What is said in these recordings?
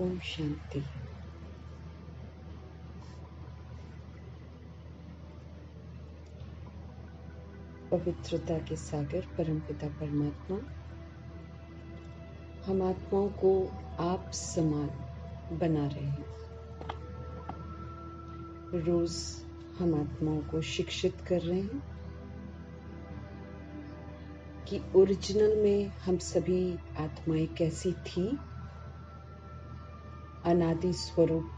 ओम शांति। पवित्रता के सागर परमपिता परमात्मा हम आत्माओं को आप समान बना रहे हैं। रोज हम आत्माओं को शिक्षित कर रहे हैं कि ओरिजिनल में हम सभी आत्माएं कैसी थी, अनादि स्वरूप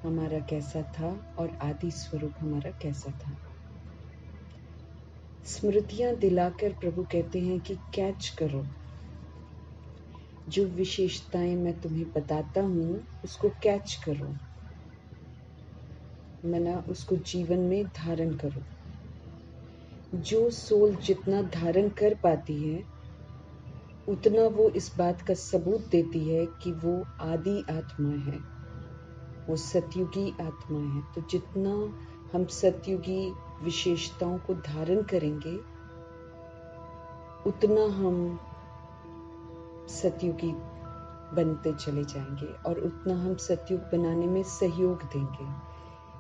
हमारा कैसा था और आदि स्वरूप हमारा कैसा था। स्मृतियां दिलाकर प्रभु कहते हैं कि कैच करो, जो विशेषताएं मैं तुम्हें बताता हूँ उसको कैच करो, मना उसको जीवन में धारण करो। जो सोल जितना धारण कर पाती है उतना वो इस बात का सबूत देती है कि वो आदि आत्मा है, वो सतयुगी आत्मा है। तो जितना हम सतयुगी विशेषताओं को धारण करेंगे उतना हम सतयुगी बनते चले जाएंगे और उतना हम सतयुग बनाने में सहयोग देंगे,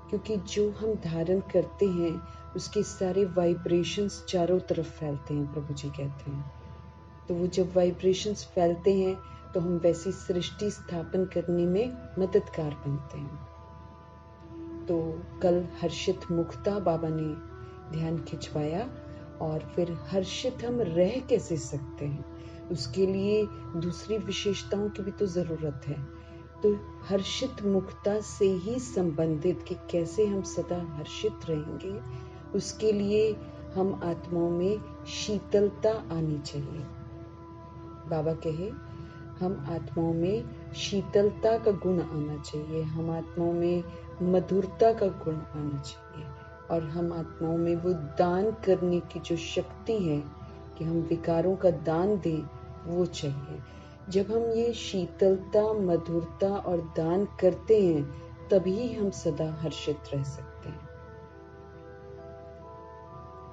क्योंकि जो हम धारण करते हैं उसके सारे वाइब्रेशंस चारों तरफ फैलते हैं। प्रभु जी कहते हैं तो वो जब वाइब्रेशंस फैलते हैं तो हम वैसी सृष्टि स्थापन करने में मददगार बनते हैं। तो कल हर्षित मुक्ता बाबा ने ध्यान खिंचवाया और फिर हर्षित हम रह कैसे सकते हैं, उसके लिए दूसरी विशेषताओं की भी तो जरूरत है। तो हर्षित मुक्ता से ही संबंधित कि कैसे हम सदा हर्षित रहेंगे, उसके लिए हम आत्माओं में शीतलता आनी चाहिए। बाबा कहे हम आत्माओं में शीतलता का गुण आना चाहिए, हम आत्माओं में मधुरता का गुण आना चाहिए और हम आत्माओं में वो दान करने की जो शक्ति है कि हम विकारों का दान दें वो चाहिए। जब हम ये शीतलता, मधुरता और दान करते हैं तभी हम सदा हर्षित रह सकते हैं।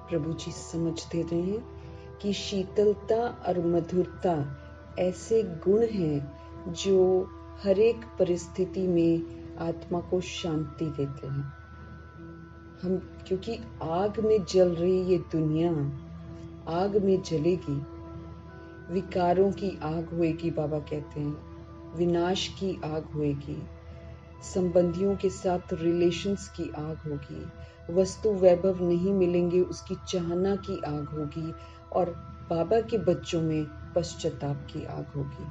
प्रभु जी समझ दे रहे हैं कि शीतलता और मधुरता ऐसे गुण हैं जो हर एक परिस्थिति में आत्मा को शांति देते हैं। हम क्योंकि आग में जल रही ये दुनिया आग में जलेगी, विकारों की आग होएगी। बाबा कहते हैं विनाश की आग होएगी, संबंधियों के साथ रिलेशंस की आग होगी, वस्तु वैभव नहीं मिलेंगे उसकी चाहना की आग होगी और बाबा के बच्चों में पश्चाताप की आग होगी।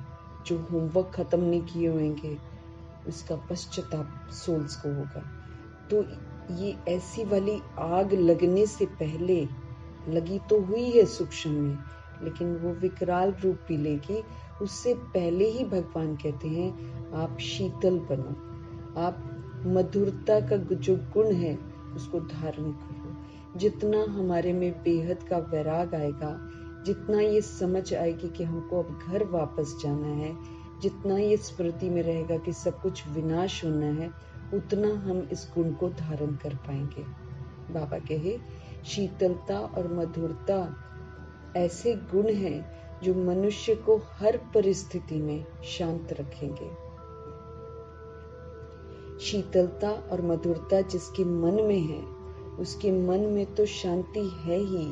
जो होमवर्क खत्म नहीं किए होंगे उसका पश्चाताप सोल्स को होगा। तो ये ऐसी वाली आग लगने से पहले लगी तो हुई है सूक्ष्म में, लेकिन वो विकराल रूप भी लेगी। उससे पहले ही भगवान कहते हैं आप शीतल बनो, आप मधुरता का जो गुण है उसको धारण करो। जितना हमारे में बेहद का वैराग आएगा, जितना ये समझ आएगी कि हमको अब घर वापस जाना है, जितना ये स्मृति में रहेगा कि सब कुछ विनाश होना है, उतना हम इस गुण को धारण कर पाएंगे। बाबा कहे शीतलता और मधुरता ऐसे गुण हैं जो मनुष्य को हर परिस्थिति में शांत रखेंगे। शीतलता और मधुरता जिसके मन में है उसके मन में तो शांति है ही,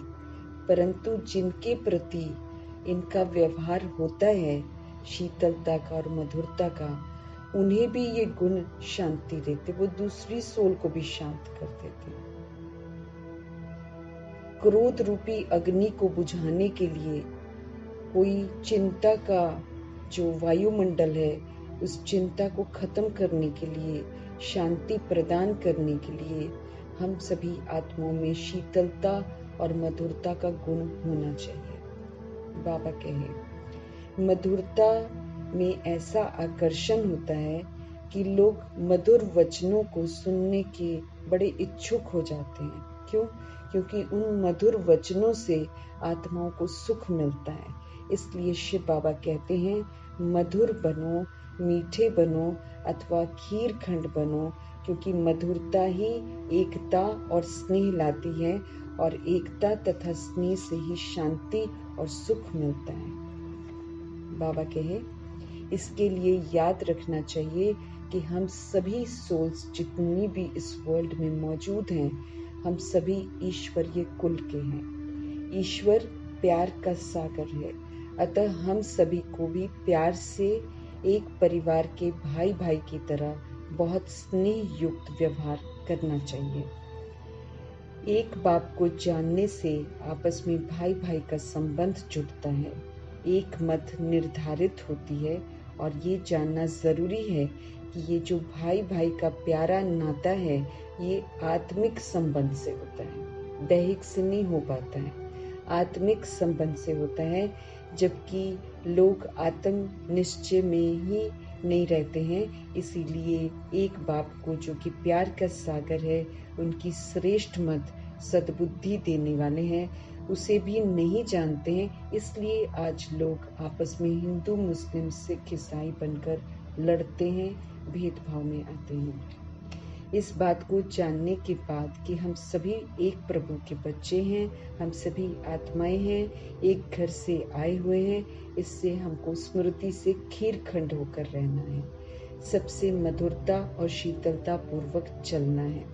परंतु जिनके प्रति इनका व्यवहार होता है शीतलता का और मधुरता का, उन्हें भी ये गुण शांति देते, वो दूसरी सोल को भी शांत कर देते। क्रोध रूपी अग्नि को बुझाने के लिए, कोई चिंता का जो वायुमंडल है उस चिंता को खत्म करने के लिए, शांति प्रदान करने के लिए हम सभी आत्माओं में शीतलता और मधुरता का गुण होना चाहिए। बाबा कहे मधुरता में ऐसा आकर्षण होता है कि लोग मधुर वचनों को सुनने के बड़े इच्छुक हो जाते हैं। क्यों? क्योंकि उन मधुर वचनों से आत्माओं को सुख मिलता है। इसलिए शिव बाबा कहते हैं मधुर बनो, मीठे बनो अथवा खीर खंड बनो, क्योंकि मधुरता ही एकता और स्नेह लाती है और एकता तथा स्नेह से ही शांति और सुख मिलता है। बाबा कहे इसके लिए याद रखना चाहिए कि हम सभी सोल्स जितनी भी इस वर्ल्ड में मौजूद हैं, हम सभी ईश्वरीय कुल के हैं। ईश्वर प्यार का सागर है, अतः हम सभी को भी प्यार से एक परिवार के भाई भाई की तरह बहुत स्नेह युक्त व्यवहार करना चाहिए। एक बाप को जानने से आपस में भाई भाई का संबंध जुड़ता है, एक मत निर्धारित होती है और ये जानना जरूरी है कि ये जो भाई भाई का प्यारा नाता है ये आत्मिक संबंध से होता है, दैहिक से नहीं हो पाता है, आत्मिक संबंध से होता है। जबकि लोग आत्म निश्चय में ही नहीं रहते हैं, इसीलिए एक बाप को जो कि प्यार का सागर है, उनकी श्रेष्ठ मत सद्बुद्धि देने वाले हैं, उसे भी नहीं जानते हैं। इसलिए आज लोग आपस में हिंदू मुस्लिम सिख ईसाई बनकर लड़ते हैं, भेदभाव में आते हैं। इस बात को जानने के बाद कि हम सभी एक प्रभु के बच्चे हैं, हम सभी आत्माएं हैं, एक घर से आए हुए हैं, इससे हमको स्मृति से खीरखंड होकर रहना है, सबसे मधुरता और शीतलता पूर्वक चलना है।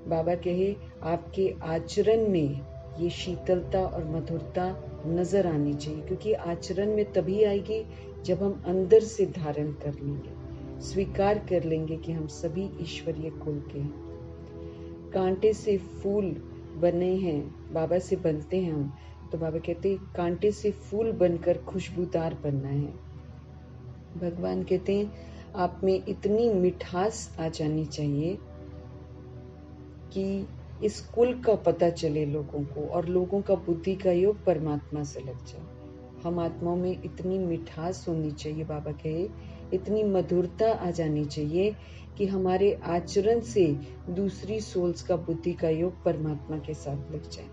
बाबा कहे आपके आचरण में ये शीतलता और मधुरता नजर आनी चाहिए, क्योंकि आचरण में तभी आएगी जब हम अंदर से धारण कर लेंगे, स्वीकार कर लेंगे कि हम सभी ईश्वरीय कुल के हैं। कांटे से फूल बने हैं, बाबा से बनते हैं हम, तो बाबा कहते हैं कांटे से फूल बनकर खुशबूदार बनना है। भगवान कहते हैं आप में इतनी मिठास आ जानी चाहिए कि इस कुल का पता चले लोगों को, और लोगों का बुद्धि का योग परमात्मा से लग जाए। हम आत्माओं में इतनी मिठास होनी चाहिए, बाबा कहे इतनी मधुरता आ जानी चाहिए कि हमारे आचरण से दूसरी सोल्स का बुद्धि का योग परमात्मा के साथ लग जाए।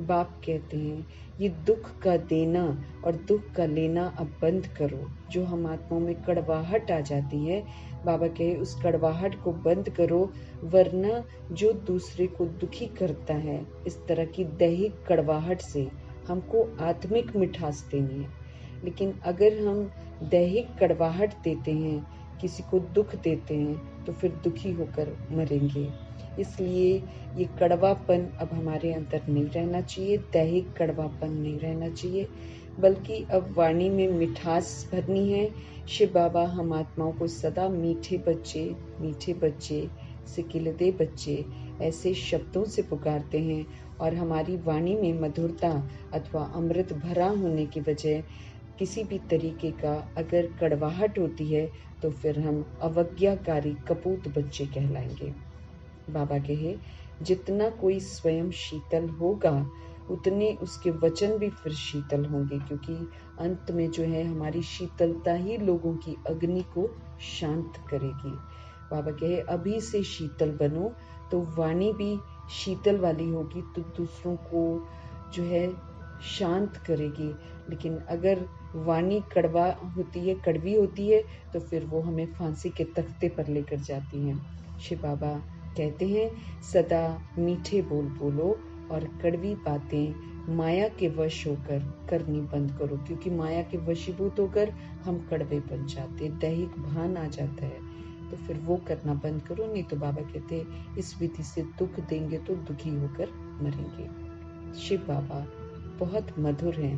बाप कहते हैं ये दुख का देना और दुख का लेना अब बंद करो। जो हम आत्माओं में कड़वाहट आ जाती है, बाबा कहे उस कड़वाहट को बंद करो, वरना जो दूसरे को दुखी करता है, इस तरह की दैहिक कड़वाहट से हमको आत्मिक मिठास देनी है। लेकिन अगर हम दैहिक कड़वाहट देते हैं, किसी को दुख देते हैं, तो फिर दुखी होकर मरेंगे। इसलिए ये कड़वापन अब हमारे अंदर नहीं रहना चाहिए, दैहिक कड़वापन नहीं रहना चाहिए, बल्कि अब वाणी में मिठास भरनी है। शिव बाबा हम आत्माओं को सदा मीठे बच्चे सिकिलदे बच्चे ऐसे शब्दों से पुकारते हैं, और हमारी वाणी में मधुरता अथवा अमृत भरा होने की वजह किसी भी तरीके का अगर कड़वाहट होती है, तो फिर हम अवज्ञाकारी कपूत बच्चे कहलाएंगे। बाबा कहे जितना कोई स्वयं शीतल होगा, उतने उसके वचन भी फिर शीतल होंगे, क्योंकि अंत में जो है हमारी शीतलता ही लोगों की अग्नि को शांत करेगी। बाबा कहे अभी से शीतल बनो, तो वाणी भी शीतल वाली होगी, तो दूसरों को जो है शांत करेगी। लेकिन अगर वाणी कड़वी होती है, तो फिर वो हमें फांसी के तख्ते पर लेकर जाती है। शिव बाबा कहते हैं सदा मीठे बोल बोलो और कड़वी बातें माया के वश होकर करनी बंद करो, क्योंकि माया के वशीभूत होकर हम कड़वे बन जाते, दैहिक भान आ जाता है, तो फिर वो करना बंद करो। नहीं तो बाबा कहते इस विधि से दुख देंगे तो दुखी होकर मरेंगे। शिव बाबा बहुत मधुर हैं,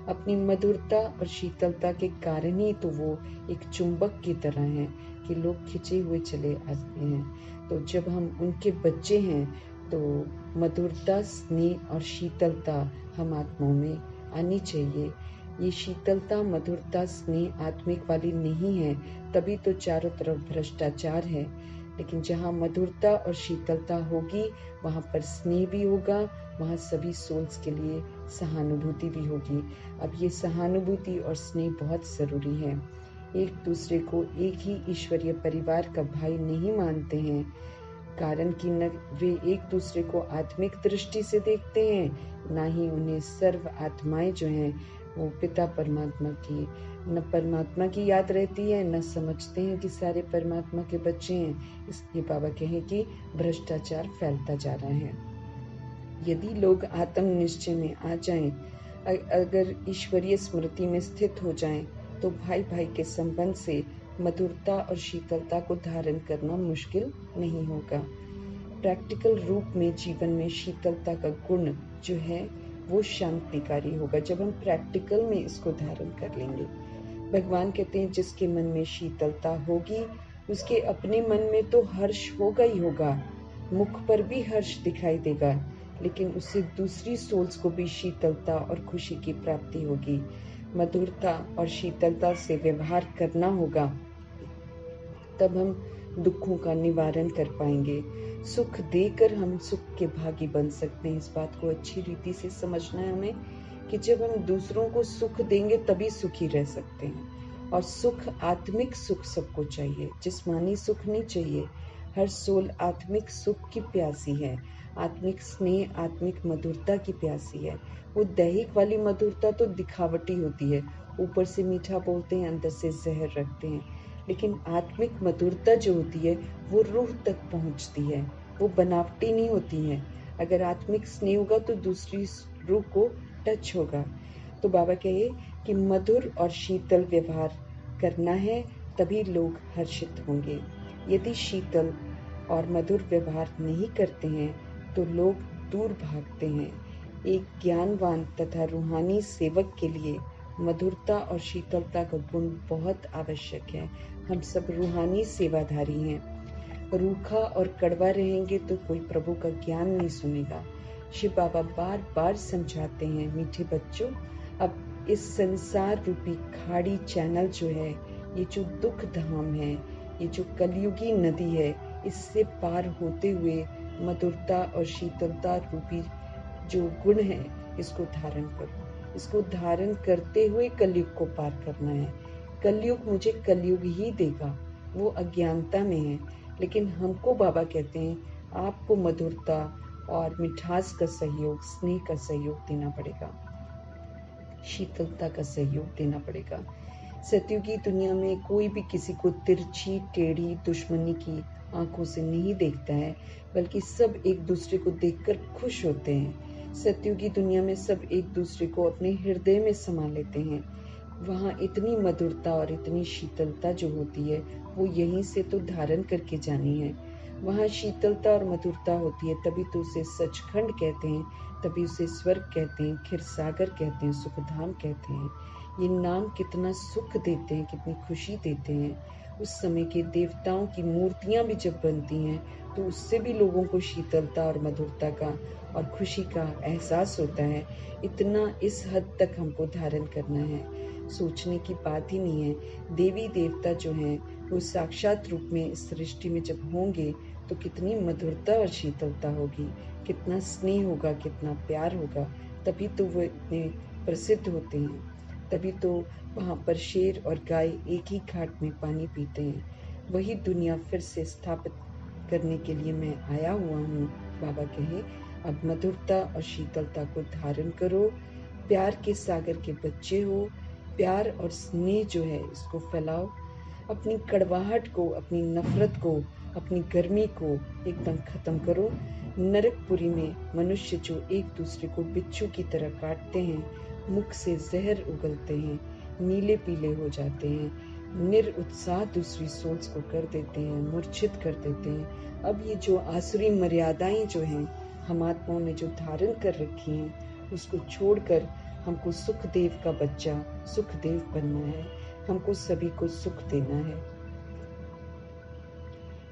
अपनी मधुरता और शीतलता के कारण ही तो वो एक चुंबक की तरह हैं कि लोग खिंचे हुए चले आते हैं। तो जब हम उनके बच्चे हैं, तो मधुरता, स्नेह और शीतलता हम आत्माओं में आनी चाहिए। ये शीतलता, मधुरता, स्नेह आत्मिक वाली नहीं है, तभी तो चारों तरफ भ्रष्टाचार है। लेकिन जहाँ मधुरता और शीतलता होगी, वहाँ पर स्नेह भी होगा, वहाँ सभी सोल्स के लिए सहानुभूति भी होगी। अब ये सहानुभूति और स्नेह बहुत जरूरी है। एक दूसरे को एक ही ईश्वरीय परिवार का भाई नहीं मानते हैं, कारण कि न वे एक दूसरे को आत्मिक दृष्टि से देखते हैं, ना ही उन्हें सर्व आत्माएं जो हैं वो पिता परमात्मा की न परमात्मा की याद रहती है, न समझते हैं कि सारे परमात्मा के बच्चे हैं। इसलिए बाबा कहें कि भ्रष्टाचार फैलता जा रहा है। यदि लोग आत्म निश्चय में आ जाएं, अगर ईश्वरीय स्मृति में स्थित हो जाएं, तो भाई भाई के संबंध से मधुरता और शीतलता को धारण करना मुश्किल नहीं होगा। प्रैक्टिकल रूप में जीवन में शीतलता का गुण जो है वो शांतिकारी होगा जब हम प्रैक्टिकल में इसको धारण कर लेंगे। भगवान कहते हैं जिसके मन में शीतलता होगी उसके अपने मन में तो हर्ष होगा ही होगा, मुख पर भी हर्ष दिखाई देगा, लेकिन उससे दूसरी सोल्स को भी शीतलता और खुशी की प्राप्ति होगी। मधुरता और शीतलता से व्यवहार करना होगा, तब हम दुखों का निवारण कर पाएंगे। सुख देकर हम सुख के भागी बन सकते हैं। इस बात को अच्छी रीति से समझना है हमें कि जब हम दूसरों को सुख देंगे तभी सुखी रह सकते हैं। और सुख, आत्मिक सुख सबको चाहिए, जिस्मानी सुख नहीं चाहिए। हर सोल आत्मिक सुख की प्यासी है, आत्मिक स्नेह, आत्मिक मधुरता की प्यासी है। वो दैहिक वाली मधुरता तो दिखावटी होती है, ऊपर से मीठा बोलते हैं, अंदर से जहर रखते हैं। लेकिन आत्मिक मधुरता जो होती है वो रूह तक पहुंचती है, वो बनावटी नहीं होती है। अगर आत्मिक स्नेह होगा तो दूसरी रूह को टच होगा। तो बाबा कहे कि मधुर और शीतल व्यवहार करना है, तभी लोग हर्षित होंगे। यदि शीतल और मधुर व्यवहार नहीं करते हैं तो लोग दूर भागते हैं। एक ज्ञानवान तथा रूहानी सेवक के लिए मधुरता और शीतलता का गुण बहुत आवश्यक है। हम सब रूहानी सेवाधारी हैं। रूखा और कड़वा रहेंगे तो कोई प्रभु का ज्ञान नहीं सुनेगा। शिव बाबा बार बार समझाते हैं, मीठे बच्चों, अब इस संसार रूपी खाड़ी चैनल जो है, ये जो दुख धाम है, ये जो कलयुगी नदी है, इससे पार होते हुए मधुरता और शीतलता रूपी जो गुण है इसको धारण करो। इसको धारण करते हुए कलयुग को पार करना है। कलयुग मुझे कलयुग ही देगा, वो अज्ञानता में है। लेकिन हमको बाबा कहते हैं आपको मधुरता और मिठास का सहयोग, स्नेह का सहयोग देना पड़ेगा, शीतलता का सहयोग देना पड़ेगा। सतयुगी दुनिया में कोई भी किसी को तिरछी टेढ़ी दुश्मनी की आंखों से नहीं देखता है, बल्कि सब एक दूसरे को देखकर खुश होते हैं। सतयुगी दुनिया में सब एक दूसरे को अपने हृदय में समा लेते हैं। वहाँ इतनी मधुरता और इतनी शीतलता जो होती है वो यहीं से तो धारण करके जानी है। वहाँ शीतलता और मधुरता होती है, तभी तो उसे सचखंड कहते हैं, तभी उसे स्वर्ग कहते हैं, क्षीरसागर कहते हैं, सुखधाम कहते हैं। ये नाम कितना सुख देते हैं, कितनी खुशी देते हैं। उस समय के देवताओं की मूर्तियां भी जब बनती हैं तो उससे भी लोगों को शीतलता और मधुरता का और खुशी का एहसास होता है। इतना इस हद तक हमको धारण करना है, सोचने की बात ही नहीं है। देवी देवता जो हैं वो साक्षात रूप में इस सृष्टि में जब होंगे तो कितनी मधुरता और शीतलता होगी, कितना स्नेह होगा, कितना प्यार होगा। तभी तो वो इतने प्रसिद्ध होते हैं, तभी तो वहाँ पर शेर और गाय एक ही घाट में पानी पीते हैं। वही दुनिया फिर से स्थापित करने के लिए मैं आया हुआ हूँ। बाबा कहे अब मधुरता और शीतलता को धारण करो, प्यार के सागर के बच्चे हो, प्यार और स्नेह जो है इसको फैलाओ। अपनी कड़वाहट को, अपनी नफरत को, अपनी गर्मी को एकदम खत्म करो। नरकपुरी में मनुष्य जो एक दूसरे को बिच्छू की तरह काटते हैं, मुख से जहर उगलते हैं, नीले पीले हो जाते हैं, निरुत्साह दूसरी सोल्स को कर देते हैं, मूर्छित कर देते हैं। अब ये जो आसुरी मर्यादाएं जो हैं हम आत्माओं ने जो धारण कर रखी हैं, उसको छोड़कर हमको सुखदेव का बच्चा, सुखदेव बनना है। हमको सभी को सुख देना है।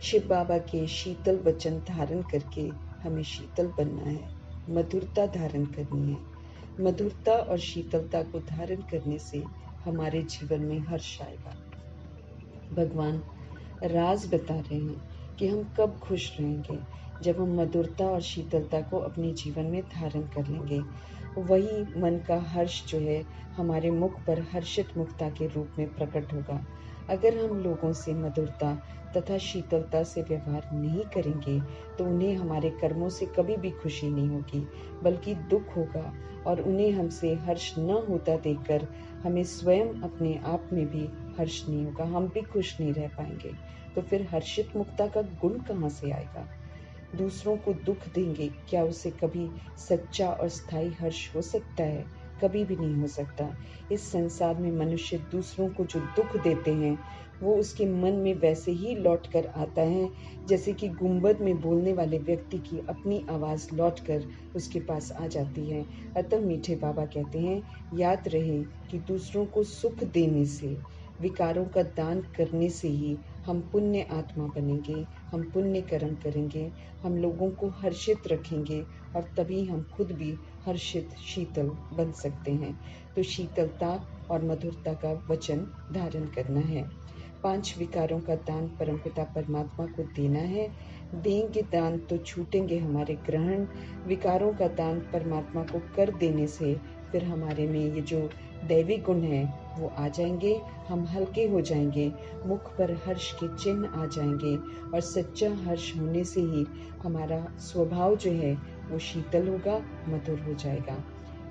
शिव बाबा के शीतल वचन धारण करके हमें शीतल बनना है, मधुरता धारण करनी है। मधुरता और शीतलता को धारण करने से हमारे जीवन में हर्ष आएगा। भगवान राज बता रहे हैं कि हम कब खुश रहेंगे, जब हम मधुरता और शीतलता को अपने जीवन में धारण कर लेंगे। वही मन का हर्ष जो है हमारे मुख पर हर्षित मुक्ता के रूप में प्रकट होगा। अगर हम लोगों से मधुरता तथा शीतलता से व्यवहार नहीं करेंगे तो उन्हें हमारे कर्मों से कभी भी खुशी नहीं होगी, बल्कि दुख होगा। और उन्हें हमसे हर्ष न होता देखकर हमें स्वयं अपने आप में भी हर्ष नहीं होगा, हम भी खुश नहीं रह पाएंगे। तो फिर हर्षित मुक्ता का गुण कहाँ से आएगा? दूसरों को दुख देंगे, क्या उसे कभी सच्चा और स्थायी हर्ष हो सकता है? कभी भी नहीं हो सकता। इस संसार में मनुष्य दूसरों को जो दुख देते हैं वो उसके मन में वैसे ही लौट कर आता है जैसे कि गुंबद में बोलने वाले व्यक्ति की अपनी आवाज लौट कर उसके पास आ जाती है। अतः मीठे बाबा कहते हैं, याद रहे कि दूसरों को सुख देने से, विकारों का दान करने से ही हम पुण्य आत्मा बनेंगे, हम पुण्य कर्म करेंगे, हम लोगों को हर्षित रखेंगे और तभी हम खुद भी हर्षित शीतल बन सकते हैं। तो शीतलता और मधुरता का वचन धारण करना है। 5 विकारों का दान परमपिता परमात्मा को देना है। देंगे दान तो छूटेंगे हमारे ग्रहण। विकारों का दान परमात्मा को कर देने से फिर हमारे में ये जो दैवी गुण है वो आ जाएंगे, हम हल्के हो जाएंगे, मुख पर हर्ष के चिन्ह आ जाएंगे और सच्चा हर्ष होने से ही हमारा स्वभाव जो है वो शीतल होगा, मधुर हो जाएगा।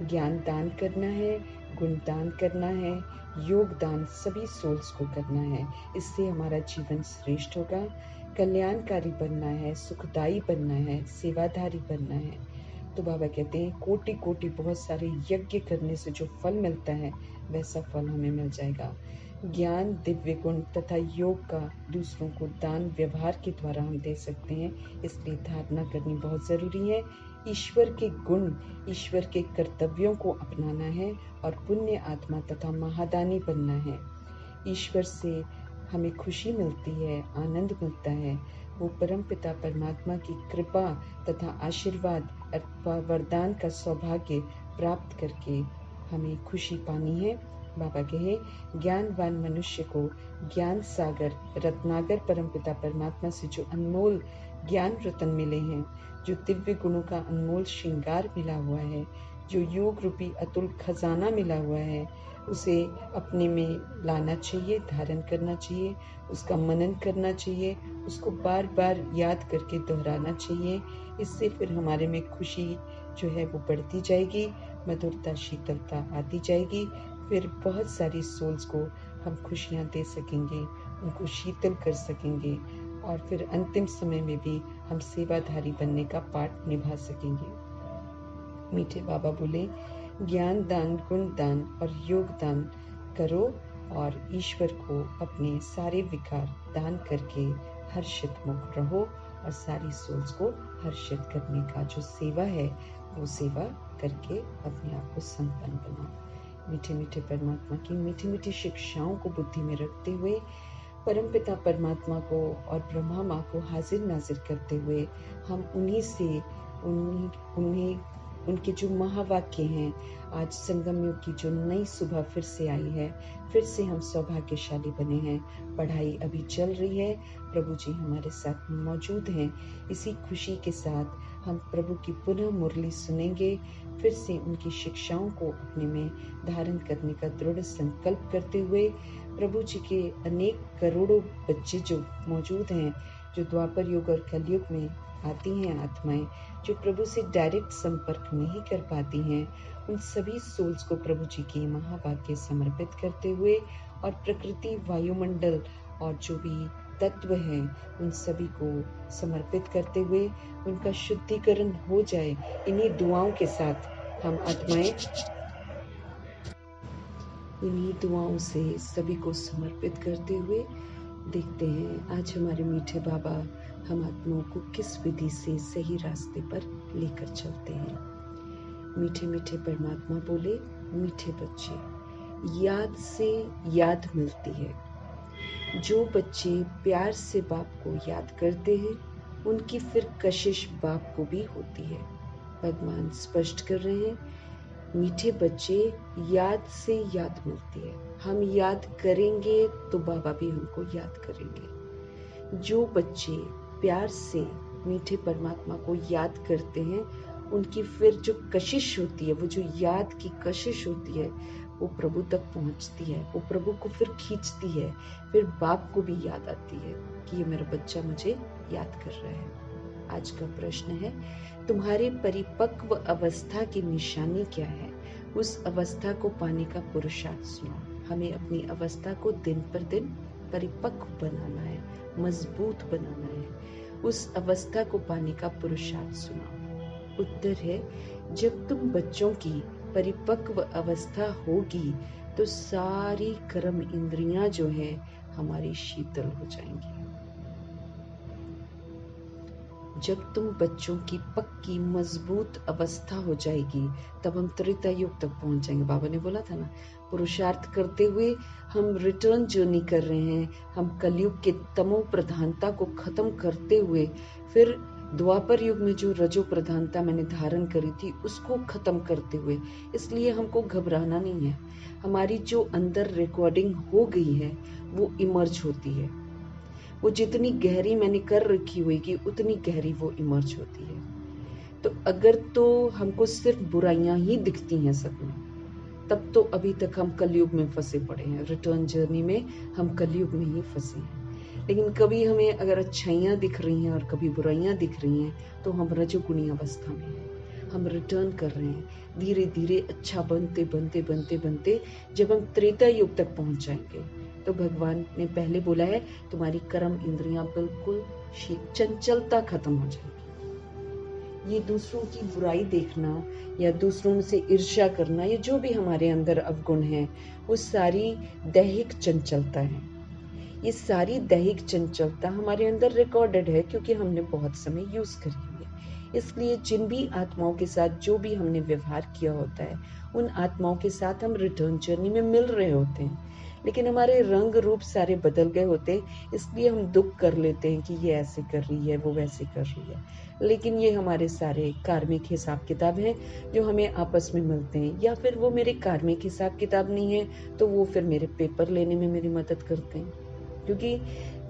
ज्ञान दान करना है, गुण दान करना है, योगदान सभी सोल्स को करना है। इससे हमारा जीवन श्रेष्ठ होगा। कल्याणकारी बनना है, सुखदायी बनना है, सेवाधारी बनना है। तो बाबा कहते हैं कोटि कोटि बहुत सारे यज्ञ करने से जो फल मिलता है वैसा फल हमें मिल जाएगा। ज्ञान, दिव्य गुण तथा योग का दूसरों को दान व्यवहार के द्वारा हम दे सकते हैं, इसलिए धारणा करनी बहुत जरूरी है। ईश्वर के गुण, ईश्वर के कर्तव्यों को अपनाना है और पुण्य आत्मा तथा महादानी बनना है। ईश्वर से हमें खुशी मिलती है, आनंद मिलता है। वो परमपिता परमात्मा की कृपा तथा आशीर्वाद अथवा वरदान का सौभाग्य प्राप्त करके हमें खुशी पानी है। बाबा कहे, ज्ञानवान मनुष्य को ज्ञान सागर रत्नागर परमपिता परमात्मा से जो अनमोल ज्ञान रतन मिले हैं, जो दिव्य गुणों का अनमोल श्रृंगार मिला हुआ है, जो योग रूपी अतुल खजाना मिला हुआ है, उसे अपने में लाना चाहिए, धारण करना चाहिए, उसका मनन करना चाहिए, उसको बार बार याद करके दोहराना चाहिए। इससे फिर हमारे में खुशी जो है वो बढ़ती जाएगी, मधुरता शीतलता आती जाएगी। फिर बहुत सारी सोल्स को हम खुशियाँ दे सकेंगे, उनको शीतल कर सकेंगे और फिर अंतिम समय में भी हम सेवाधारी बनने का पाठ निभा सकेंगे। मीठे बाबा बोले, ज्ञान दान, गुण दान और योग दान करो और ईश्वर को अपने सारे विकार दान करके हर्षित मुख रहो और सारी सोल्स को हर्षित करने का जो सेवा है वो सेवा करके अपने आप को संपन्न बनाओ। मीठे मीठे परमात्मा की मीठी मीठी शिक्षाओं को बुद्धि में रखते हुए, परमपिता परमात्मा को और ब्रह्मा माँ को हाजिर नाजिर करते हुए हम उन्हीं से उन्हें उनके जो महावाक्य हैं, आज संगम युग की जो नई सुबह फिर से आई है, फिर से हम सौभाग्यशाली बने हैं। पढ़ाई अभी चल रही है, प्रभु जी हमारे साथ मौजूद हैं। इसी खुशी के साथ हम प्रभु की पुनः मुरली सुनेंगे, फिर से उनकी शिक्षाओं को अपने में धारण करने का दृढ़ संकल्प करते हुए प्रभु जी के अनेक करोड़ों बच्चे जो मौजूद हैं, जो द्वापर युग और कलयुग में आती हैं आत्माएं, जो प्रभु से डायरेक्ट संपर्क नहीं कर पाती हैं, उन सभी सोल्स को प्रभु जी की महावाक्य समर्पित करते हुए और प्रकृति, वायुमंडल और जो भी तत्व हैं उन सभी को समर्पित करते हुए उनका शुद्धिकरण हो जाए। इन्हीं दुआओं के साथ हम आत्माएं इन्हीं दुआओं से सभी को समर्पित करते हुए देखते हैं आज हमारे मीठे बाबा हम आत्माओं को किस विधि से सही रास्ते पर लेकर चलते हैं। मीठे मीठे परमात्मा बोले, मीठे बच्चे, याद से याद मिलती है। जो बच्चे प्यार से बाप को याद करते हैं उनकी फिर कशिश बाप को भी होती है। भगवान स्पष्ट कर रहे हैं, मीठे बच्चे, याद से याद मिलती है। हम याद करेंगे तो बाबा भी हमको याद करेंगे। जो बच्चे प्यार से मीठे परमात्मा को याद करते हैं उनकी फिर जो कशिश होती है, वो जो याद की कशिश होती है, वो प्रभु तक पहुंचती है, वो प्रभु को फिर खींचती है। फिर बाप को भी याद आती है कि ये मेरा बच्चा मुझे याद कर रहा है। आज का प्रश्न है, तुम्हारे परिपक्व अवस्था की निशानी क्या है? उस अवस्था को पाने का पुरुषार्थ सुनाओ। हमें अपनी अवस्था को दिन पर दिन परिपक्व बनाना है, मजबूत बनाना है। उस अवस्था को पाने का पुरुषार्थ सुनाओ। उत्तर है, जब तुम बच्चों की परिपक्व अवस्था होगी तो सारी कर्म इंद्रियां जो है हमारी शीतल हो जाएंगी। जब तुम बच्चों की पक्की मजबूत अवस्था हो जाएगी तब हम त्रेता युग तक पहुंच जाएंगे। बाबा ने बोला था ना, पुरुषार्थ करते हुए हम रिटर्न जर्नी कर रहे हैं। हम कलयुग के तमो प्रधानता को खत्म करते हुए फिर द्वापर युग में जो रजो प्रधानता मैंने धारण करी थी उसको खत्म करते हुए, इसलिए हमको घबराना नहीं है। हमारी जो अंदर रिकॉर्डिंग हो गई है वो इमर्ज होती है। वो जितनी गहरी मैंने कर रखी होगी उतनी गहरी वो इमर्ज होती है। तो अगर तो हमको सिर्फ बुराइयां ही दिखती हैं सब में, तब तो अभी तक हम कलयुग में फंसे पड़े हैं। रिटर्न जर्नी में हम कलयुग में ही फंसे हैं। लेकिन कभी हमें अगर अच्छाइयां दिख रही हैं और कभी बुराइयां दिख रही हैं तो हम रजोगुणी अवस्था में हैं। हम रिटर्न कर रहे हैं धीरे धीरे, अच्छा बनते बनते बनते बनते जब हम त्रेता युग तक पहुंच जाएंगे तो भगवान ने पहले बोला है तुम्हारी कर्म इंद्रियां बिल्कुल चंचलता खत्म हो जाएगी। ये दूसरों की बुराई देखना या दूसरों से ईर्ष्या करना, ये जो भी हमारे अंदर अवगुण है वो सारी दैहिक चंचलता है। ये सारी दैहिक चंचलता हमारे अंदर रिकॉर्डेड है क्योंकि हमने बहुत समय यूज करी हुई है। इसलिए जिन भी आत्माओं के साथ जो भी हमने व्यवहार किया होता है उन आत्माओं के साथ हम रिटर्न जर्नी में मिल रहे होते हैं। लेकिन हमारे रंग रूप सारे बदल गए होते, इसलिए हम दुख कर लेते हैं कि ये ऐसे कर रही है, वो वैसे कर रही है। लेकिन ये हमारे सारे कार्मिक हिसाब किताब हैं जो हमें आपस में मिलते हैं, या फिर वो मेरे कार्मिक हिसाब किताब नहीं है तो वो फिर मेरे पेपर लेने में मेरी मदद करते हैं। क्योंकि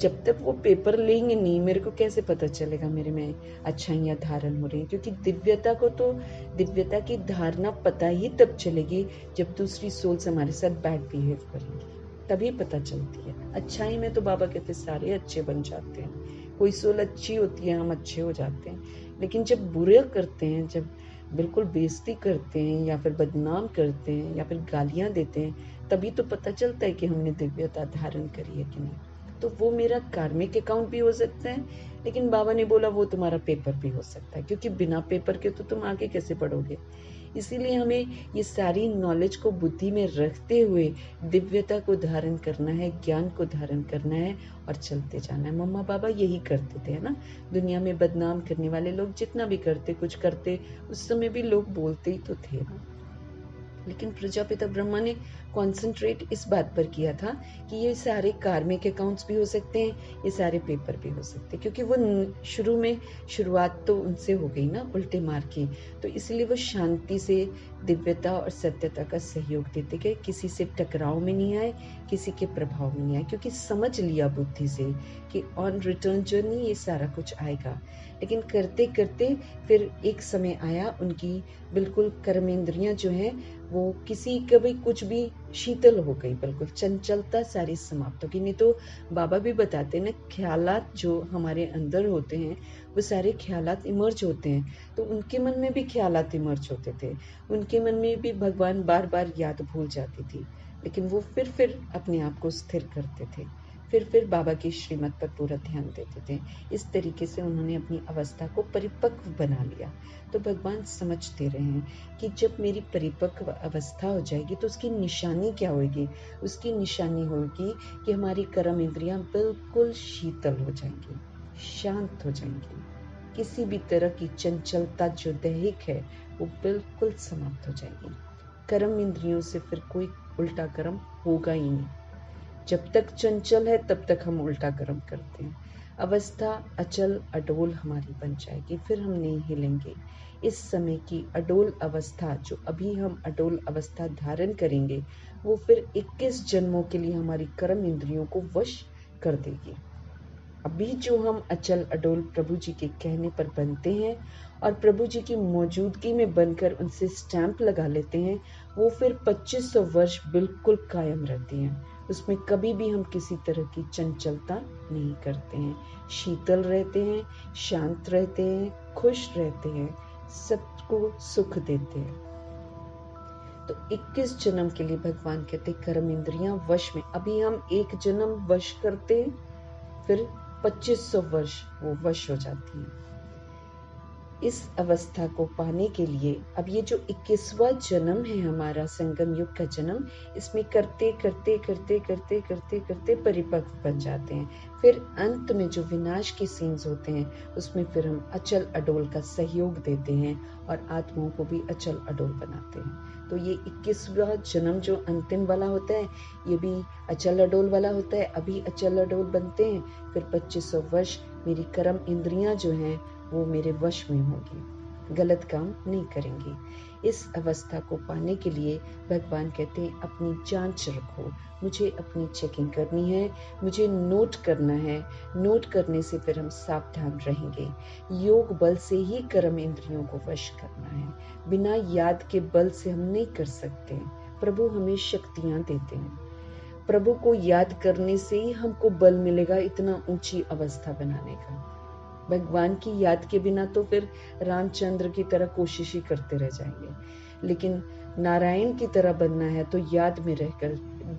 जब तक वो पेपर लेंगे नहीं, मेरे को कैसे पता चलेगा मेरे में अच्छाइयाँ धारण हो रही हैं। क्योंकि दिव्यता को तो दिव्यता की धारणा पता ही तब चलेगी जब दूसरी सोल्स हमारे साथ बैड बिहेव करेंगी, तभी पता चलती है। अच्छाई में तो बाबा कहते सारे अच्छे बन जाते हैं। कोई सोल अच्छी होती है, हम अच्छे हो जाते हैं। लेकिन जब बुरे करते हैं, जब बिल्कुल बेइज्जती करते हैं या फिर बदनाम करते हैं या फिर गालियां देते हैं, तभी तो पता चलता है कि हमने दिव्यता धारण करी है कि नहीं। तो वो मेरा कार्मिक अकाउंट भी हो सकता है, लेकिन बाबा ने बोला वो तुम्हारा पेपर भी हो सकता है, क्योंकि बिना पेपर के तो तुम आगे कैसे पढ़ोगे। इसीलिए हमें ये सारी नॉलेज को बुद्धि में रखते हुए दिव्यता को धारण करना है, ज्ञान को धारण करना है और चलते जाना है। मम्मा पापा यही करते थे, है ना। दुनिया में बदनाम करने वाले लोग जितना भी करते, कुछ करते, उस समय भी लोग बोलते ही तो थे ना। लेकिन प्रजापिता ब्रह्मा ने कंसंट्रेट इस बात पर किया था कि ये सारे कार्मिक अकाउंट्स भी हो सकते हैं, ये सारे पेपर भी हो सकते हैं, क्योंकि वो शुरू में शुरुआत तो उनसे हो गई ना उल्टे मार की। तो इसलिए वो शांति से दिव्यता और सत्यता का सहयोग देते गए, किसी से टकराव में नहीं आए, किसी के प्रभाव में नहीं आए, क्योंकि समझ लिया बुद्धि से कि ऑन रिटर्न जर्नी ये सारा कुछ आएगा। लेकिन करते करते फिर एक समय आया, उनकी बिल्कुल कर्मेंद्रियां जो हैं वो किसी कभी कुछ भी शीतल हो गई, बिल्कुल चंचलता सारी समाप्त हो गई। नहीं तो बाबा भी बताते ना, ख्यालात जो हमारे अंदर होते हैं वो सारे ख्यालात इमर्ज होते हैं। तो उनके मन में भी ख्यालात इमर्ज होते थे, उनके मन में भी भगवान बार बार याद भूल जाती थी, लेकिन वो फिर अपने आप को स्थिर करते थे, फिर बाबा की श्रीमत पर पूरा ध्यान देते थे। इस तरीके से उन्होंने अपनी अवस्था को परिपक्व बना लिया। तो भगवान समझते रहे हैं कि जब मेरी परिपक्व अवस्था हो जाएगी तो उसकी निशानी क्या होगी। उसकी निशानी होगी कि हमारी कर्म इंद्रियां बिल्कुल शीतल हो जाएंगी, शांत हो जाएंगी। किसी भी तरह की चंचलता जो दैहिक है वो बिल्कुल समाप्त हो जाएगी। कर्म इंद्रियों से फिर कोई उल्टा कर्म होगा ही नहीं। जब तक चंचल है तब तक हम उल्टा कर्म करते हैं। अवस्था अचल अडोल हमारी बन जाएगी, फिर हम नहीं हिलेंगे। इस समय की अडोल अवस्था, जो अभी हम अडोल अवस्था धारण करेंगे, वो फिर 21 जन्मों के लिए हमारी कर्म इंद्रियों को वश कर देगी। अभी जो हम अचल अडोल प्रभु जी के कहने पर बनते हैं और प्रभु जी की मौजूदगी में बनकर उनसे स्टैंप लगा लेते हैं, वो फिर 2500 वर्ष बिल्कुल कायम रहती हैं। उसमें कभी भी हम किसी तरह की चंचलता नहीं करते हैं, शीतल रहते हैं, शांत रहते हैं, खुश रहते हैं, सबको सुख देते हैं। तो 21 जन्म के लिए भगवान कहते कर्म इंद्रियां वश में। अभी हम एक जन्म वश करते हैं, फिर 2500 वर्ष वो वश हो जाती है। इस अवस्था को पाने के लिए अब ये जो 21वां जन्म है हमारा संगम युग का जन्म, इसमें करते करते करते करते करते करते परिपक्व बन जाते हैं। फिर अंत में जो विनाश के सीन्स होते हैं उसमें फिर हम अचल अडोल का सहयोग देते हैं और आत्माओं को भी अचल अडोल बनाते हैं। तो ये 21वां जन्म जो अंतिम वाला होता है ये भी अचल अडोल वाला होता है। अभी अचल अडोल बनते हैं, फिर 2500 वर्ष मेरी कर्म इंद्रियां जो हैं वो मेरे वश में होगी, गलत काम नहीं करेंगी। इस अवस्था को पाने के लिए भगवान कहते हैं अपनी जांच रखो, मुझे अपनी चेकिंग करनी है, मुझे नोट करना है। नोट करने से फिर हम सावधान रहेंगे। योग बल से ही कर्म इंद्रियों को वश करना है, बिना याद के बल से हम नहीं कर सकते। प्रभु हमें शक्तियां देते हैं, प्रभु को याद करने से ही हमको बल मिलेगा इतना ऊंची अवस्था बनाने का। भगवान की याद के बिना तो फिर रामचंद्र की तरह कोशिश ही करते रह जाएंगे। लेकिन नारायण की तरह बनना है तो याद में रहकर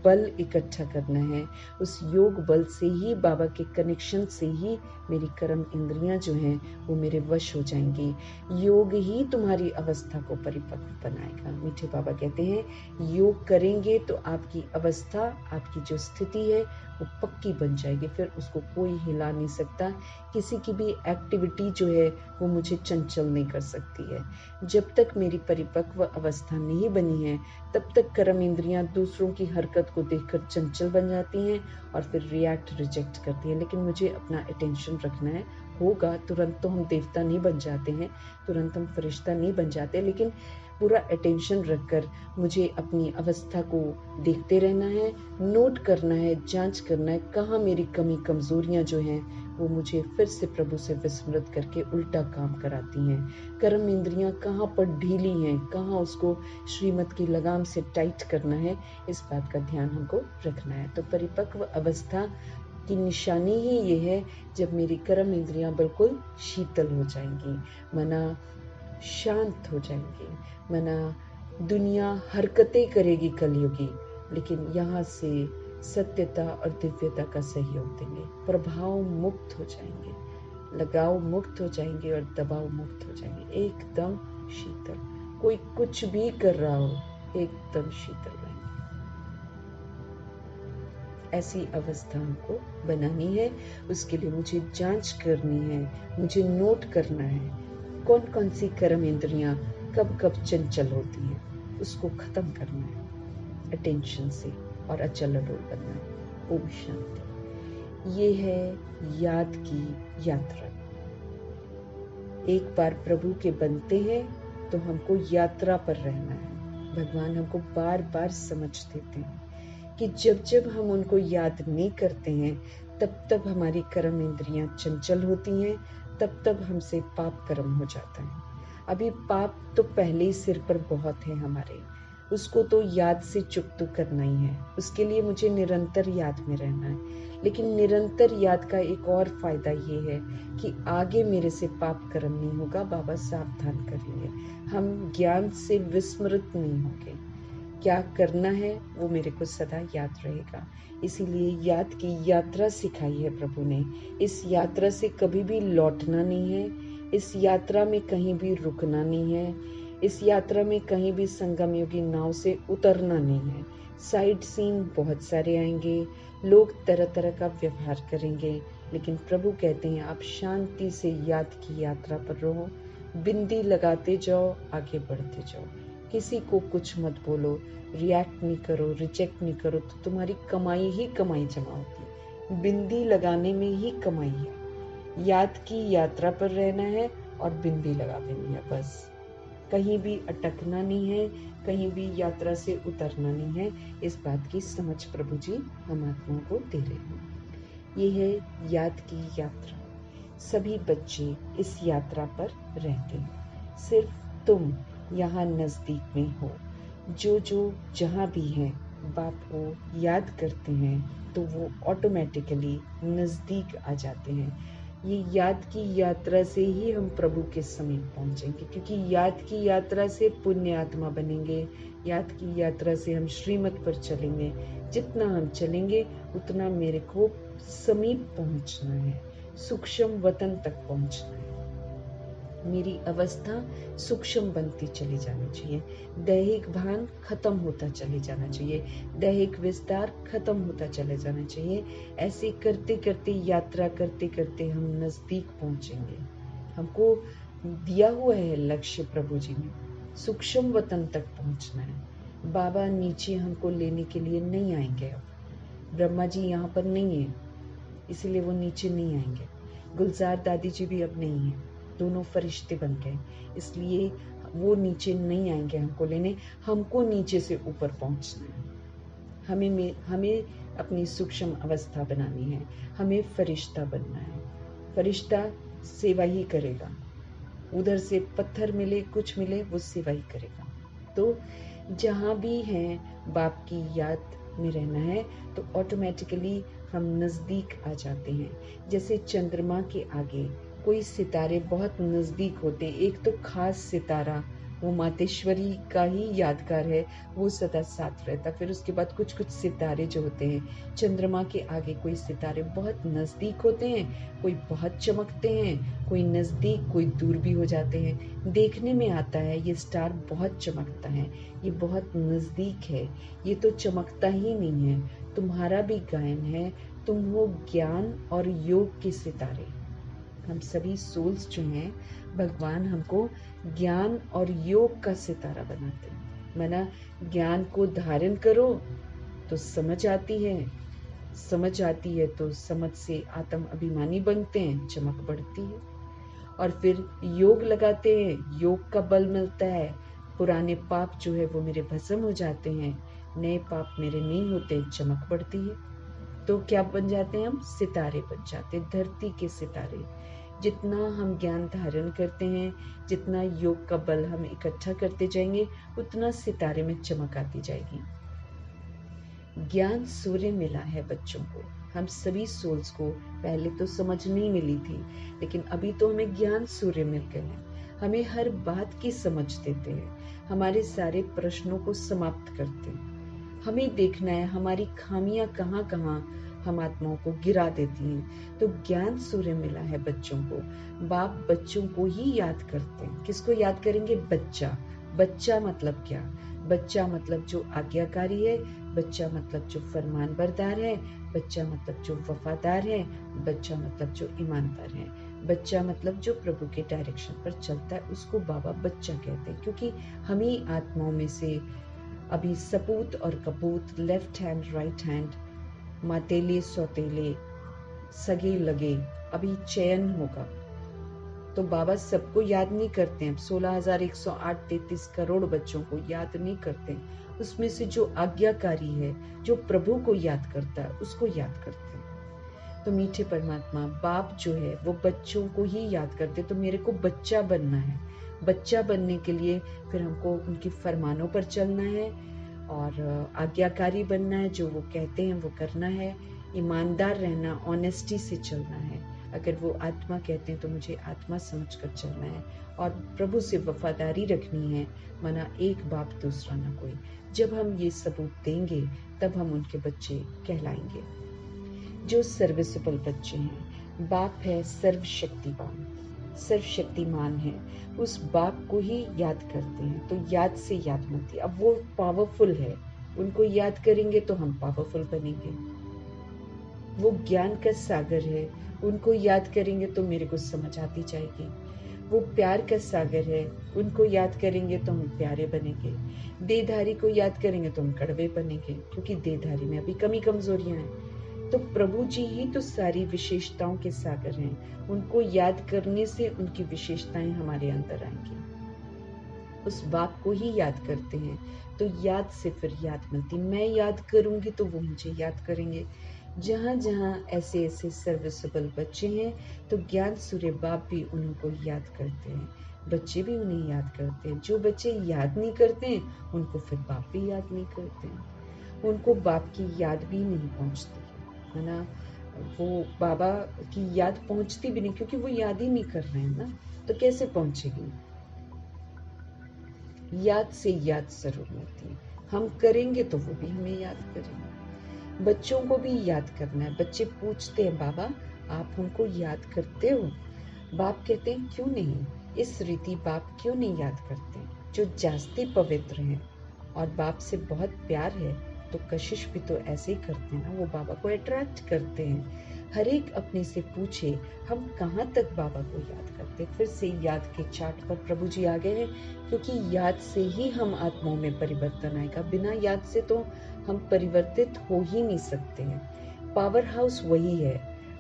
बल इकट्ठा करना है। उस योग बल से ही, बाबा के कनेक्शन से ही मेरी कर्म इंद्रियां जो हैं वो मेरे वश हो जाएंगी। योग ही तुम्हारी अवस्था को परिपक्व बनाएगा। मीठे बाबा कहते हैं योग करेंगे तो आपकी अवस्था, आपकी जो स्थिति है वो पक्की बन जाएगी, फिर उसको कोई हिला नहीं सकता। किसी की भी एक्टिविटी जो है वो मुझे चंचल नहीं कर सकती है। जब तक मेरी परिपक्व अवस्था नहीं बनी है तब तक कर्म इंद्रियां दूसरों की हरकत को देखकर चंचल बन जाती हैं और फिर रिजेक्ट करती हैं। लेकिन मुझे अपना अटेंशन रखना है। होगा तुरंत तो हम देवता नहीं बन जाते हैं, तुरंत हम फरिश्ता नहीं बन जाते, लेकिन पूरा अटेंशन रखकर मुझे अपनी अवस्था को देखते रहना है, नोट करना है, जांच करना है कहाँ मेरी कमी कमजोरियां जो हैं वो मुझे फिर से प्रभु से विस्मृत करके उल्टा काम कराती हैं। कर्म इंद्रियां कहाँ पर ढीली हैं, कहाँ उसको श्रीमत की लगाम से टाइट करना है, इस बात का ध्यान हमको रखना है। तो परिपक्व अवस्था की निशानी ही ये है जब मेरी कर्म इंद्रियां बिल्कुल शीतल हो जाएंगी, मना शांत हो जाएंगे, मना दुनिया हरकतें करेगी कलयुगी, लेकिन यहाँ से सत्यता और दिव्यता का सहयोग देंगे। प्रभाव मुक्त हो जाएंगे, लगाव मुक्त हो जाएंगे और दबाव मुक्त हो जाएंगे, एकदम शीतल। कोई कुछ भी कर रहा हो एकदम शीतल रहेंगे। ऐसी अवस्था हमको बनानी है। उसके लिए मुझे जांच करनी है, मुझे नोट करना है कौन कौन सी कर्म इंद्रियां कब कब चंचल होती हैं, उसको खत्म करना है अटेंशन से और अचल अडोल बनना है। ओम शांति। ये है याद की यात्रा। एक बार प्रभु के बनते हैं तो हमको यात्रा पर रहना है। भगवान हमको बार बार समझ देते हैं कि जब जब हम उनको याद नहीं करते हैं तब तब हमारी कर्म इंद्रियां चंचल होती हैं, तब तब हमसे पाप कर्म हो जाता है। अभी पाप तो पहले ही सिर पर बहुत है हमारे, उसको तो याद से चुप तो करना ही है। उसके लिए मुझे निरंतर याद में रहना है। लेकिन निरंतर याद का एक और फायदा ये है कि आगे मेरे से पाप कर्म नहीं होगा। बाबा सावधान करेंगे, हम ज्ञान से विस्मृत नहीं होंगे। क्या करना है वो मेरे को सदा याद रहेगा। इसीलिए याद की यात्रा सिखाई है प्रभु ने। इस यात्रा से कभी भी लौटना नहीं है, इस यात्रा में कहीं भी रुकना नहीं है, इस यात्रा में कहीं भी संगम योगी नाव से उतरना नहीं है। साइड सीन बहुत सारे आएंगे, लोग तरह तरह का व्यवहार करेंगे, लेकिन प्रभु कहते हैं आप शांति से याद की यात्रा पर रहो, बिंदी लगाते जाओ, आगे बढ़ते जाओ। किसी को कुछ मत बोलो, रिएक्ट नहीं करो, रिजेक्ट नहीं करो, तो तुम्हारी कमाई ही कमाई जमा होती है। बिंदी लगाने में ही कमाई है। याद की यात्रा पर रहना है और बिंदी लगा देनी है बस। कहीं भी अटकना नहीं है, कहीं भी यात्रा से उतरना नहीं है। इस बात की समझ प्रभु जी हम आत्माओं को दे रहे हैं। ये है याद की यात्रा। सभी बच्चे इस यात्रा पर रहते हैं, सिर्फ तुम यहाँ नजदीक में हो। जो जहाँ भी हैं बाप को याद करते हैं तो वो ऑटोमेटिकली नजदीक आ जाते हैं। ये याद की यात्रा से ही हम प्रभु के समीप पहुंचेंगे, क्योंकि याद की यात्रा से पुण्य आत्मा बनेंगे। याद की यात्रा से हम श्रीमत पर चलेंगे। जितना हम चलेंगे उतना मेरे को समीप पहुंचना है, सूक्ष्म वतन तक पहुंचना है। मेरी अवस्था सूक्ष्म बनती चली जानी चाहिए, दैहिक भान खत्म होता चले जाना चाहिए, दैहिक विस्तार खत्म होता चले जाना चाहिए। ऐसे करते करते, यात्रा करते करते हम नजदीक पहुंचेंगे। हमको दिया हुआ है लक्ष्य प्रभु जी ने, सूक्ष्म वतन तक पहुंचना है। बाबा नीचे हमको लेने के लिए नहीं आएंगे। अब ब्रह्मा जी यहाँ पर नहीं है, इसलिए वो नीचे नहीं आएंगे। गुलजार दादी जी भी अब नहीं है, दोनों फरिश्ते बन गए, इसलिए वो नीचे नहीं आएंगे हमको लेने। हमको नीचे से ऊपर पहुंचना है। हमें अपनी सूक्ष्म अवस्था बनानी है, हमें फरिश्ता बनना है। फरिश्ता सेवा ही करेगा, उधर से पत्थर मिले कुछ मिले वो सेवा ही करेगा। तो जहाँ भी हैं बाप की याद में रहना है तो ऑटोमेटिकली हम नजदीक आ जाते हैं। जैसे चंद्रमा के आगे कोई सितारे बहुत नजदीक होते हैं। एक तो खास सितारा वो मातेश्वरी का ही यादगार है, वो सदा साथ रहता। फिर उसके बाद कुछ कुछ सितारे जो होते हैं चंद्रमा के आगे, कोई सितारे बहुत नजदीक होते हैं, कोई बहुत चमकते हैं, कोई नजदीक कोई दूर भी हो जाते हैं। देखने में आता है ये स्टार बहुत चमकता है, ये बहुत नजदीक है, ये तो चमकता ही नहीं है। तुम्हारा भी गायन है, तुम हो ज्ञान और योग के सितारे। हम सभी सोल्स जो हैं, भगवान हमको ज्ञान और योग का सितारा बनाते हैं। माना ज्ञान को धारण करो तो समझ आती है, समझ आती है तो समझ से आत्म अभिमानी बनते हैं, चमक बढ़ती है। और फिर योग लगाते हैं, योग का बल मिलता है, पुराने पाप जो है वो मेरे भस्म हो जाते हैं, नए पाप मेरे नहीं होते, चमक बढ़ती है। तो क्या बन जाते हैं हम? सितारे बन जाते हैं, धरती के सितारे। जितना हम ज्ञान धारण करते हैं, जितना योग का बल हम इकट्ठा करते जाएंगे, उतना सितारे में चमक आती जाएगी। ज्ञान सूर्य मिला है बच्चों को, हम सभी सोल्स को। पहले तो समझ नहीं मिली थी, लेकिन अभी तो हमें ज्ञान सूर्य मिल गए हैं। हमें हर बात की समझ देते हैं, हमारे सारे प्रश्नों को समाप्त करते हैं। हमें देखना है हमारी खामियां कहाँ कहाँ हम आत्माओं को गिरा देती हैं। तो ज्ञान सूर्य मिला है बच्चों को। बाप बच्चों को ही याद करते हैं। किसको याद करेंगे? बच्चा। बच्चा मतलब क्या? बच्चा मतलब जो आज्ञाकारी है, बच्चा मतलब जो फरमान बरदार है, बच्चा मतलब जो वफादार है, बच्चा मतलब जो ईमानदार है, बच्चा मतलब जो प्रभु के डायरेक्शन पर चलता है, उसको बाबा बच्चा कहते हैं। क्योंकि हम ही आत्माओं में से अभी सपूत और कपूत, left hand right hand, Matele सौतेले, सगे लगे, अभी चयन होगा। तो बाबा सबको याद नहीं करते हैं। 16,108 33 करोड़ बच्चों को याद नहीं करते। उसमें से जो आज्ञाकारी है, जो प्रभु को याद करता है, उसको याद करते हैं। तो मीठे परमात्मा बाप जो है वो बच्चों को ही याद करते। तो मेरे को बच्चा बनना है। बच्चा बनने के लिए फिर हमको उनके फरमानों पर चलना है और आज्ञाकारी बनना है। जो वो कहते हैं वो करना है, ईमानदार रहना, ऑनेस्टी से चलना है। अगर वो आत्मा कहते हैं तो मुझे आत्मा समझकर चलना है और प्रभु से वफादारी रखनी है। माना एक बाप दूसरा ना कोई। जब हम ये सबूत देंगे तब हम उनके बच्चे कहलाएंगे। जो सर्विसेबल बच्चे हैं, बाप है सर्वशक्तिवान, सर्वशक्तिमान है, उस बाप को ही याद करते हैं तो याद से याद मिलती है। अब वो पावरफुल है, उनको याद करेंगे तो हम पावरफुल बनेंगे। वो ज्ञान का सागर है, उनको याद करेंगे तो मेरे को समझ आती जाएगी। वो प्यार का सागर है, उनको याद करेंगे तो हम प्यारे बनेंगे। देहधारी को याद करेंगे तो हम कड़वे बनेंगे, क्योंकि देहधारी में अभी कमी कमजोरियां हैं। तो प्रभु जी ही तो सारी विशेषताओं के सागर हैं। उनको याद करने से उनकी विशेषताएं हमारे अंदर आएंगी। उस बाप को ही याद करते हैं तो याद से फिर याद मिलती। मैं याद करूंगी तो वो मुझे याद करेंगे। जहाँ जहाँ ऐसे ऐसे सर्विसेबल बच्चे हैं तो ज्ञान सूर्य बाप भी उनको याद करते हैं, बच्चे भी उन्हें याद करते हैं। जो बच्चे याद नहीं करते हैं उनको फिर बाप भी याद नहीं करते हैं, उनको बाप की याद भी नहीं पहुंचती है ना। वो बाबा की याद पहुंचती भी नहीं, क्योंकि वो याद ही नहीं कर रहे हैं ना, तो कैसे पहुंचेगी। याद से याद जरूर मिलती है। हम करेंगे तो वो भी हमें याद करेंगे। बच्चों को भी याद करना है। बच्चे पूछते हैं बाबा आप हमको याद करते हो? बाप कहते हैं क्यों नहीं, इस रीति बाप क्यों नहीं याद करते जो जास्ती पवित्र हैं और बाप से बहुत प्यार है तो कशिश भी तो ऐसे ही करते हैं ना, वो बाबा को अट्रैक्ट करते हैं। हर एक अपने से पूछे हम कहाँ तक बाबा को याद करते। फिर से याद के चार्ट पर प्रभु जी आ गए हैं, क्योंकि याद से ही हम आत्माओं में परिवर्तन आएगा। बिना याद से तो हम परिवर्तित हो ही नहीं सकते हैं। पावर हाउस वही है,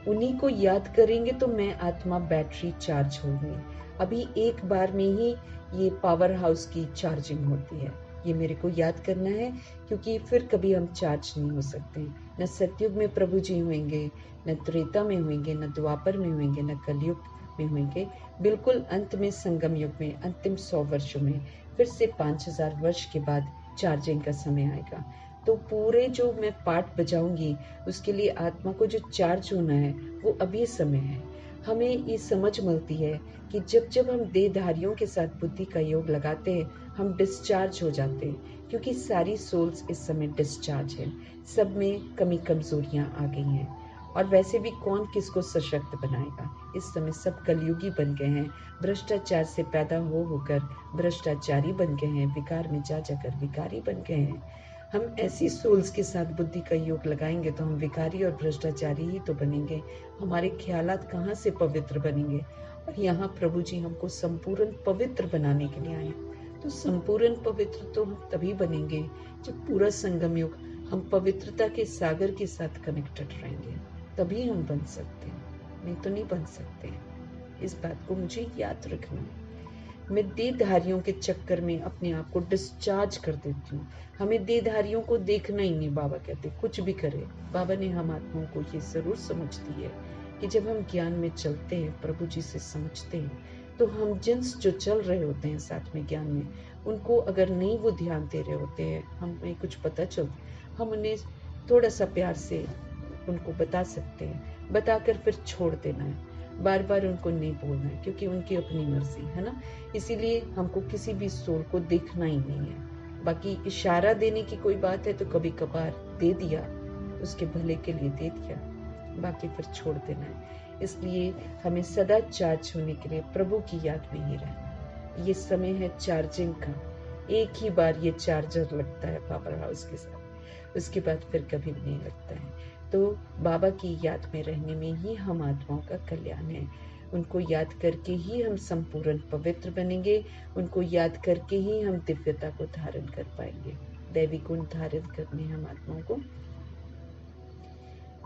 उन्हीं को याद करेंगे तो मैं आत्मा बैटरी चार्ज होगी। अभी एक बार में ही ये पावर हाउस की चार्जिंग होती है, ये मेरे को याद करना है, क्योंकि फिर कभी हम चार्ज नहीं हो सकते। न सतयुग में प्रभु जी होंगे, न त्रेता में होंगे, न द्वापर में होंगे, न कलयुग में होंगे। बिल्कुल अंत में संगम युग में अंतिम 100 वर्षों में फिर से 5000 वर्ष के बाद चार्जिंग का समय आएगा। तो पूरे जो मैं पाठ बजाऊंगी उसके लिए आत्मा को जो चार्ज होना है वो अभी समय है। हमें ये समझ मिलती है कि जब जब हम देहधारियों के साथ बुद्धि का योग लगाते हैं हम डिस्चार्ज हो जाते हैं, क्योंकि सारी सोल्स इस समय डिस्चार्ज है। सब में कमी कमजोरियां आ गई हैं, और वैसे भी कौन किसको सशक्त बनाएगा। इस समय सब कलयुगी बन गए हैं, भ्रष्टाचार से पैदा होकर भ्रष्टाचारी बन गए हैं, विकार में जा जाकर विकारी बन गए हैं। हम ऐसी सोल्स के साथ बुद्धि का योग लगाएंगे तो हम विकारी और भ्रष्टाचारी ही तो बनेंगे। हमारे ख्यालात कहाँ से पवित्र बनेंगे। और यहाँ प्रभु जी हमको संपूर्ण पवित्र बनाने के लिए आए। तो संपूर्ण पवित्र तो हम तभी बनेंगे जब पूरा संगम युग हम पवित्रता के सागर के साथ कनेक्टेड रहेंगे, तभी हम बन सकते हैं, नहीं तो नहीं बन सकते। इस बात को मुझे याद रखना है। मैं देहधारियों के चक्कर में अपने आप को डिस्चार्ज कर देती हूँ। हमें देहधारियों को देखना ही नहीं, बाबा कहते कुछ भी करे। बाबा ने हम आत्माओं को ये जरूर समझ दी है कि जब हम ज्ञान में चलते हैं, प्रभु जी से समझते हैं, तो हम जिन्स जो चल रहे होते हैं साथ में ज्ञान में, उनको अगर नहीं वो ध्यान दे रहे होते हैं, हमें कुछ पता चलता, हम उन्हें थोड़ा सा प्यार से उनको बता सकते हैं, बताकर फिर छोड़ देना है। बार बार उनको नहीं बोलना है, क्योंकि उनकी अपनी मर्जी है ना। इसीलिए हमको किसी भी सोल को देखना ही नहीं है। बाकी इशारा देने की कोई बात है तो कभी कभार दे दिया, उसके भले के लिए दे दिया, बाकी फिर छोड़ देना है। इसलिए हमें सदा चार्ज होने के लिए प्रभु की याद में ही रहना। ये समय है चार्जिंग का, एक ही बार ये चार्जर लगता है पावर हाउस के साथ, उसके बाद फिर कभी नहीं लगता है। तो बाबा की याद में रहने में ही हम आत्माओं का कल्याण है। उनको याद करके ही हम संपूर्ण पवित्र बनेंगे, उनको याद करके ही हम दिव्यता को धारण कर पाएंगे, दैवी गुण धारण करने हम आत्माओं को।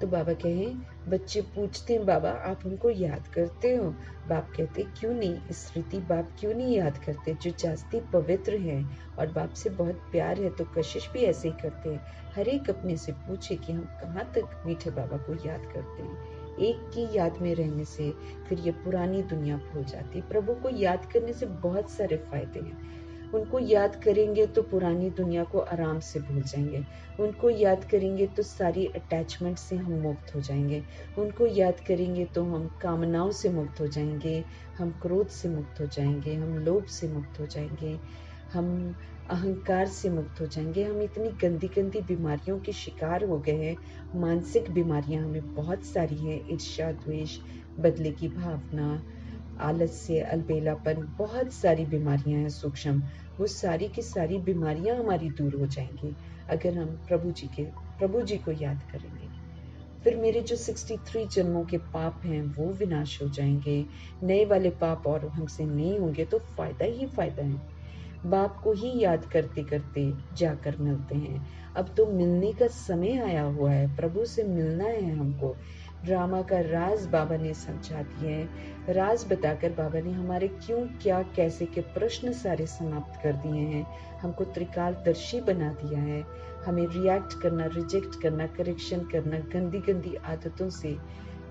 तो बाबा कहे, बच्चे पूछते हैं बाबा आप हमको याद करते हो। बाप कहते क्यों नहीं, इस रीति बाप क्यों नहीं याद करते जो जास्ती पवित्र हैं और बाप से बहुत प्यार है। तो कशिश भी ऐसे ही करते हैं। हर एक अपने से पूछे कि हम कहाँ तक मीठे बाबा को याद करते हैं। एक की याद में रहने से फिर ये पुरानी दुनिया भूल जाती है। प्रभु को याद करने से बहुत सारे फायदे हैं। उनको याद करेंगे तो पुरानी दुनिया को आराम से भूल जाएंगे। उनको याद करेंगे तो सारी अटैचमेंट से हम मुक्त हो जाएंगे। उनको याद करेंगे तो हम कामनाओं से मुक्त हो जाएंगे, हम क्रोध से मुक्त हो जाएंगे, हम लोभ से मुक्त हो जाएंगे, हम अहंकार से मुक्त हो जाएंगे। हम इतनी गंदी गंदी बीमारियों के शिकार हो गए हैं। मानसिक बीमारियां हमें बहुत सारी हैं, ईर्ष्या, द्वेष, बदले की भावना, आलस्य, अलबेलापन, बहुत सारी बीमारियां हैं सूक्ष्म। वो सारी की सारी बीमारियां हमारी दूर हो जाएंगी अगर हम प्रभु जी को याद करेंगे। फिर मेरे जो 63 जन्मों के पाप हैं वो विनाश हो जाएंगे, नए वाले पाप और हमसे नहीं होंगे। तो फायदा ही फायदा है। बाप को ही याद करते करते जाकर मिलते हैं। अब तो मिलने का समय आया हुआ है, प्रभु से मिलना है हमको। ड्रामा का राज बाबा ने समझा दिए हैं। राज बताकर बाबा ने हमारे क्यों, क्या, कैसे के प्रश्न सारे समाप्त कर दिए हैं। हमको त्रिकालदर्शी बना दिया है। हमें रिएक्ट करना, रिजेक्ट करना, करेक्शन करना, गंदी गंदी आदतों से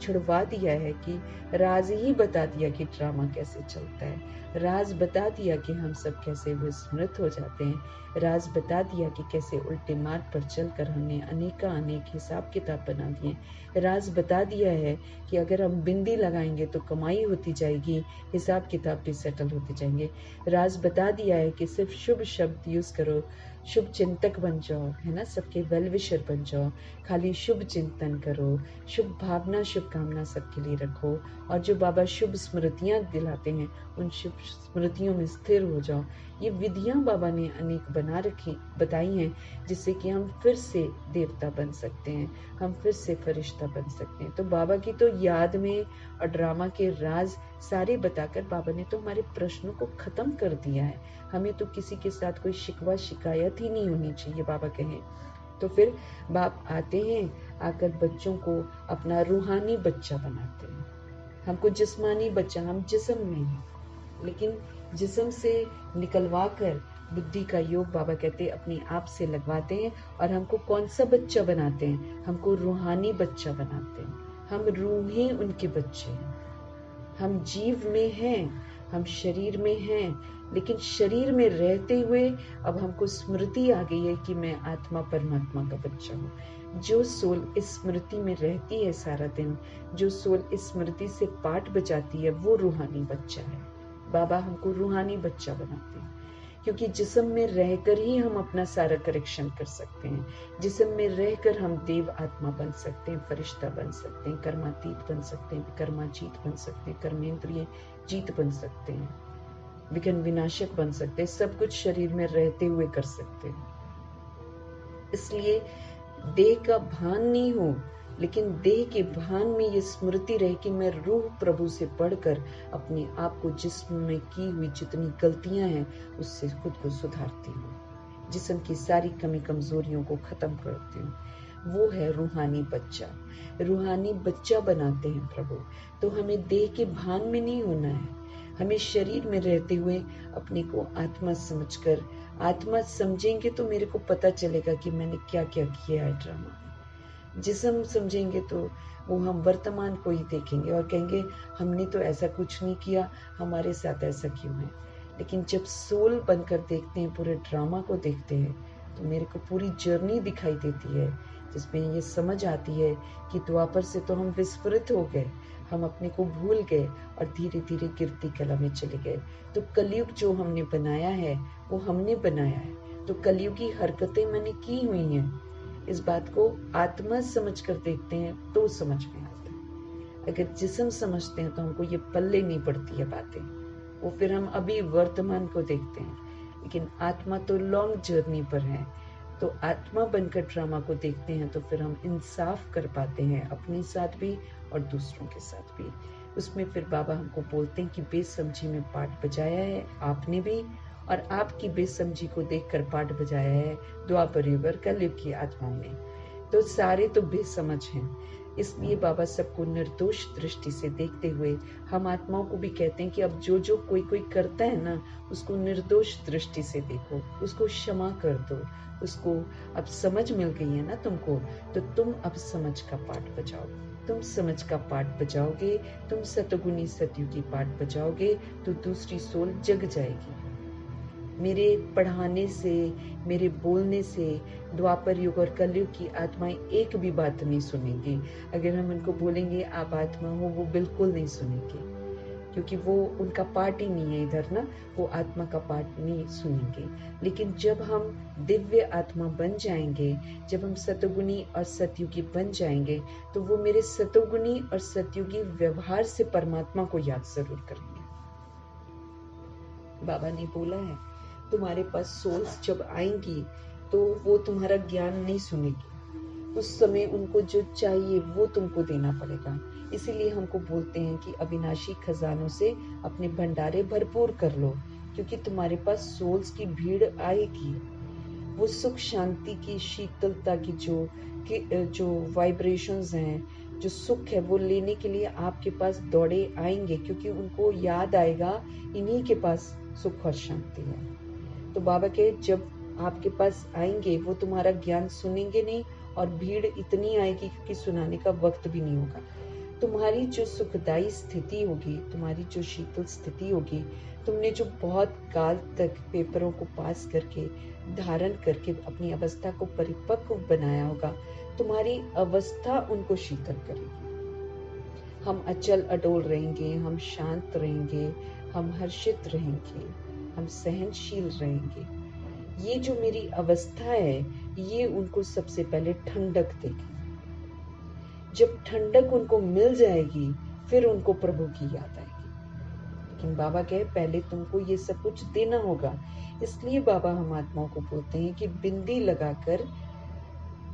छुड़वा दिया है। कि राज ही बता दिया कि ड्रामा कैसे चलता है। राज बता दिया कि हम सब कैसे विस्मृत हो जाते हैं। राज बता दिया कि कैसे उल्टे मार्ग पर चलकर हमने अनेक हिसाब किताब बना दिए। राज बता दिया है कि अगर हम बिंदी लगाएंगे तो कमाई होती जाएगी, हिसाब किताब भी सेटल होते जाएंगे। राज बता दिया है कि सिर्फ शुभ शब्द यूज करो शुभ चिंतक बन जाओ, है ना, सबके वेल विशर बन जाओ, खाली शुभ चिंतन करो, शुभ भावना शुभकामना सबके लिए रखो, और जो बाबा शुभ स्मृतियां दिलाते हैं उन शुभ स्मृतियों में स्थिर हो जाओ। ये विधियां बाबा ने अनेक बना रखी बताई हैं, जिससे कि हम फिर से देवता बन सकते हैं, हम फिर से फरिश्ता बन सकते हैं। तो बाबा की तो याद में और ड्रामा के राज सारे बताकर बाबा ने तो हमारे प्रश्नों को खत्म कर दिया है। हमें तो किसी के साथ कोई शिकवा शिकायत ही नहीं होनी चाहिए, बाबा कहें। तो फिर बाप आते हैं, आकर बच्चों को अपना रूहानी बच्चा बनाते हैं। हमको जिस्मानी बच्चा, हम जिस्म में हैं, लेकिन जिस्म से निकलवा कर बुद्धि का योग बाबा कहते हैं अपने आप से लगवाते हैं। और हमको कौन सा बच्चा बनाते हैं? हमको रूहानी बच्चा बनाते हैं। हम रूहें उनके बच्चे हैं। हम जीव में हैं, हम शरीर में हैं, लेकिन शरीर में रहते हुए अब हमको स्मृति आ गई है कि मैं आत्मा परमात्मा का बच्चा हूँ। जो सोल इस स्मृति में रहती है सारा दिन, जो सोल इस स्मृति से पाठ बजाती है, वो रूहानी बच्चा है। बाबा हमको रूहानी बच्चा बनाते हैं, क्योंकि जिस्म में रहकर ही हम अपना सारा करेक्शन कर सकते हैं। जिस्म में रहकर हम देव आत्मा बन सकते हैं, फरिश्ता बन सकते हैं, कर्मातीत बन सकते हैं, कर्माजीत बन सकते हैं, कर्मेंद्रिय जीत बन सकते हैं, विघ्न विनाशक बन सकते हैं। सब कुछ शरीर में रहते हुए कर सकते हैं। इसलिए देह का भान नहीं हो, लेकिन देह के भान में ये स्मृति रहे कि मैं रूह प्रभु से पढ़कर अपने आप को जिस्म में की हुई जितनी गलतियां हैं उससे खुद को सुधारती हूँ, जिस्म की सारी कमी कमजोरियों को खत्म करती हूँ। वो है रूहानी बच्चा। रूहानी बच्चा बनाते हैं प्रभु। तो हमें देह के भान में नहीं होना है, हमें शरीर में रहते हुए अपने को आत्मा समझकर, आत्मा समझेंगे तो मेरे को पता चलेगा कि मैंने क्या क्या किया है ड्रामा में। जिस्म समझेंगे तो वो हम वर्तमान को ही देखेंगे और कहेंगे हमने तो ऐसा कुछ नहीं किया, हमारे साथ ऐसा क्यों है। लेकिन जब सोल बनकर देखते हैं, पूरे ड्रामा को देखते हैं, तो मेरे को पूरी जर्नी दिखाई देती है, जिसमें ये समझ आती है कि द्वापर से तो हम विस्फोरित हो गए, हम अपने को भूल गए और धीरे धीरे गिरती कला में चले गए। तो कलयुग जो हमने बनाया है वो हमने बनाया है, तो कलयुगी हरकतें मैंने की हुई हैं। इस बात को आत्मा समझकर देखते हैं तो समझ में आता है। अगर जिस्म समझते हैं तो हमको ये पल्ले नहीं पड़ती है बातें, वो फिर हम अभी वर्तमान को देखते हैं। लेकिन आत्मा तो लॉन्ग जर्नी पर है, तो आत्मा बनकर ड्रामा को देखते हैं तो फिर हम इंसाफ कर पाते हैं अपने साथ भी और दूसरों के साथ भी। उसमें फिर बाबा हमको बोलते हैं कि बेसमझी में पाठ बजाया है आपने भी, और आपकी बेसमझी को देखकर पाठ बजाया है द्वापर युग और कलयुग की आत्माओं ने। तो सारे तो बेसमझ हैं, इसलिए बाबा सबको निर्दोष दृष्टि से देखते हुए हम आत्माओं को भी कहते हैं कि अब जो जो कोई कोई करता है ना, उसको निर्दोष दृष्टि से देखो, उसको क्षमा कर दो, उसको अब समझ मिल गई है ना तुमको, तो तुम अब समझ का पाठ बजाओ। तुम समझ का पाठ बजाओगे, तुम सतगुनी सतयुगी पाठ बजाओगे, तो दूसरी सोल जग जाएगी। मेरे पढ़ाने से, मेरे बोलने से द्वापर युग और कलयुग की आत्माएं एक भी बात नहीं सुनेंगी। अगर हम उनको बोलेंगे आप आत्मा हो, वो बिल्कुल नहीं सुनेंगे, क्योंकि वो उनका पार्ट ही नहीं है इधर ना, वो आत्मा का पार्ट नहीं सुनेंगे। लेकिन जब हम दिव्य आत्मा बन जाएंगे, जब हम सतगुनी और सतयुगी बन जाएंगे, तो वो मेरे सतगुनी और सतयुगी व्यवहार से परमात्मा को याद जरूर करेंगे। बाबा ने बोला है तुम्हारे पास सोल्स जब आएंगी तो वो तुम्हारा ज्ञान नहीं सुनेगी, उस समय उनको जो चाहिए वो तुमको देना पड़ेगा। इसीलिए हमको बोलते हैं कि अविनाशी खजानों से अपने भंडारे भरपूर कर लो, क्योंकि तुम्हारे पास सोल्स की भीड़ आएगी। वो सुख शांति की, शीतलता की जो वाइब्रेशंस हैं, जो सुख है, वो लेने के लिए आपके पास दौड़े आएंगे, क्योंकि उनको याद आएगा इन्हीं के पास सुख और शांति है। तो बाबा के जब आपके पास आएंगे वो तुम्हारा ज्ञान सुनेंगे नहीं, और भीड़ इतनी आएगी कि सुनाने का वक्त भी नहीं होगा। तुम्हारी जो सुखदायी स्थिति होगी, तुम्हारी जो शीतल स्थिति होगी, तुमने जो बहुत काल तक पेपरों को पास करके, धारण करके अपनी अवस्था को परिपक्व बनाया होगा, तुम्हारी अवस्था उनको शीतल करेगी। हम अचल अडोल रहेंगे, हम शांत रहेंगे, हम हर्षित रहेंगे, हम सहनशील रहेंगे। ये जो मेरी अवस्था है, ये उनको सबसे पहले ठंडक देगी। जब ठंडक उनको मिल जाएगी, फिर उनको प्रभु की याद आएगी। लेकिन बाबा कहे पहले तुमको ये सब कुछ देना होगा। इसलिए बाबा हम आत्माओं को बोलते हैं कि बिंदी लगाकर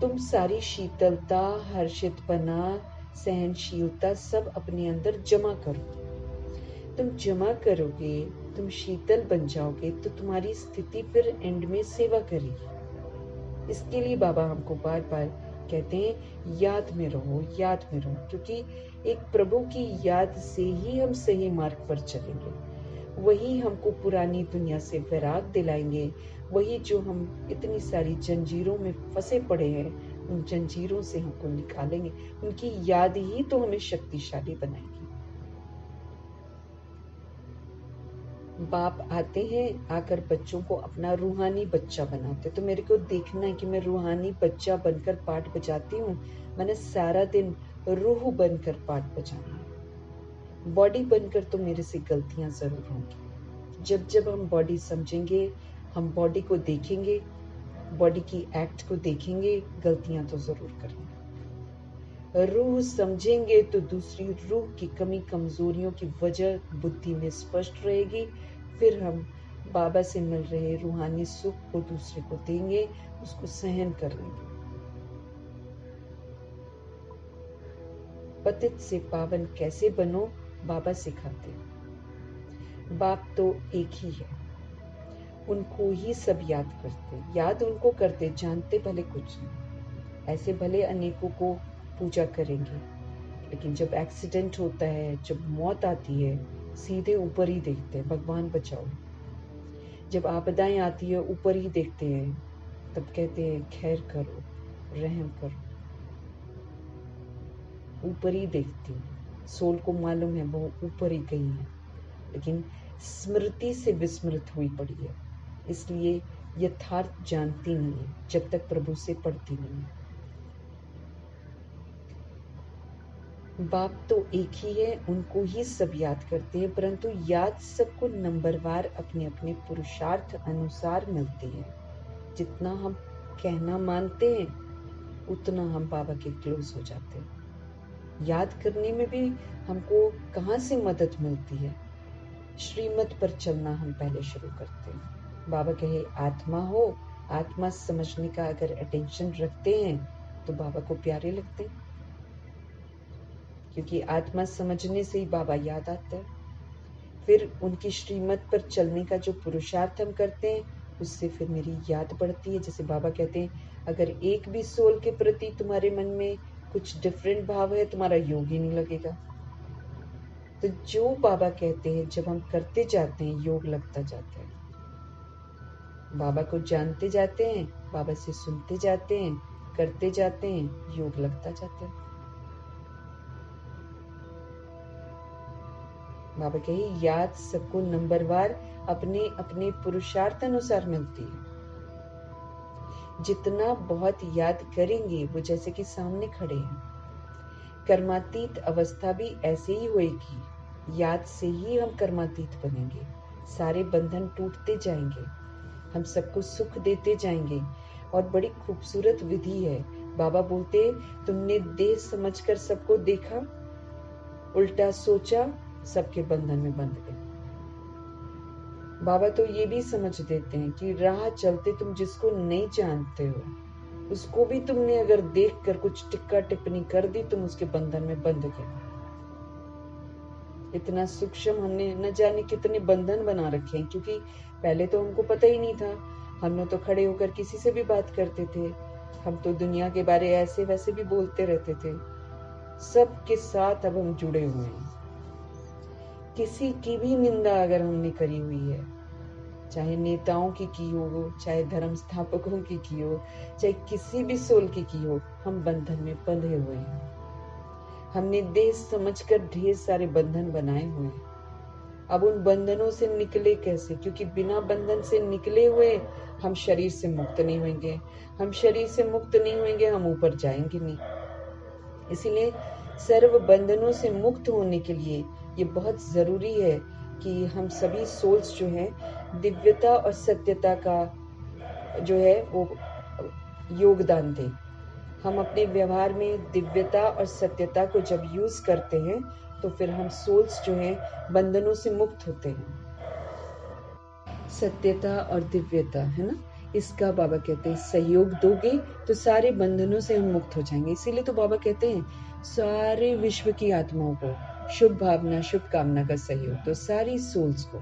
तुम सारी शीतलता, हर्षितपना, सहनशीलता सब अपने अंदर जमा करो। तुम जमा करोगे, तुम शीतल बन जाओगे, तो तुम्हारी स्थिति फिर एंड में सेवा करेगी। इसके लिए बाबा हमको बार बार कहते हैं याद में रहो, याद में रहो, क्योंकि एक प्रभु की याद से ही हम सही मार्ग पर चलेंगे। वही हमको पुरानी दुनिया से वैराग दिलाएंगे। वही जो हम इतनी सारी जंजीरों में फंसे पड़े हैं, उन जंजीरों से हमको निकालेंगे। उनकी याद ही तो हमें शक्तिशाली बनाएगी। बाप आते हैं, आकर बच्चों को अपना रूहानी बच्चा बनाते। तो मेरे को देखना है कि मैं रूहानी बच्चा बनकर पाठ बजाती हूँ। मैंने सारा दिन रूह बनकर पाठ बजाना है। बॉडी बनकर तो मेरे से गलतियां जरूर होंगी। जब जब हम बॉडी समझेंगे, हम बॉडी को देखेंगे, बॉडी की एक्ट को देखेंगे, गलतियां तो जरूर करेंगे। रूह समझेंगे तो दूसरी रूह की कमी कमजोरियों की वजह बुद्धि में स्पष्ट रहेगी। फिर हम बाबा से मिल रहे रूहानी सुख को दूसरे को देंगे, उसको सहन कर लेंगे। पतित से पावन कैसे बनो, बाबा सिखाते हैं। बाप तो एक ही है, उनको ही सब याद करते, याद उनको करते, जानते भले कुछ नहीं। ऐसे भले अनेकों को पूजा करेंगे, लेकिन जब एक्सीडेंट होता है, जब मौत आती है, सीधे ऊपर ही देखते हैं, भगवान बचाओ। जब आपदाएं आती है, ऊपर ही देखते हैं, तब कहते हैं खैर करो, रहम करो। ऊपर ही देखती हूँ। सोल को मालूम है वो ऊपर ही गई है, लेकिन स्मृति से विस्मृत हुई पड़ी है, इसलिए यथार्थ जानती नहीं है जब तक प्रभु से पढ़ती नहीं है। बाप तो एक ही है, उनको ही सब याद करते हैं, परंतु याद सबको नंबरवार अपने अपने पुरुषार्थ अनुसार मिलती है। जितना हम कहना मानते हैं, उतना हम बाबा के क्लोज हो जाते हैं। याद करने में भी हमको कहाँ से मदद मिलती है? श्रीमत पर चलना हम पहले शुरू करते हैं। बाबा कहे आत्मा हो, आत्मा समझने का अगर अटेंशन रखते हैं तो बाबा को प्यारे लगते हैं, क्योंकि आत्मा समझने से ही बाबा याद आता है। फिर उनकी श्रीमत पर चलने का जो पुरुषार्थ हम करते हैं, उससे फिर मेरी याद बढ़ती है। जैसे बाबा कहते हैं अगर एक भी सोल के प्रति तुम्हारे मन में कुछ डिफरेंट भाव है, तुम्हारा योग ही नहीं लगेगा। तो जो बाबा कहते हैं जब हम करते जाते हैं, योग लगता जाता है। बाबा को जानते जाते हैं, बाबा से सुनते जाते हैं, करते जाते हैं, योग लगता जाता है। बाबा कहे याद सबको नंबरवार अपने अपने पुरुषार्थ अनुसार मिलती है। जितना बहुत याद करेंगे, वो जैसे कि सामने खड़े हैं। कर्मातीत अवस्था भी ऐसे ही होएगी। याद से ही हम कर्मातीत बनेंगे। सारे बंधन टूटते जाएंगे, हम सबको सुख देते जाएंगे। और बड़ी खूबसूरत विधि है। बाबा बोलते तुमने देह समझकर सबको देखा, उल्टा सोचा, सबके बंधन में बंध गए। बाबा तो ये भी समझ देते हैं कि राह चलते तुम जिसको नहीं जानते हो, उसको भी तुमने अगर देखकर कुछ टिक्का टिप्पणी कर दी, तुम उसके बंधन में बंध गए। इतना सूक्ष्म हमने न जाने कितने बंधन बना रखे हैं, क्योंकि पहले तो हमको पता ही नहीं था। हम तो खड़े होकर किसी से भी बात करते थे, हम तो दुनिया के बारे ऐसे वैसे भी बोलते रहते थे। सबके साथ अब हम जुड़े हुए हैं। किसी की भी निंदा अगर हमने करी हुई है, चाहे नेताओं की हो, चाहे धर्म स्थापकों की हो, चाहे किसी भी सोल की हो, हम बंधन में बंधे हुए हैं। हमने देह समझकर ढेर सारे बंधन बनाए हुए हैं। अब उन बंधनों से निकले कैसे? क्योंकि बिना बंधन से निकले हुए हम शरीर से मुक्त नहीं होंगे। हम शरीर से मुक्त नहीं होंगे, हम ऊपर जाएंगे नहीं। इसीलिए सर्व बंधनों से मुक्त होने के लिए ये बहुत जरूरी है कि हम सभी सोल्स जो हैं दिव्यता और सत्यता का जो है वो योगदान दें। हम अपने व्यवहार में दिव्यता और सत्यता को जब यूज करते हैं तो फिर हम सोल्स जो हैं बंधनों से मुक्त होते हैं। सत्यता और दिव्यता है ना, इसका बाबा कहते हैं सहयोग दोगे तो सारे बंधनों से हम मुक्त हो जाएंगे। इसीलिए तो बाबा कहते हैं सारे विश्व की आत्माओं को शुभ भावना शुभ कामना का सहयोग, तो सारी सोल्स को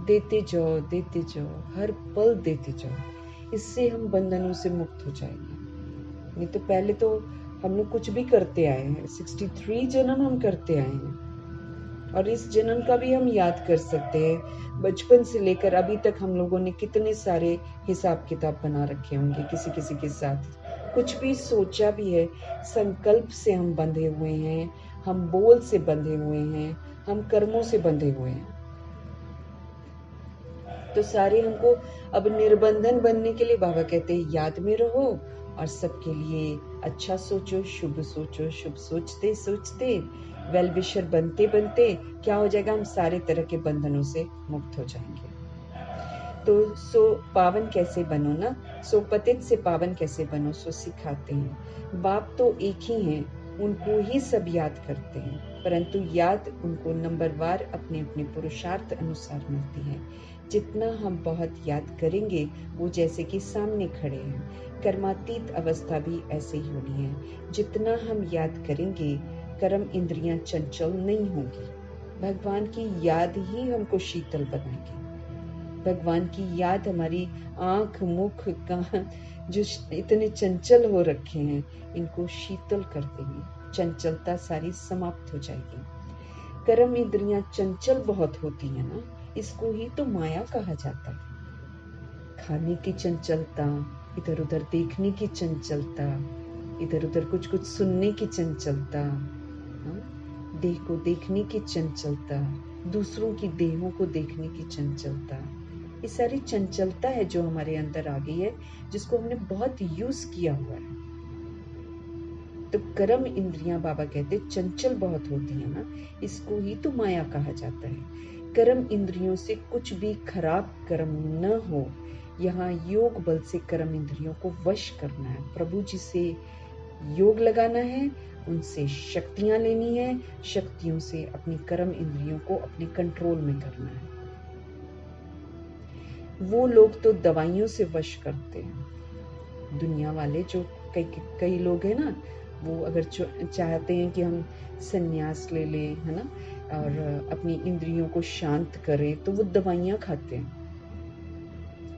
देते जाओ, हर पल देते जाओ। इससे हम बंधनों से मुक्त हो जाएंगे। नहीं तो पहले तो हम लोग कुछ भी करते आए हैं, 63 जन्म हम करते आए हैं और इस जन्म का भी हम याद कर सकते हैं। बचपन से लेकर अभी तक हम लोगों ने कितने सारे हिसाब किताब बना रखे होंगे किसी किसी के साथ। कुछ भी सोचा भी है, संकल्प से हम बंधे हुए हैं, हम बोल से बंधे हुए हैं, हम कर्मों से बंधे हुए हैं। तो सारे हमको अब निर्बंधन बनने के लिए बाबा कहते हैं याद में रहो और सबके लिए अच्छा सोचो, शुभ सोचते सोचते वेल विशर बनते बनते क्या हो जाएगा, हम सारे तरह के बंधनों से मुक्त हो जाएंगे। तो सो पावन कैसे बनो ना, सो पतित से पावन कैसे बनो, सो सिखाते हैं। बाप तो एक ही हैं, उनको ही सब याद करते हैं, परंतु याद उनको नंबरवार अपने अपने पुरुषार्थ अनुसार मिलती है। जितना हम बहुत याद करेंगे वो जैसे कि सामने खड़े हैं। कर्मातीत अवस्था भी ऐसे ही होनी है। जितना हम याद करेंगे कर्म इंद्रियां चंचल नहीं होंगी। भगवान की याद ही हमको शीतल बनाएगी। भगवान की याद हमारी आंख मुख कान जो इतने चंचल हो रखे हैं इनको शीतल कर देंगे। चंचलता सारी समाप्त हो जाएगी। कर्म इंद्रियां चंचल बहुत होती है ना, इसको ही तो माया कहा जाता है। खाने की चंचलता, इधर उधर देखने की चंचलता, इधर उधर कुछ कुछ सुनने की चंचलता, देह को देखने की चंचलता, दूसरों की देहों को देखने की चंचलता, ये सारी चंचलता है जो हमारे अंदर आ गई है, जिसको हमने बहुत यूज किया हुआ है। तो कर्म इंद्रियां बाबा कहते चंचल बहुत होती है ना, इसको ही तो माया कहा जाता है। कर्म इंद्रियों से कुछ भी खराब कर्म न हो, यहाँ योग बल से कर्म इंद्रियों को वश करना है। प्रभु जी से योग लगाना है, उनसे शक्तियां लेनी है, शक्तियों से अपनी कर्म इंद्रियों को अपने कंट्रोल में करना है। वो लोग तो दवाइयों से वश करते हैं। दुनिया वाले जो कई लोग हैं ना, वो अगर चाहते हैं कि हम संन्यास ले लें, है ना, और अपनी इंद्रियों को शांत करें, तो वो दवाइयाँ खाते हैं।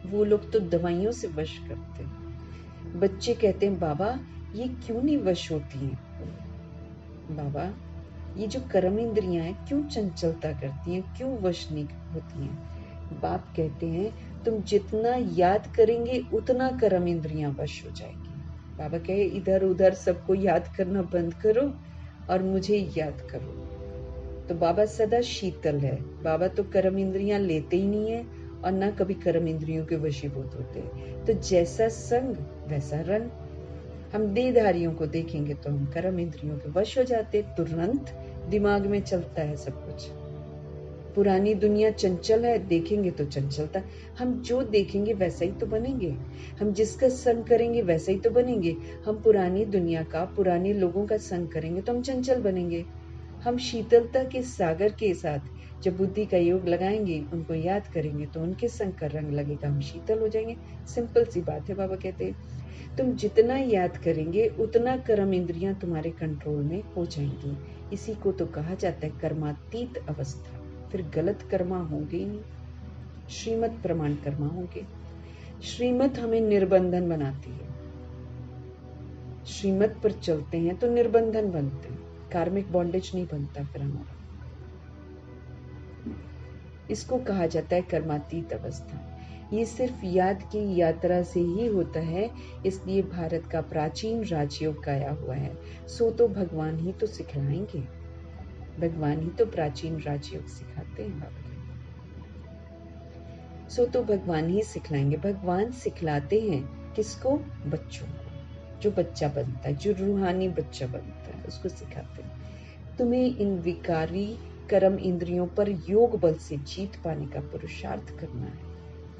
वो लोग तो दवाइयों से वश करते हैं। बच्चे कहते हैं बाबा ये क्यों नहीं वश होती हैं? बाबा ये जो कर्म इंद्रियां हैं क्यों चंचलता करती हैं, क्यों वश नहीं होती हैं? बाप कहते हैं तुम जितना याद करेंगे उतना कर्म इंद्रियां वश हो जाएगी। बाबा कहे इधर उधर सबको याद करना बंद करो और मुझे याद करो। तो बाबा सदा शीतल है। बाबा तो कर्म इंद्रियां लेते ही नहीं है और ना कभी कर्म इंद्रियों के वशीभूत होते। तो जैसा संग वैसा रंग। हम देहधारियों को देखेंगे तो हम कर्म इंद्रियों के वश हो जाते, तुरंत दिमाग में चलता है सब कुछ। पुरानी दुनिया चंचल है, देखेंगे तो चंचलता। हम जो देखेंगे वैसा ही तो बनेंगे, हम जिसका संग करेंगे वैसा ही तो बनेंगे। हम पुरानी दुनिया का, पुराने लोगों का संग करेंगे तो हम चंचल बनेंगे। हम शीतलता के सागर के साथ जब बुद्धि का योग लगाएंगे, उनको याद करेंगे तो उनके संग का रंग लगेगा, हम शीतल हो जाएंगे। सिंपल सी बात है। बाबा कहते हैं तुम जितना याद करेंगे उतना कर्म इंद्रियां तुम्हारे कंट्रोल में हो जाएंगी। इसी को तो कहा जाता है कर्मातीत अवस्था। फिर गलत कर्मा होंगे ही नहीं, श्रीमत प्रमाण कर्मा होंगे। श्रीमत हमें निर्बंधन बनाती है। श्रीमत पर चलते हैं तो निर्बंधन बनते हैं, कार्मिक बॉन्डेज नहीं बनता फिर हमारा। इसको कहा जाता है कर्मातीत अवस्था। ये सिर्फ याद की यात्रा से ही होता है, इसलिए भारत का प्राचीन राजयोग गाया हुआ है। सो तो भगवान ही तो सिखलाएंगे, भगवान ही तो प्राचीन राजयोग सिखाते हैं। बाबा सो तो भगवान ही सिखलाएंगे। भगवान सिखलाते हैं किसको? बच्चों को। जो बच्चा बनता है, जो रूहानी बच्चा बनता है, उसको सिखाते हैं। तुम्हें इन विकारी कर्म इंद्रियों पर योग बल से जीत पाने का पुरुषार्थ करना है।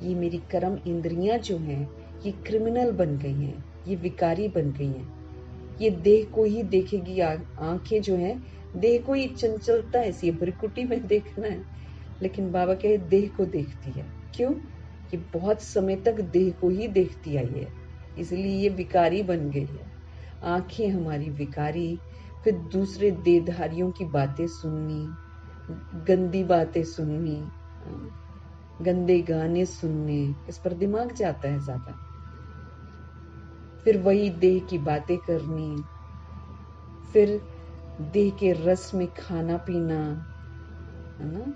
ये मेरी कर्म इंद्रियां जो हैं, ये क्रिमिनल बन गई हैं, ये विकारी बन गई हैं। ये देह को ही देखेगी, आंखें जो हैं देह को ही, चंचलता ऐसी है, भ्रिकुटी में देखना है, लेकिन बाबा कहे देह को देखती है। क्यों? ये बहुत समय तक देह को ही देखती आई है, इसलिए ये विकारी बन गई है। आंखें हमारी विकारी, फिर दूसरे देहधारियों की बातें सुननी, गंदी बातें सुननी, गंदे गाने सुनने, इस पर दिमाग जाता है ज्यादा। फिर वही देह की बातें करनी, फिर देह के रस में खाना पीना, है ना,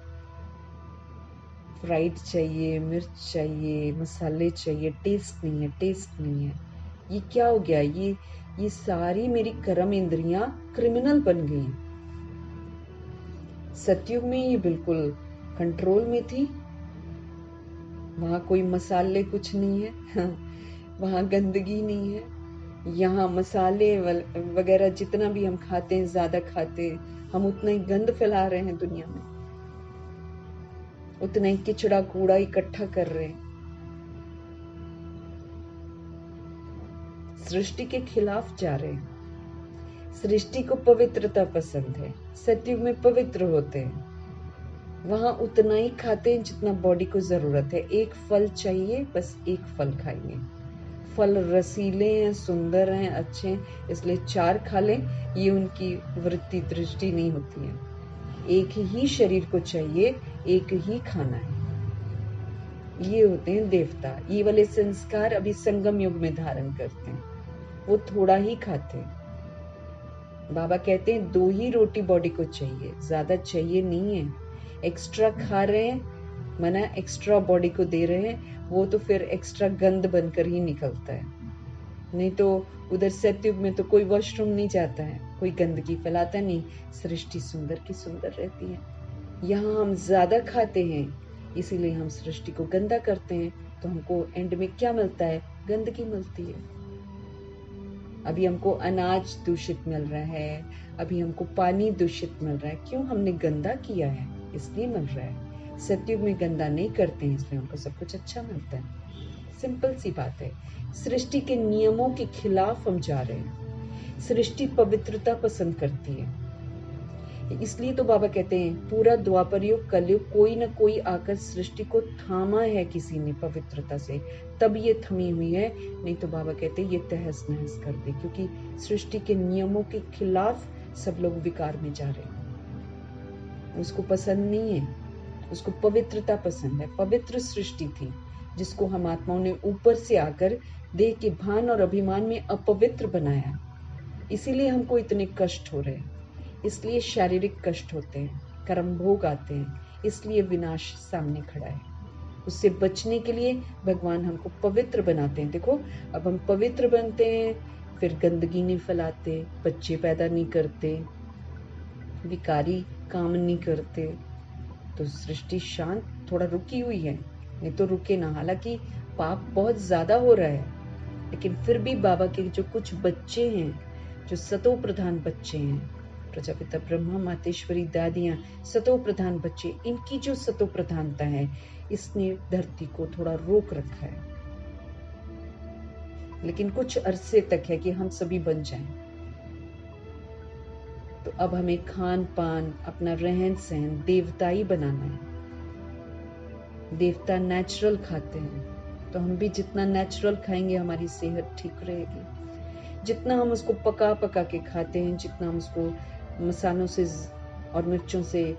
फ्राइड चाहिए, मिर्च चाहिए, मसाले चाहिए, टेस्ट नहीं है, टेस्ट नहीं है। ये क्या हो गया? ये सारी मेरी कर्म इंद्रियां क्रिमिनल बन गई। सतयुग में ये बिल्कुल कंट्रोल में थी, वहां कोई मसाले कुछ नहीं है, वहां गंदगी नहीं है। यहाँ मसाले वगैरह जितना भी हम खाते हैं, ज्यादा खाते हैं, हम उतना ही गंद फैला रहे हैं दुनिया में, उतना ही किचड़ा कूड़ा इकट्ठा कर रहे हैं, सृष्टि के खिलाफ जा रहे हैं। सृष्टि को पवित्रता पसंद है, सतयुग में पवित्र होते हैं, वहां उतना ही खाते हैं जितना बॉडी को जरूरत है। एक फल चाहिए, बस एक फल खाएंगे। फल रसीले हैं, सुंदर हैं, अच्छे हैं, इसलिए 4 खा लें, ये उनकी वृत्ति दृष्टि नहीं होती है। एक ही शरीर को चाहिए, एक ही खाना है। ये होते हैं देवता। ये वाले संस्कार अभी संगम युग में धारण करते हैं, वो थोड़ा ही खाते हैं। बाबा कहते हैं 2 ही रोटी बॉडी को चाहिए, ज्यादा चाहिए नहीं है। एक्स्ट्रा खा रहे हैं, मना एक्स्ट्रा बॉडी को दे रहे हैं, वो तो फिर एक्स्ट्रा गंद बनकर ही निकलता है। नहीं तो उधर सतयुग में तो कोई वॉशरूम नहीं जाता है, कोई गंदगी फैलाता नहीं, सृष्टि सुंदर की सुंदर रहती है। यहाँ हम ज्यादा खाते हैं, इसीलिए हम सृष्टि को गंदा करते हैं, तो हमको एंड में क्या मिलता है? गंदगी मिलती है। अभी हमको अनाज दूषित मिल रहा है, अभी हमको पानी दूषित मिल रहा है। क्यों? हमने गंदा किया है, इसलिए मिल रहा है। सतयुग में गंदा नहीं करते हैं, इसलिए हमको सब कुछ अच्छा मिलता है। सिंपल सी बात है। सृष्टि के नियमों के खिलाफ हम जा रहे हैं। सृष्टि पवित्रता पसंद करती है, इसलिए तो बाबा कहते हैं पूरा द्वापर युग, कलयुग, कोई ना कोई आकर सृष्टि को थामा है किसी ने पवित्रता से, तब ये थमी हुई है। नहीं तो बाबा कहते हैं ये तहस नहस कर दे, क्योंकि सृष्टि के नियमों के खिलाफ सब लोग विकार में जा रहे हैं। उसको पसंद नहीं है, उसको पवित्रता पसंद है। पवित्र सृष्टि थी जिसको हम आत्माओं ने ऊपर से आकर देह के भान और अभिमान में अपवित्र बनाया। इसीलिए हमको इतने कष्ट हो रहे हैं, इसलिए शारीरिक कष्ट होते हैं, कर्म भोग आते हैं, इसलिए विनाश सामने खड़ा है। उससे बचने के लिए भगवान हमको पवित्र बनाते हैं। देखो, अब हम पवित्र बनते हैं, फिर गंदगी नहीं फैलाते, बच्चे पैदा नहीं करते, विकारी काम नहीं करते, तो सृष्टि शांत, थोड़ा रुकी हुई है, नहीं तो रुके ना। हालांकि पाप बहुत ज्यादा हो रहा है, लेकिन फिर भी बाबा के जो कुछ बच्चे हैं, जो सतो प्रधान बच्चे हैं, प्रजापिता ब्रह्मा, मातेश्वरी, दादियां, सतो प्रधान बच्चे, इनकी जो सतो प्रधानता है, इसने धरती को थोड़ा रोक रखा है। लेकिन कुछ अरसे तक है कि हम सभी बन जाएं। तो अब हमें खान पान, अपना रहन सहन देवताई बनाना है। देवता नेचुरल खाते हैं, तो हम भी जितना नेचुरल खाएंगे हमारी सेहत ठीक रहेगी। जितना हम उसको पका पका के खाते हैं, जितना हम उसको मसालों से और मिर्चों से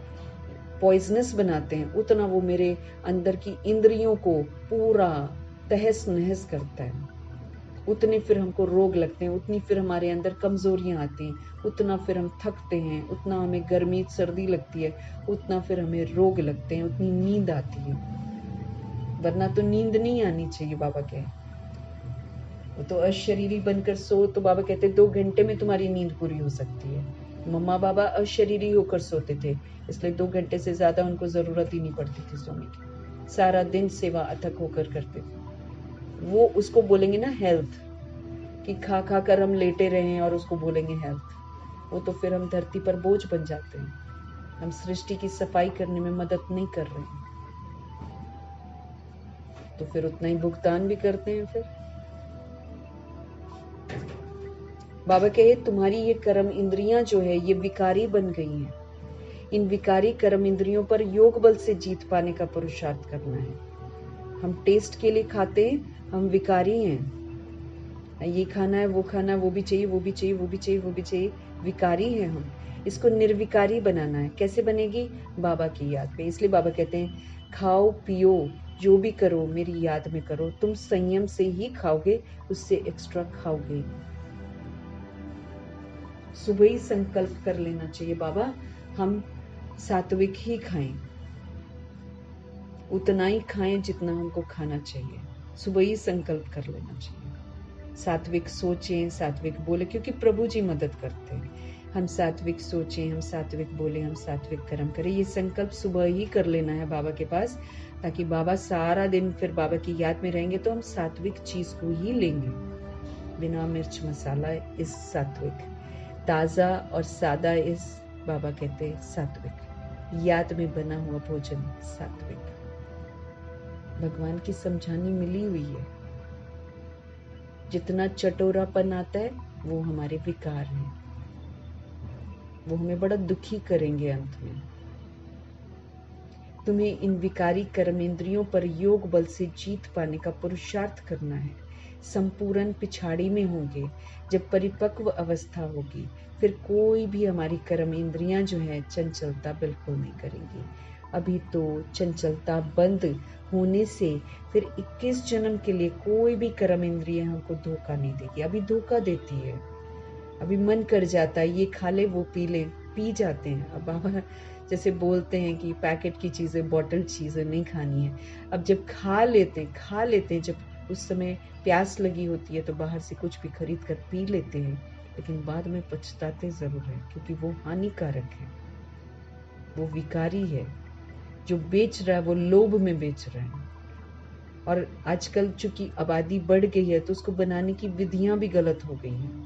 पॉइजनस बनाते हैं, उतना वो मेरे अंदर की इंद्रियों को पूरा तहस नहस करता है। उतने फिर हमको रोग लगते हैं, उतनी फिर हमारे अंदर कमजोरियां आती हैं, उतना फिर हम थकते हैं, उतना हमें गर्मी सर्दी लगती है, उतना फिर हमें रोग लगते हैं, उतनी नींद आती है। वरना तो नींद नहीं आनी चाहिए। बाबा कहे वो तो अशरीरी बनकर सो, तो बाबा कहते 2 घंटे में तुम्हारी नींद पूरी हो सकती है। मम्मा बाबा अशरीरी होकर सोते थे, इसलिए 2 घंटे से ज्यादा उनको जरूरत ही नहीं पड़ती थी सोने की। सारा दिन सेवा अथक होकर करते थे। वो उसको बोलेंगे ना हेल्थ, कि खा खा कर हम लेटे रहे और उसको बोलेंगे हेल्थ। वो तो फिर हम धरती पर बोझ बन जाते हैं, हम सृष्टि की सफाई करने में मदद नहीं कर रहे हैं, तो फिर उतना ही भुगतान भी करते हैं। फिर बाबा कहे तुम्हारी ये कर्म इंद्रियां जो है ये विकारी बन गई हैं। इन विकारी कर्म इंद्रियों पर योग बल से जीत पाने का पुरुषार्थ करना है। हम टेस्ट के लिए खाते हैं, हम विकारी हैं। ये खाना है, वो खाना है, वो भी चाहिए, वो भी चाहिए, वो भी चाहिए, वो भी चाहिए, विकारी हैं हम। इसको निर्विकारी बनाना है। कैसे बनेगी? बाबा की याद में। इसलिए बाबा कहते हैं खाओ पियो जो भी करो मेरी याद में करो। तुम संयम से ही खाओगे, उससे एक्स्ट्रा खाओगे। सुबह ही संकल्प कर लेना चाहिए बाबा हम सात्विक ही खाएं, उतना ही खाएं जितना हमको खाना चाहिए। सुबह ही संकल्प कर लेना चाहिए। सात्विक सोचें, सात्विक बोले, क्योंकि प्रभु जी मदद करते हैं। हम सात्विक सोचें, हम सात्विक बोले, हम सात्विक कर्म करें। ये संकल्प सुबह ही कर लेना है बाबा के पास, ताकि बाबा सारा दिन फिर बाबा की याद में रहेंगे तो हम सात्विक चीज को ही लेंगे। बिना मिर्च मसाला इस सात्विक, ताजा और सादा इस बाबा कहते हैं सात्विक, याद में बना हुआ भोजन सात्विक। भगवान की समझानी मिली हुई है। जितना चटोरापन आता है वो हमारे विकार हैं, वो हमें बड़ा दुखी करेंगे अंत में। तुम्हें इन विकारी कर्मेंद्रियों पर योग बल से जीत पाने का पुरुषार्थ करना है। संपूर्ण पिछाड़ी में होंगे, जब परिपक्व अवस्था होगी फिर कोई भी हमारी कर्म इंद्रियां जो है चंचलता बिल्कुल नहीं करेंगी। अभी तो चंचलता बंद होने से फिर 21 जन्म के लिए कोई भी कर्म इंद्रिय हमको धोखा नहीं देगी। अभी धोखा देती है, अभी मन कर जाता है ये खा ले वो पी ले, पी जाते हैं। अब बाबा जैसे बोलते हैं कि पैकेट की चीजें, बॉटल चीजें नहीं खानी है। अब जब खा लेते हैं, जब उस समय प्यास लगी होती है तो बाहर से कुछ भी खरीद कर पी लेते हैं, लेकिन बाद में पछताते जरूर है, क्योंकि वो हानिकारक है, वो विकारी है। जो बेच रहा है वो लोभ में बेच रहा है। और आजकल चूंकि आबादी बढ़ गई है तो उसको बनाने की विधियां भी गलत हो गई हैं।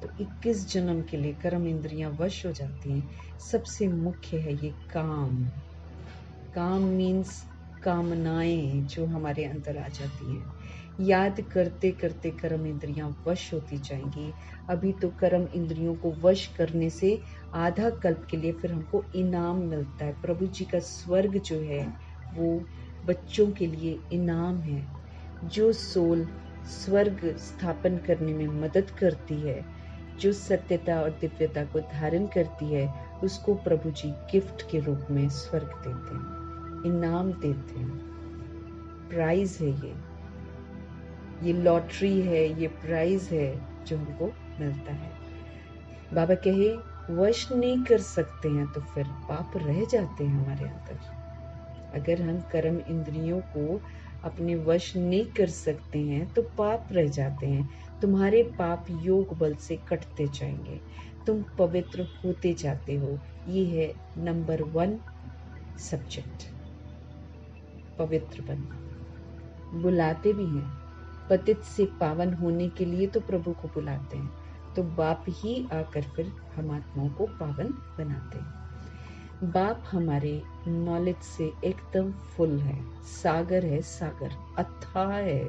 तो 21 जन्म के लिए कर्म इंद्रियां वश हो जाती हैं। सबसे मुख्य है ये काम। काम मीन्स कामनाएं जो हमारे अंदर आ जाती हैं। याद करते करते कर्म इंद्रियां वश होती जाएंगी। अभी तो कर्म इंद्रियों को वश करने से आधा कल्प के लिए फिर हमको इनाम मिलता है। प्रभु जी का स्वर्ग जो है वो बच्चों के लिए इनाम है। जो सोल स्वर्ग स्थापन करने में मदद करती है, जो सत्यता और दिव्यता को धारण करती है, उसको प्रभु जी गिफ्ट के रूप में स्वर्ग देते हैं, इनाम देते हैं। प्राइज है ये लॉटरी है, ये प्राइज है जो हमको मिलता है। बाबा कहे वश नहीं कर सकते हैं तो फिर पाप रह जाते हैं हमारे अंदर। अगर हम कर्म इंद्रियों को अपने वश नहीं कर सकते हैं तो पाप रह जाते हैं। तुम्हारे पाप योग बल से कटते जाएंगे, तुम पवित्र होते जाते हो। ये है नंबर 1 सब्जेक्ट, पवित्र बनना। बुलाते भी हैं पतित से पावन होने के लिए, तो प्रभु को बुलाते हैं, तो बाप ही आकर फिर हम आत्माओं को पावन बनाते हैं। बाप हमारे नॉलेज से एकदम फुल है, सागर है, सागर अथाह है।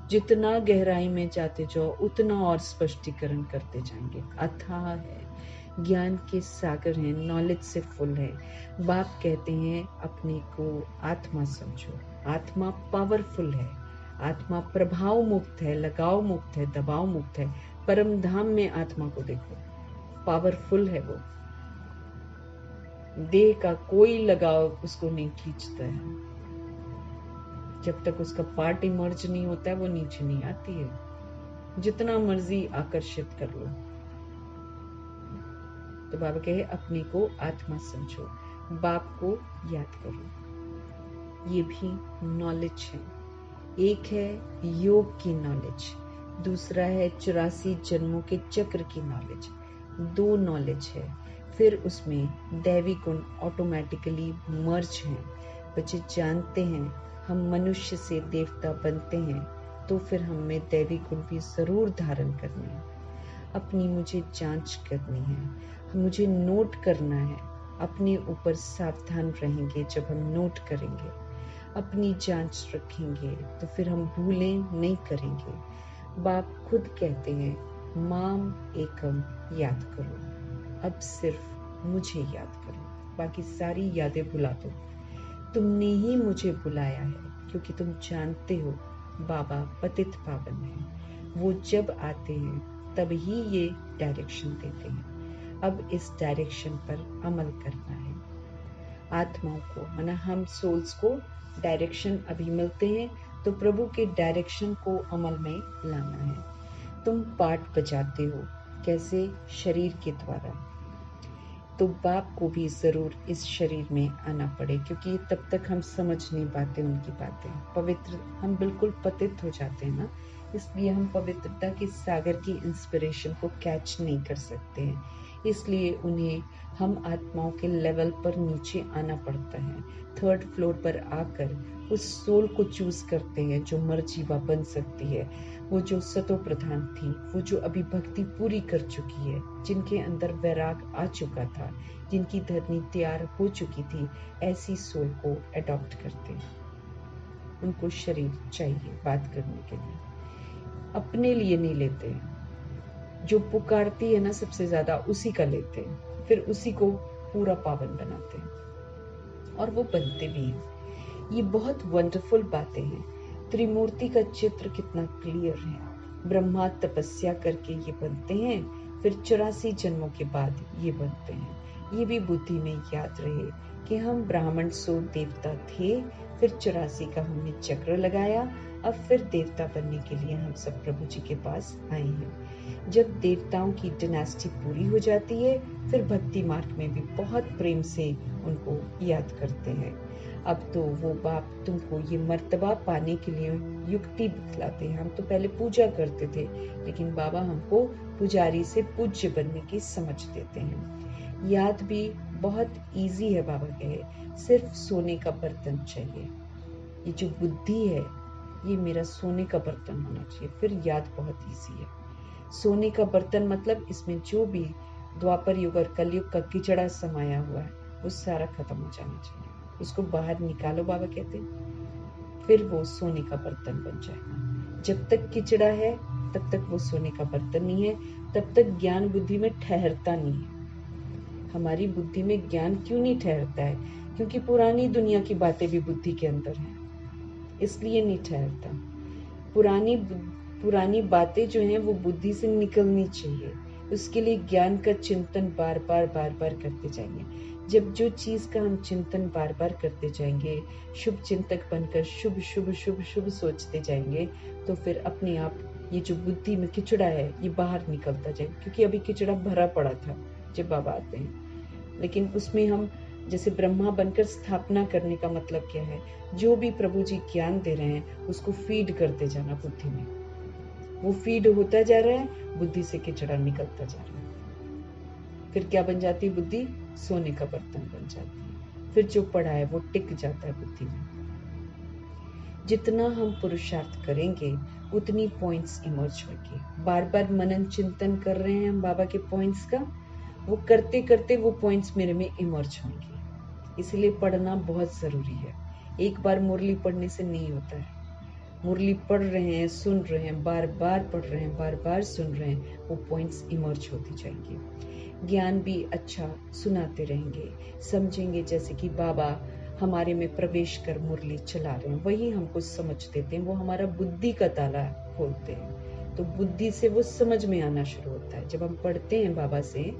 जितना गहराई में जाते जाओ उतना और स्पष्टीकरण करते जाएंगे। अथाह है, ज्ञान के सागर हैं, नॉलेज से फुल है। बाप कहते हैं अपने को आत्मा समझो। आत्मा पावरफुल है, आत्मा प्रभाव मुक्त है, लगाव मुक्त है, दबाव मुक्त है। परम धाम में आत्मा को देखो, पावरफुल है वो। देह का कोई लगाव उसको नहीं खींचता है। जब तक उसका पार्ट इमर्ज नहीं होता है वो नीचे नहीं आती है, जितना मर्जी आकर्षित कर लो। तो बाबा कहे अपने को आत्मा समझो, बाप को याद करो। ये भी नॉलेज है। एक है योग की नॉलेज, दूसरा है 84 जन्मों के चक्र की नॉलेज। 2 नॉलेज है। फिर उसमें दैवी गुण ऑटोमेटिकली मर्ज हैं। बच्चे जानते हैं हम मनुष्य से देवता बनते हैं तो फिर हमें दैवी गुण भी जरूर धारण करने हैं। अपनी मुझे जांच करनी है, मुझे नोट करना है। अपने ऊपर सावधान रहेंगे जब हम नोट करेंगे। अपनी जांच रखेंगे तो फिर हम भूलें नहीं करेंगे। बाप खुद कहते हैं माम एकम याद करो, अब सिर्फ मुझे याद करो, बाकी सारी यादें भुला दो। तुमने ही मुझे बुलाया है क्योंकि तुम जानते हो बाबा पतित पावन है। वो जब आते हैं तब ही ये डायरेक्शन देते हैं। अब इस डायरेक्शन पर अमल करना है। आत्माओं को माना हम सोल्स को डायरेक्शन अभी मिलते हैं, तो प्रभु के डायरेक्शन को अमल में लाना है। तुम पार्ट बजाते हो, कैसे? शरीर के द्वारा। तो बाप को भी जरूर इस शरीर में आना पड़े, क्योंकि तब तक हम समझ नहीं पाते उनकी बातें। पवित्र हम बिल्कुल पतित हो जाते हैं ना, इसलिए हम पवित्रता के सागर की इंस्पिरेशन को कैच नहीं कर सकते हैं। इसलिए उन्हें हम आत्माओं के लेवल पर नीचे आना पड़ता है। 3rd फ्लोर पर आकर उस सोल को चूज करते हैं जो मर्जीवा बन सकती है, वो जो सतो प्रधान थी, वो जो अभी भक्ति पूरी कर चुकी है, जिनके अंदर वैराग आ चुका था, जिनकी धरनी तैयार हो चुकी थी, ऐसी सोल को अडॉप्ट करते हैं। उनको शरीर चाहिए बात करने के लिए, अपने लिए नहीं लेते हैं। जो पुकारती है ना सबसे ज्यादा, उसी का लेते हैं, फिर उसी को पूरा पावन बनाते हैं और वो बनते भी हैं। ये बहुत वंडरफुल बातें हैं। त्रिमूर्ति का चित्र कितना क्लियर है। ब्रह्मा तपस्या करके ये बनते हैं, फिर 84 जन्मों के बाद ये बनते हैं। ये भी बुद्धि में याद रहे कि हम ब्राह्मण सो देवता थे, फिर 84 का हमने चक्र लगाया, अब फिर देवता बनने के लिए हम सब प्रभु जी के पास आए हैं। जब देवताओं की डिनास्टी पूरी हो जाती है, फिर भक्ति मार्ग में भी बहुत प्रेम से उनको याद करते हैं। अब तो वो बाप तुमको ये मर्तबा पाने के लिए युक्ति बतलाते हैं। हम तो पहले पूजा करते थे, लेकिन बाबा हमको पुजारी से पूज्य बनने की समझ देते हैं। याद भी बहुत इजी है। बाबा कहे सिर्फ सोने का बर्तन चाहिए। ये जो बुद्धि है, ये मेरा सोने का बर्तन होना चाहिए, फिर याद बहुत इजी है। सोने का बर्तन मतलब इसमें जो भी द्वापर युग और कलयुग का किचड़ा समाया हुआ है, वो सारा खत्म हो जाना चाहिए। उसको बाहर निकालो, बाबा कहते हैं, फिर वो सोने का बर्तन बन जाएगा। जब तक किचड़ा है तब तक वो सोने का बर्तन नहीं है, तब तक ज्ञान बुद्धि में ठहरता नहीं है। हमारी बुद्धि में ज्ञान क्यों नहीं ठहरता है? क्योंकि पुरानी दुनिया की बातें भी बुद्धि के अंदर हैं, इसलिए नहीं ठहरता। पुरानी बातें जो हैं वो बुद्धि से निकलनी चाहिए। उसके लिए ज्ञान का चिंतन बार बार करते जाएंगे। जब जो चीज का हम चिंतन बार बार करते जाएंगे, शुभ चिंतक बनकर शुभ शुभ शुभ शुभ सोचते जाएंगे, तो फिर अपने आप ये जो बुद्धि में किचड़ा है ये बाहर निकलता जाएगा। क्योंकि अभी किचड़ा भरा पड़ा था जब बाबा आते हैं, लेकिन उसमें हम जैसे ब्रह्मा बनकर स्थापना करने का मतलब क्या है? जो भी प्रभु जी ज्ञान दे रहे हैं उसको फीड करते जाना बुद्धि में। वो फीड होता जा रहा है, बुद्धि से किचड़ा निकलता जा रहा है। फिर क्या बन जाती है बुद्धि? सोने का बर्तन बन जाती है। फिर जो पड़ा है वो टिक जाता है बुद्धि में। जितना हम पुरुषार्थ करेंगे उतनी पॉइंट्स इमर्ज होंगे। बार बार मनन चिंतन कर रहे हैं हम बाबा के पॉइंट्स का, वो करते करते वो पॉइंट्स मेरे में इमर्ज होंगे। इसलिए पढ़ना बहुत जरूरी है। एक बार मुरली पढ़ने से नहीं होता है। मुरली पढ़ रहे हैं, सुन रहे हैं, बार बार पढ़ रहे हैं, बार बार सुन रहे हैं, वो पॉइंट्स इमर्ज होती जाएंगे। ज्ञान भी अच्छा सुनाते रहेंगे, समझेंगे जैसे कि बाबा हमारे में प्रवेश कर मुरली चला रहे हैं, वही हमको समझ देते हैं। वो हमारा बुद्धि का ताला खोलते हैं, तो बुद्धि से वो समझ में आना शुरू होता है। जब हम पढ़ते हैं बाबा से,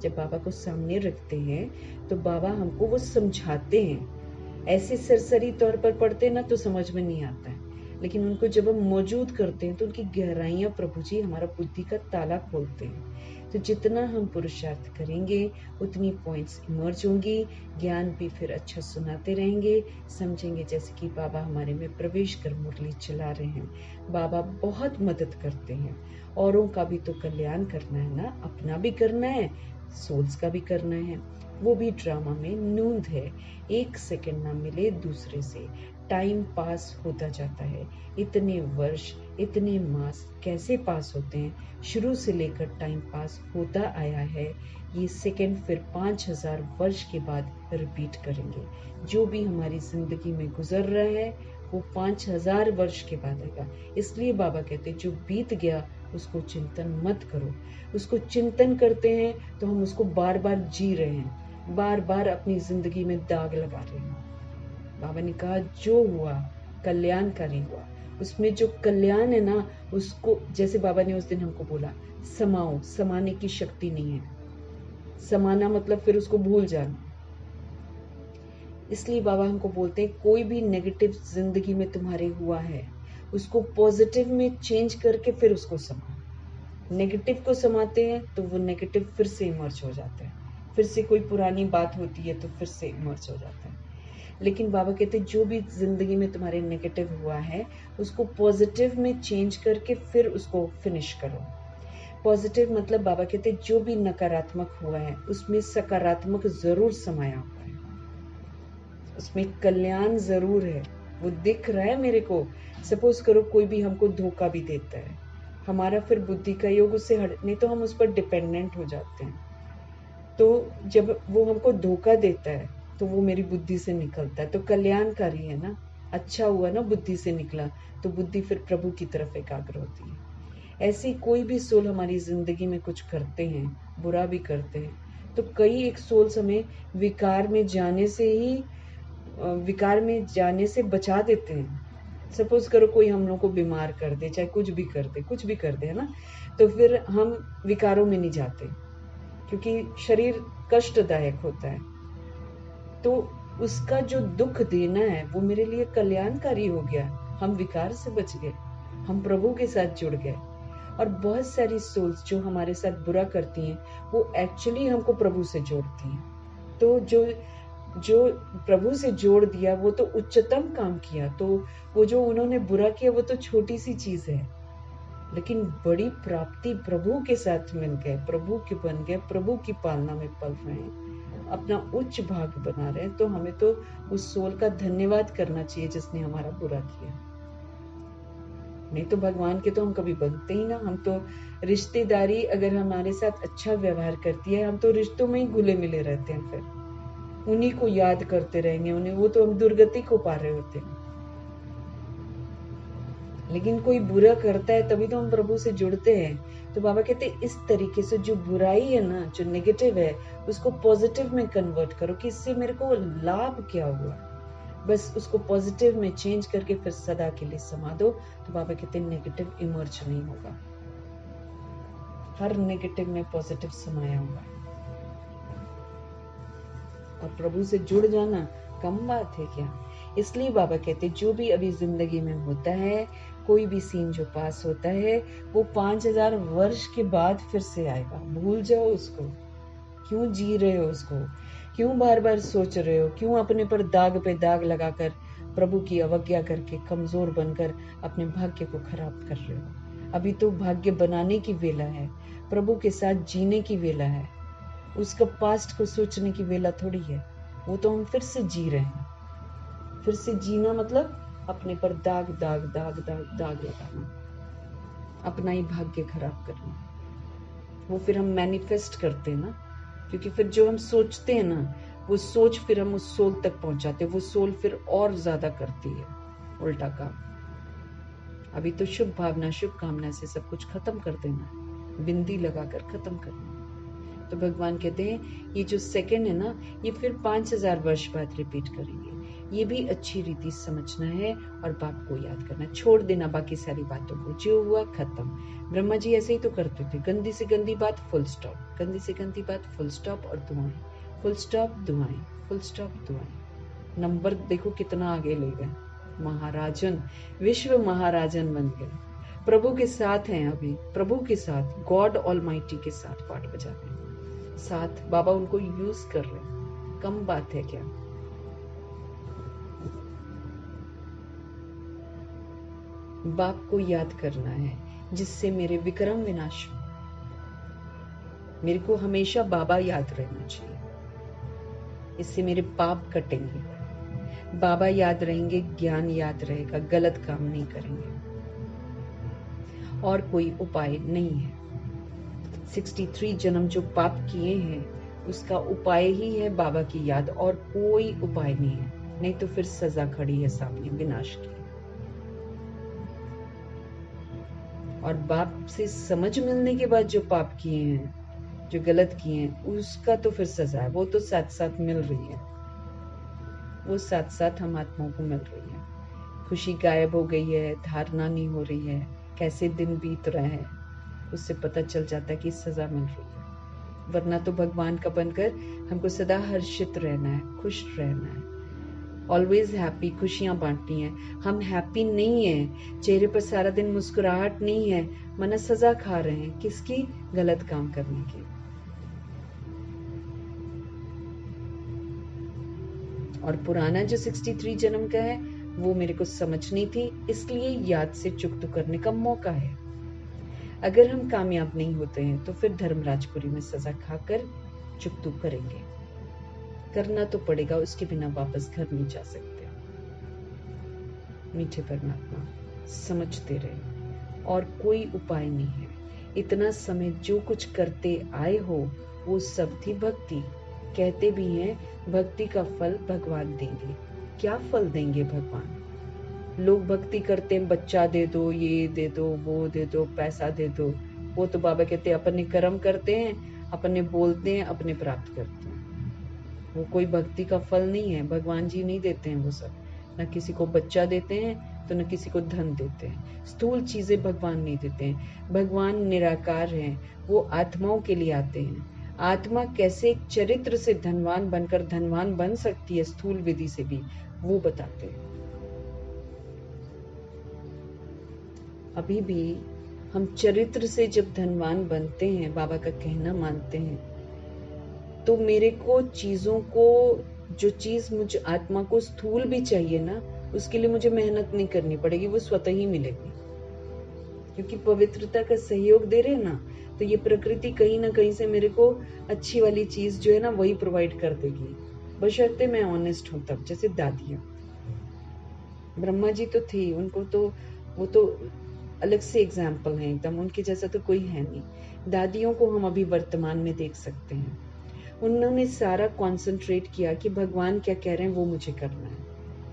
जब बाबा को सामने रखते हैं, तो बाबा हमको वो समझाते हैं। ऐसे सरसरी तौर पर पढ़ते हैं ना तो समझ में नहीं आता है, लेकिन उनको जब हम मौजूद करते हैं तो उनकी गहराइयां प्रभु जी हमारा बुद्धि का ताला खोलते हैं। तो जितना हम पुरुषार्थ करेंगे उतनी पॉइंट्स इमर्ज होंगी। ज्ञान भी फिर अच्छा सुनाते रहेंगे, समझेंगे जैसे कि बाबा हमारे में प्रवेश कर मुरली चला रहे हैं। बाबा बहुत मदद करते हैं। औरों का भी तो कल्याण करना है ना, अपना भी करना है, सोल्स का भी करना है। वो भी ड्रामा में नूंद है। 1 सेकंड ना मिले दूसरे से, टाइम पास होता जाता है। इतने वर्ष, इतने मास कैसे पास होते हैं? शुरू से लेकर टाइम पास होता आया है। ये सेकंड फिर 5000 वर्ष के बाद रिपीट करेंगे। जो भी हमारी जिंदगी में गुजर रहा है वो 5000 वर्ष के बाद आएगा। इसलिए बाबा कहते हैं जो बीत गया उसको चिंतन मत करो। उसको चिंतन करते हैं तो हम उसको बार बार जी रहे हैं, बार बार अपनी जिंदगी में दाग लगा रहे हैं। बाबा ने कहा जो हुआ कल्याणकारी हुआ। उसमें जो कल्याण है ना, उसको जैसे बाबा ने उस दिन हमको बोला, समाओ। समाने की शक्ति नहीं है। समाना मतलब फिर उसको भूल जाना। इसलिए बाबा हमको बोलते हैं कोई भी नेगेटिव जिंदगी में तुम्हारे हुआ है उसको पॉजिटिव में चेंज करके फिर उसको समाओ। नेगेटिव को समाते हैं तो वो नेगेटिव फिर से इमर्ज हो जाता है। फिर से कोई पुरानी बात होती है तो फिर से इमर्ज हो जाता है। लेकिन बाबा कहते हैं जो भी जिंदगी में तुम्हारे नेगेटिव हुआ है उसको पॉजिटिव में चेंज करके फिर उसको फिनिश करो। पॉजिटिव मतलब बाबा कहते हैं जो भी नकारात्मक हुआ है उसमें सकारात्मक जरूर समाया हुआ है, उसमें कल्याण जरूर है। वो दिख रहा है मेरे को। सपोज करो कोई भी हमको धोखा भी देता है, हमारा फिर बुद्धि का योग उससे नहीं तो हम उस पर डिपेंडेंट हो जाते हैं। तो जब वो हमको धोखा देता है तो वो मेरी बुद्धि से निकलता है तो कल्याणकारी है ना, अच्छा हुआ ना बुद्धि से निकला, तो बुद्धि फिर प्रभु की तरफ एकाग्र होती है। ऐसे कोई भी सोल हमारी जिंदगी में कुछ करते हैं, बुरा भी करते हैं, तो कई एक सोल्स हमें विकार में जाने से बचा देते हैं। सपोज करो कोई हम लोग को बीमार कर दे, चाहे कुछ भी कर दे है ना, तो फिर हम विकारों में नहीं जाते क्योंकि शरीर कष्टदायक होता है। तो उसका जो दुख देना है वो मेरे लिए कल्याणकारी हो गया। हम विकार से बच गए, हम प्रभु के साथ जुड़ गए। और बहुत सारी सोल्स जो हमारे साथ बुरा करती हैं वो एक्चुअली हमको प्रभु से जोड़ती हैं। तो जो प्रभु से जोड़ दिया वो तो उच्चतम काम किया। तो वो जो उन्होंने बुरा किया वो तो छोटी सी चीज है, लेकिन बड़ी प्राप्ति प्रभु के साथ मिल गए, प्रभु के बन गए, प्रभु की पालना में पल रहे हैं, अपना उच्च भाग बना रहे हैं। तो हमें तो उस सोल का धन्यवाद करना चाहिए जिसने हमारा बुरा किया। नहीं तो भगवान के तो हम कभी बनते ही ना। हम तो रिश्तेदारी अगर हमारे साथ अच्छा व्यवहार करती है हम तो रिश्तों में ही घुले मिले रहते हैं, फिर उन्हीं को याद करते रहेंगे, उन्हें वो तो हम दुर्गति को पा रहे होते हैं। लेकिन कोई बुरा करता है तभी तो हम प्रभु से जुड़ते हैं। तो बाबा कहते हैं इस तरीके से जो बुराई है ना, जो नेगेटिव है, उसको पॉजिटिव में कन्वर्ट करो कि इससे मेरे को लाभ क्या हुआ। बस उसको पॉजिटिव में चेंज करके फिर सदा के लिए समा दो। तो बाबा कहते हैं नेगेटिव इमर्ज नहीं होगा, हर नेगेटिव में पॉजिटिव समाया हुआ है। और प्रभु से जुड़ जाना कम बात है क्या? इसलिए बाबा कहते हैं जो भी अभी जिंदगी में होता है, कोई भी सीन जो पास होता है वो 5000 वर्ष के बाद फिर से आएगा। भूल जाओ उसको। क्यों जी रहे हो उसको? क्यों बार बार सोच रहे हो? क्यों अपने पर दाग पे दाग लगाकर प्रभु की अवज्ञा करके कमजोर बनकर अपने भाग्य को खराब कर रहे हो? अभी तो भाग्य बनाने की वेला है, प्रभु के साथ जीने की वेला है। उसका पास्ट को सोचने की वेला थोड़ी है। वो तो हम फिर से जी रहे हैं। फिर से जीना मतलब अपने पर दाग दाग दाग दाग दाग लगाना, अपना ही भाग्य खराब करना। वो फिर हम मैनिफेस्ट करते हैं ना, क्योंकि फिर जो हम सोचते हैं ना वो सोच फिर हम उस सोल तक पहुंचाते हैं। वो सोल फिर और ज्यादा करती है उल्टा काम। अभी तो शुभ भावना शुभ कामना से सब कुछ खत्म कर देना, बिंदी लगाकर खत्म करना। तो भगवान कहते हैं ये जो सेकंड है ना, ये फिर 5000 वर्ष बाद रिपीट करेंगे। ये भी अच्छी रीति समझना है और बाप को याद करना, छोड़ देना बाकी सारी बातों को। जो हुआ खत्म। ब्रह्मा जी ऐसे ही तो करते थे, गंदी से गंदी बात फुल स्टॉप, गंदी से गंदी बात फुल स्टॉप, और दुआएं फुल स्टॉप, दुआएं फुल स्टॉप, दुआएं। नंबर देखो कितना आगे ले गए। महाराजन, विश्व महाराजन बन गए। प्रभु के साथ हैं अभी, प्रभु के साथ, गॉड ऑलमाइटी के साथ पाठ बजा रहे हैं, साथ बाबा उनको यूज कर रहे हैं। कम बात है क्या? बाप को याद करना है जिससे मेरे विक्रम विनाश हो। मेरे को हमेशा बाबा याद रहना चाहिए, इससे मेरे पाप कटेंगे। बाबा याद रहेंगे, ज्ञान याद रहेगा, गलत काम नहीं करेंगे, और कोई उपाय नहीं है। 63 जन्म जो पाप किए हैं उसका उपाय ही है बाबा की याद, और कोई उपाय नहीं है, नहीं तो फिर सजा खड़ी है सामने विनाश की। और बाप से समझ मिलने के बाद जो पाप किए हैं, जो गलत किए हैं, उसका तो फिर सजा है, वो तो साथ साथ मिल रही है, वो साथ साथ हम आत्माओं को मिल रही है। खुशी गायब हो गई है, धारणा नहीं हो रही है, कैसे दिन बीत रहे हैं, उससे पता चल जाता है कि सजा मिल रही है। वरना तो भगवान का बनकर हमको सदा हर्षित रहना है, खुश रहना है, ऑलवेज हैप्पी, खुशियां बांटनी है। हम हैप्पी नहीं है, चेहरे पर सारा दिन मुस्कुराहट नहीं है, मना सजा खा रहे हैं, किसकी? गलत काम करने की। और पुराना जो 63 जन्म का है वो मेरे को समझनी थी, इसलिए याद से चुकतो करने का मौका है। अगर हम कामयाब नहीं होते हैं तो फिर धर्मराजपुरी में सजा खाकर चुकतो करेंगे, करना तो पड़ेगा, उसके बिना वापस घर नहीं जा सकते। मीठे परमात्मा, समझते रहे, और कोई उपाय नहीं है। इतना समय जो कुछ करते आए हो वो सब थी भक्ति। कहते भी हैं भक्ति का फल भगवान देंगे। क्या फल देंगे भगवान? लोग भक्ति करते हैं, बच्चा दे दो, ये दे दो, वो दे दो, पैसा दे दो। वो तो बाबा कहते हैं अपने कर्म करते हैं, अपने बोलते हैं, अपने प्राप्त करते हैं। वो कोई भक्ति का फल नहीं है, भगवान जी नहीं देते हैं वो सब। न किसी को बच्चा देते हैं तो न किसी को धन देते हैं। स्थूल चीजें भगवान नहीं देते हैं। भगवान निराकार हैं, वो आत्माओं के लिए आते हैं। आत्मा कैसे एक चरित्र से धनवान बनकर धनवान बन सकती है स्थूल विधि से भी, वो बताते हैं। अभी भी हम चरित्र से जब धनवान बनते हैं, बाबा का कहना मानते हैं, तो मेरे को चीजों को, जो चीज मुझे आत्मा को स्थूल भी चाहिए ना, उसके लिए मुझे मेहनत नहीं करनी पड़ेगी, वो स्वतः ही मिलेगी। क्योंकि पवित्रता का सहयोग दे रहे हैं ना, तो ये प्रकृति कहीं ना कहीं से मेरे को अच्छी वाली चीज जो है ना वही प्रोवाइड कर देगी, बशर्ते मैं ऑनेस्ट हूं तब। जैसे दादियां, ब्रह्मा जी तो थे, उनको तो वो तो अलग से एग्जाम्पल है एकदम, उनके जैसा तो कोई है नहीं। दादियों को हम अभी वर्तमान में देख सकते हैं। उन्होंने सारा कॉन्सेंट्रेट किया कि भगवान क्या कह रहे हैं वो मुझे करना है।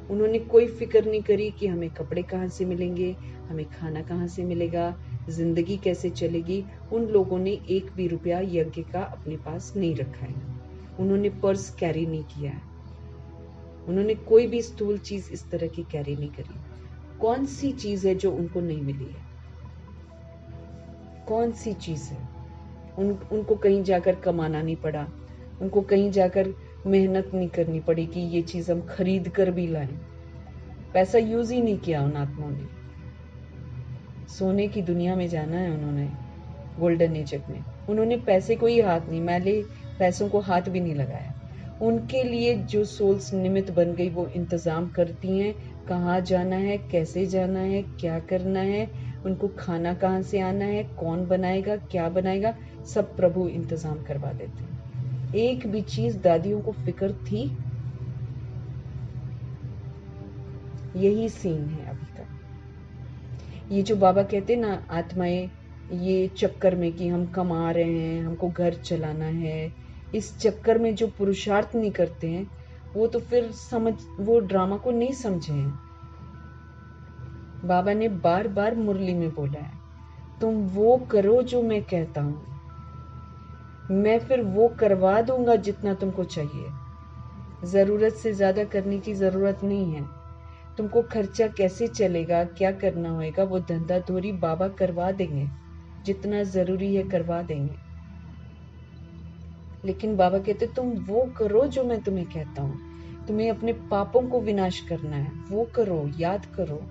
उन्होंने कोई फिक्र नहीं करी कि हमें कपड़े कहाँ से मिलेंगे, हमें खाना कहाँ से मिलेगा, जिंदगी कैसे चलेगी। उन लोगों ने एक भी रुपया यज्ञ का अपने पास नहीं रखा है। उन्होंने पर्स कैरी नहीं किया है, उन्होंने कोई भी स्थूल चीज इस तरह की कैरी नहीं करी। कौन सी चीज है जो उनको नहीं मिली है? कौन सी चीज है? उनको कहीं जाकर कमाना नहीं पड़ा, उनको कहीं जाकर मेहनत नहीं करनी पड़ी कि ये चीज हम खरीद कर भी लाएं। पैसा यूज ही नहीं किया उन आत्माओं ने। सोने की दुनिया में जाना है उन्होंने, गोल्डन एज में। उन्होंने पैसे को ही हाथ नहीं, मैले पैसों को हाथ भी नहीं लगाया। उनके लिए जो सोल्स निमित्त बन गई वो इंतजाम करती हैं, कहाँ जाना है, कैसे जाना है, क्या करना है, उनको खाना कहाँ से आना है, कौन बनाएगा, क्या बनाएगा, सब प्रभु इंतजाम करवा देते हैं। एक भी चीज दादियों को फिक्र थी? यही सीन है अभी तक। ये जो बाबा कहते हैं ना, आत्माएं ये चक्कर में कि हम कमा रहे हैं, हमको घर चलाना है, इस चक्कर में जो पुरुषार्थ नहीं करते हैं वो तो फिर वो ड्रामा को नहीं समझे हैं। बाबा ने बार बार मुरली में बोला है, तुम वो करो जो मैं कहता हूं, मैं फिर वो करवा दूंगा जितना तुमको चाहिए। जरूरत से ज्यादा करने की जरूरत नहीं है। तुमको खर्चा कैसे चलेगा, क्या करना होगा, वो धंधा धोरी बाबा करवा देंगे, जितना जरूरी है करवा देंगे। लेकिन बाबा कहते तुम वो करो जो मैं तुम्हें कहता हूँ। तुम्हें अपने पापों को विनाश करना है, वो करो, याद करो।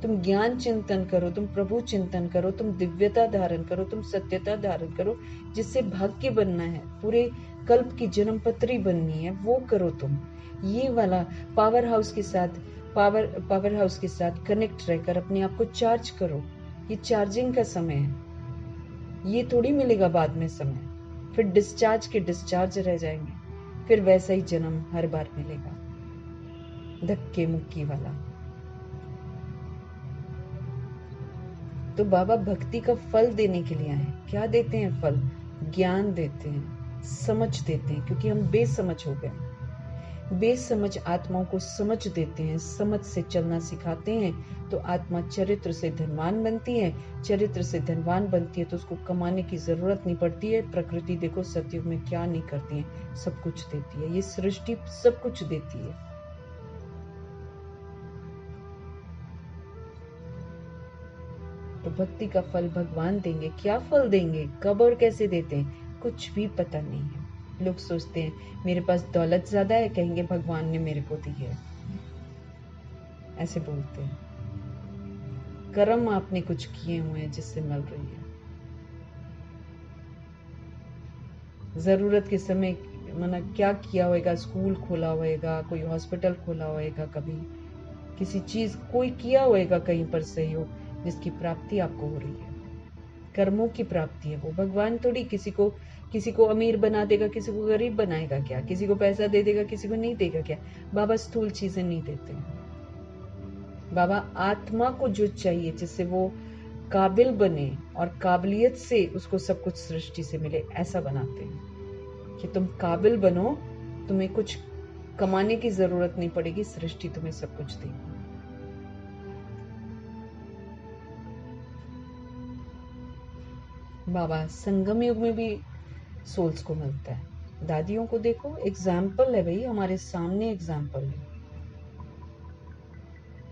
तुम ज्ञान चिंतन करो, तुम प्रभु चिंतन करो, तुम दिव्यता धारण करो, तुम सत्यता धारण करो, जिससे भाग्य बनना है, पूरे कल्प की जन्मपत्री बननी है, वो करो तुम। ये वाला पावर हाउस के साथ कनेक्ट रहकर अपने आप को चार्ज करो। ये चार्जिंग का समय है, ये थोड़ी मिलेगा बाद में समय। फिर डिस्चार्ज रह जाएंगे, फिर वैसा ही जन्म हर बार मिलेगा। धक्के मुक्की वाला। तो बाबा भक्ति का फल देने के लिए आए। क्या देते हैं फल? ज्ञान देते हैं, समझ देते हैं, क्योंकि हम बेसमझ हो गए। बेसमझ आत्माओं को समझ देते हैं, समझ से चलना सिखाते हैं, तो आत्मा चरित्र से धनवान बनती है। चरित्र से धनवान बनती है तो उसको कमाने की जरूरत नहीं पड़ती है। प्रकृति देखो सतयुग में क्या नहीं करती है, सब कुछ देती है। ये सृष्टि सब कुछ देती है। तो भक्ति का फल भगवान देंगे। क्या फल देंगे, कब और कैसे देते हैं, कुछ भी पता नहीं है। लोग सोचते हैं मेरे पास दौलत ज्यादा है, कहेंगे भगवान ने मेरे को दी है, ऐसे बोलते हैं। कर्म आपने कुछ किए हुए हैं जिससे मिल रही है। जरूरत के समय माना क्या किया होगा, स्कूल खोला होगा, कोई हॉस्पिटल खोला होगा, कभी किसी चीज कोई किया होगा कहीं पर सहयोग, जिसकी प्राप्ति आपको हो रही है। कर्मों की प्राप्ति है वो। भगवान थोड़ी किसी को अमीर बना देगा, किसी को गरीब बनाएगा क्या, किसी को पैसा दे देगा, किसी को नहीं देगा क्या। बाबा स्थूल चीजें नहीं देते। बाबा आत्मा को जो चाहिए, जिससे वो काबिल बने और काबिलियत से उसको सब कुछ सृष्टि से मिले, ऐसा बनाते हैं कि तुम काबिल बनो, तुम्हें कुछ कमाने की जरूरत नहीं पड़ेगी, सृष्टि तुम्हें सब कुछ देगी। बाबा संगम युग में भी सोल्स को मिलता है। दादियों को देखो, एग्जाम्पल है भाई, हमारे सामने एग्जाम्पल है।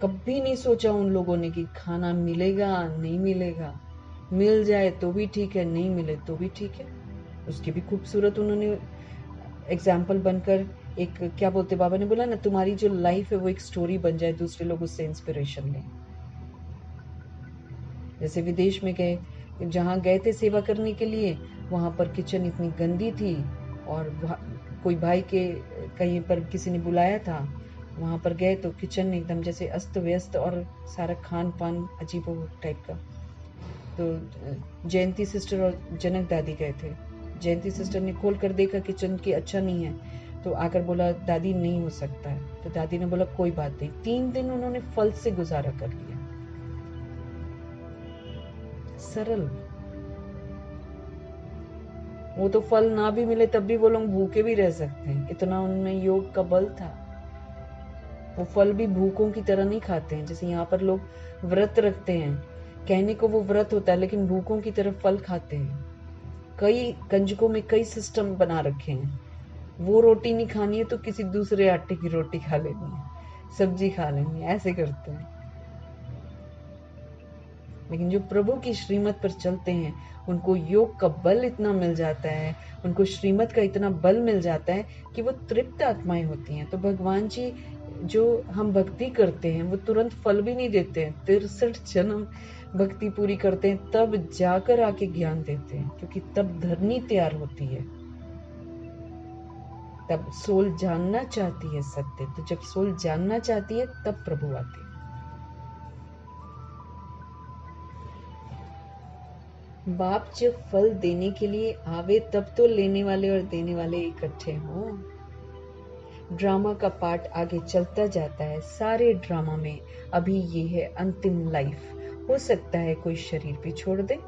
कभी नहीं सोचा उन लोगों ने कि खाना मिलेगा नहीं मिलेगा, मिल जाए तो भी ठीक है, नहीं मिले तो भी ठीक है। उसकी भी खूबसूरत उन्होंने एग्जाम्पल बनकर एक, क्या बोलते बाबा ने बोला ना, तुम्हारी जो लाइफ है वो एक स्टोरी बन जाए, दूसरे लोग उससे इंस्पिरेशन लें। जैसे विदेश में गए, जहाँ गए थे सेवा करने के लिए, वहां पर किचन इतनी गंदी थी, और कोई भाई के कहीं पर किसी ने बुलाया था, वहां पर गए तो किचन एकदम जैसे अस्त व्यस्त और सारा खान पान अजीबो टाइप का। तो जयंती सिस्टर और जनक दादी गए थे। जयंती सिस्टर ने खोल कर देखा किचन की अच्छा नहीं है, तो आकर बोला दादी नहीं हो सकता है। तो दादी ने बोला कोई बात नहीं। 3 दिन उन्होंने फल से गुजारा कर लिया। सरल। वो तो फल ना भी मिले तब भी वो लोग भूखे भी रह सकते हैं, इतना उनमें योग का बल था। वो फल भी भूखों की तरह नहीं खाते हैं, जैसे यहाँ पर लोग व्रत रखते हैं, कहने को वो व्रत होता है लेकिन भूखों की तरह फल खाते हैं। कई कंजकों में कई सिस्टम बना रखे हैं। वो रोटी नहीं खानी है तो किसी दूसरे आटे की रोटी खा लेनी है, सब्जी खा लेनी है, ऐसे करते हैं। लेकिन जो प्रभु की श्रीमत पर चलते हैं, उनको योग का बल इतना मिल जाता है, उनको श्रीमत का इतना बल मिल जाता है कि वो तृप्त आत्माएं होती हैं। तो भगवान जी जो हम भक्ति करते हैं वो तुरंत फल भी नहीं देते हैं, 63 जन्म भक्ति पूरी करते हैं, तब जाकर आके ज्ञान देते हैं, क्योंकि तब धरनी तैयार होती है, तब सोल जानना चाहती है सत्य। तो जब सोल जानना चाहती है तब प्रभु आते हैं। बाप जब फल देने के लिए आवे तब तो लेने वाले और देने वाले इकट्ठे हों। ड्रामा का पार्ट आगे चलता जाता है। सारे ड्रामा में अभी ये है अंतिम लाइफ। हो सकता है कोई शरीर भी छोड़ दे,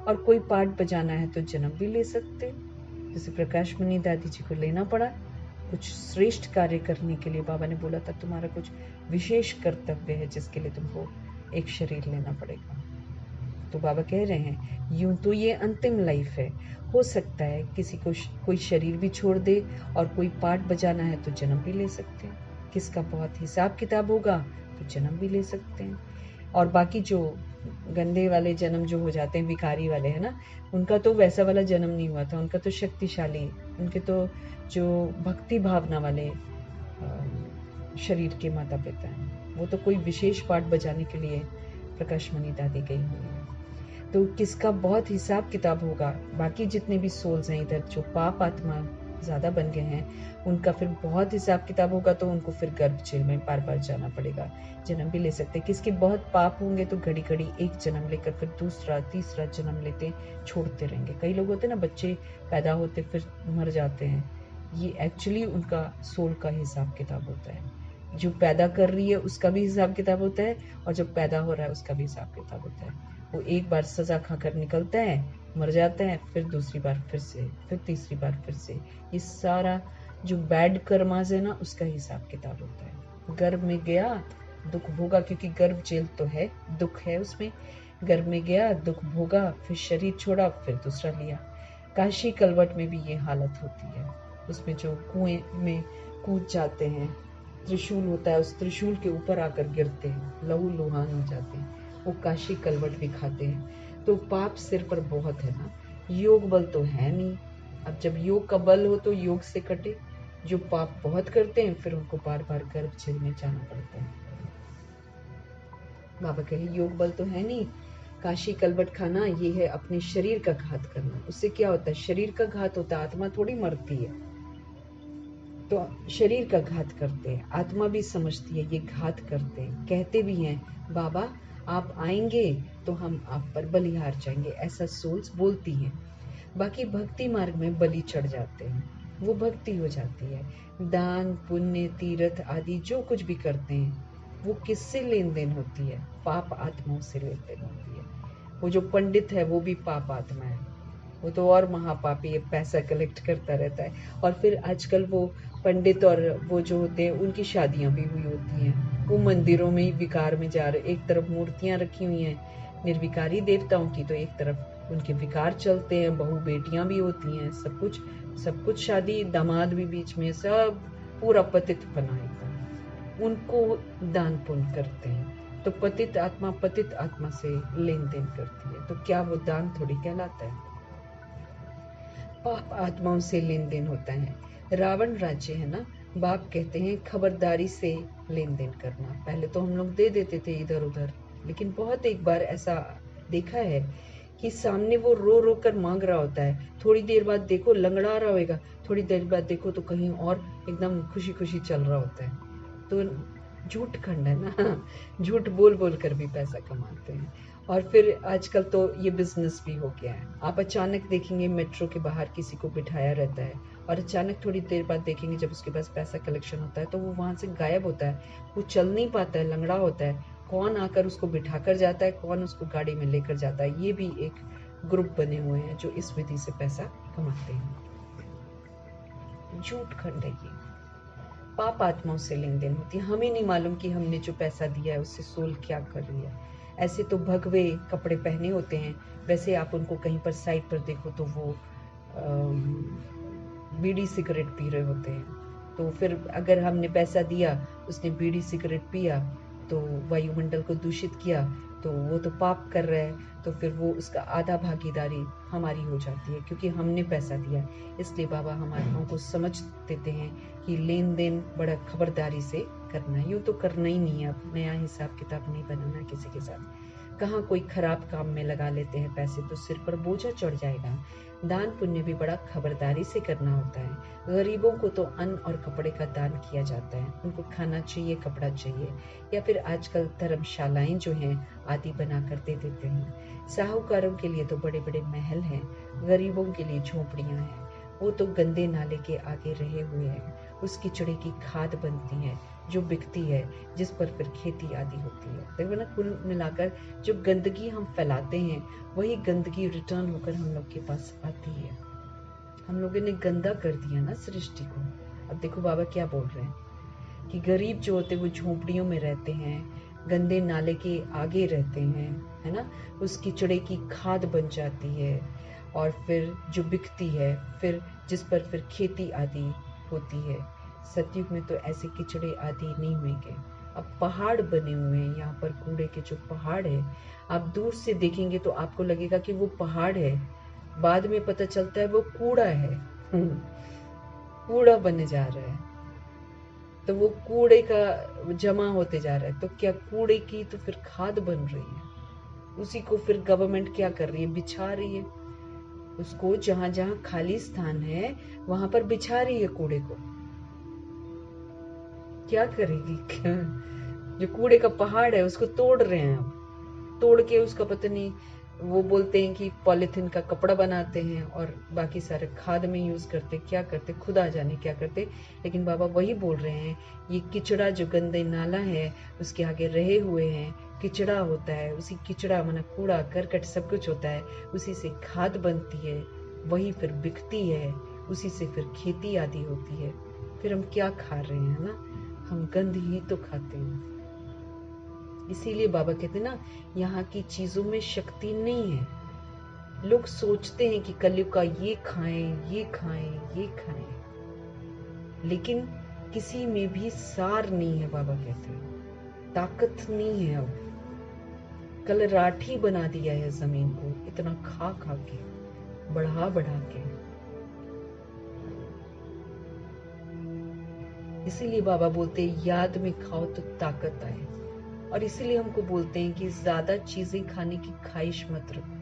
और कोई पार्ट बजाना है तो जन्म भी ले सकते। जैसे प्रकाश मणि दादी जी को लेना पड़ा, कुछ श्रेष्ठ कार्य करने के लिए। बाबा ने बोला था तुम्हारा कुछ विशेष कर्तव्य है जिसके लिए तुमको एक शरीर लेना पड़ेगा। तो बाबा कह रहे हैं यूं तो ये अंतिम लाइफ है, हो सकता है किसी को कोई शरीर भी छोड़ दे, और कोई पार्ट बजाना है तो जन्म भी ले सकते हैं। किसका बहुत हिसाब किताब होगा तो जन्म भी ले सकते हैं। और बाकी जो गंदे वाले जन्म जो हो जाते हैं, विकारी वाले है ना, उनका तो वैसा वाला जन्म नहीं हुआ था, उनका तो शक्तिशाली, उनके तो जो भक्ति भावना वाले शरीर के माता पिता हैं, वो तो कोई विशेष पार्ट बजाने के लिए प्रकाश मणि दादी गई हुई है। तो किसका बहुत हिसाब किताब होगा। बाकी जितने भी सोल्स हैं इधर, जो पाप आत्मा ज्यादा बन गए हैं, उनका फिर बहुत हिसाब किताब होगा, तो उनको फिर गर्भ जेल में बार बार जाना पड़ेगा, जन्म भी ले सकते हैं। किसके बहुत पाप होंगे तो घड़ी घड़ी एक जन्म लेकर फिर दूसरा तीसरा जन्म लेते छोड़ते रहेंगे। कई लोग होते हैं ना, बच्चे पैदा होते फिर मर जाते हैं, ये एक्चुअली उनका सोल का हिसाब किताब होता है। जो पैदा कर रही है उसका भी हिसाब किताब होता है, और जो पैदा हो रहा है उसका भी हिसाब किताब होता है। वो एक बार सजा खाकर निकलता है, मर जाता है, फिर दूसरी बार फिर से, फिर तीसरी बार फिर से। ये सारा जो बैड कर्माज है ना, उसका हिसाब किताब होता है। गर्भ में गया, दुख भोगा, क्योंकि गर्भ जेल तो है, दुख है उसमें। गर्भ में गया, दुख भोगा, फिर शरीर छोड़ा, फिर दूसरा लिया। काशी कलवट में भी ये हालत होती है। उसमें जो कुएं में कूद जाते हैं, त्रिशूल होता है, उस त्रिशूल के ऊपर आकर गिरते हैं, लहू लुहान हो जाते हैं, वो काशी कलवट भी खाते हैं। तो पाप सिर पर बहुत है ना, योग बल तो है नहीं। अब जब योग का बल हो तो योग से कटे। जो पाप बहुत करते हैं फिर उनको बार बार गर्भ जेल में जाना पड़ता है। बाबा कहे योग बल तो है नहीं, काशी कलवट खाना ये है अपने शरीर का घात करना। उससे क्या होता है? शरीर का घात होता है, आत्मा थोड़ी मरती है। तो शरीर का घात करते हैं, आत्मा भी समझती है ये घात करते हैं। कहते भी हैं बाबा आप आएंगे तो हम आप पर बलिहार जाएंगे, ऐसा सोल्स बोलती हैं। बाकी भक्ति मार्ग में बलि चढ़ जाते हैं, वो भक्ति हो जाती है। दान पुण्य तीर्थ आदि जो कुछ भी करते हैं वो किससे लेन देन होती है? पाप आत्माओं से लेन देन होती है। वो जो पंडित है वो भी पाप आत्मा है, वो तो और महापापी है, पैसा कलेक्ट करता रहता है। और फिर आजकल वो पंडित और वो जो होते हैं उनकी शादियां भी हुई होती हैं, वो मंदिरों में ही विकार में जा रहे। एक तरफ मूर्तियां रखी हुई हैं निर्विकारी देवताओं की, तो एक तरफ उनके विकार चलते हैं, बहू बेटियां भी होती हैं, सब कुछ शादी, दामाद भी बीच में, सब पूरा पतित बनाएगा। उनको दान पुण्य करते हैं, तो पतित आत्मा से लेन देन करती है, तो क्या वो दान थोड़ी कहलाता है? पाप आत्माओं से लेन देन होता है। रावण राज्य है ना, बाप कहते हैं खबरदारी से लेन देन करना। पहले तो हम लोग दे देते थे इधर उधर, लेकिन बहुत एक बार ऐसा देखा है कि सामने वो रो रो कर मांग रहा होता है, थोड़ी देर बाद देखो लंगड़ा रहा होगा, थोड़ी देर बाद देखो तो कहीं और एकदम खुशी खुशी चल रहा होता है। तो झूठ खंड है ना, झूठ बोल बोल कर भी पैसा कमाते हैं। और फिर आजकल तो ये बिजनेस भी हो गया है। आप अचानक देखेंगे मेट्रो के बाहर किसी को बिठाया रहता है, और अचानक थोड़ी देर बाद देखेंगे जब उसके पास पैसा कलेक्शन होता है तो वो वहां से गायब होता है, वो चल नहीं पाता है, लंगड़ा होता है। कौन आकर उसको बिठा कर जाता है, कौन उसको गाड़ी में लेकर जाता है, ये भी एक ग्रुप बने हुए हैं जो इस विधि से पैसा कमाते हैं। झूठ खंड है ये, पाप आत्माओं से लेन देन होती है। हमें नहीं मालूम कि हमने जो पैसा दिया है उससे सोल क्या कर रही है। ऐसे तो भगवे कपड़े पहने होते हैं, वैसे आप उनको कहीं पर साइड पर देखो तो वो बीड़ी सिगरेट पी रहे होते हैं। तो फिर अगर हमने पैसा दिया, उसने बीड़ी सिगरेट पिया, तो वायुमंडल को दूषित किया, तो वो तो पाप कर रहा है। तो फिर वो उसका आधा भागीदारी हमारी हो जाती है, क्योंकि हमने पैसा दिया। इसलिए बाबा हम आत्माओं को समझ देते हैं कि लेन देन बड़ा खबरदारी से करना है। यूँ तो करना ही नहीं है, अब नया हिसाब किताब नहीं बनाना किसी के साथ। कहाँ कोई खराब काम में लगा लेते हैं पैसे तो सिर पर बोझा चढ़ जाएगा। दान पुण्य भी बड़ा खबरदारी से करना होता है। गरीबों को तो अन्न और कपड़े का दान किया जाता है, उनको खाना चाहिए, कपड़ा चाहिए, या फिर आजकल धर्मशालाएं जो हैं आदि बना कर दे देते हैं। साहूकारों के लिए तो बड़े बड़े महल हैं, गरीबों के लिए झोपड़ियां हैं। वो तो गंदे नाले के आगे रहे हुए हैं, उस कीचड़े की खाद बनती है जो बिकती है, जिस पर फिर खेती आदि होती है। देखो ना, कुल मिलाकर जो गंदगी हम फैलाते हैं वही गंदगी रिटर्न होकर हम लोग के पास आती है। हम लोगों ने गंदा कर दिया ना सृष्टि को। अब देखो बाबा क्या बोल रहे हैं कि गरीब जो होते हैं वो झोपड़ियों में रहते हैं, गंदे नाले के आगे रहते हैं, है ना, उस कीचड़े की खाद बन जाती है, और फिर जो बिकती है, फिर जिस पर फिर खेती आदि होती है। सतयुग में तो ऐसे कीचड़े आदि नहीं होंगे। अब पहाड़ बने हुए हैं यहाँ पर, कूड़े के जो पहाड़ है, आप दूर से देखेंगे तो आपको लगेगा कि वो पहाड़ है, बाद में पता चलता है वो कूड़ा है। कूड़ा बने जा रहा है, तो वो कूड़े का जमा होते जा रहा है, तो क्या कूड़े की तो फिर खाद बन रही है। उसी को फिर गवर्नमेंट क्या कर रही है? बिछा रही है उसको, जहां जहां खाली स्थान है वहां पर बिछा रही है कूड़े को। क्या करेगी? जो कूड़े का पहाड़ है उसको तोड़ रहे हैं, हम तोड़ के उसका पता नहीं वो बोलते हैं कि पॉलिथीन का कपड़ा बनाते हैं और बाकी सारे खाद में यूज करते, क्या करते खुद आ जाने क्या करते। लेकिन बाबा वही बोल रहे हैं, ये किचड़ा जो गंदे नाला है उसके आगे रहे हुए हैं, किचड़ा होता है, उसी किचड़ा माना कूड़ा करकट सब कुछ होता है, उसी से खाद बनती है, वही फिर बिकती है, उसी से फिर खेती आदि होती है। फिर हम क्या खा रहे हैं ना, हम गंद ही तो खाते हैं। इसीलिए बाबा कहते हैं ना, यहाँ की चीजों में शक्ति नहीं है। लोग सोचते हैं कि कलयुग का ये खाएं, ये खाएं, ये खाएं, लेकिन किसी में भी सार नहीं है। बाबा कहते हैं ताकत नहीं है। अब कल राठी बना दिया है जमीन को, इतना खा खा के, बढ़ा बढ़ा के। इसीलिए बाबा बोलते हैं याद में खाओ तो ताकत आए। और इसीलिए हमको बोलते हैं कि ज्यादा चीजें खाने की ख्वाहिश मत रखो,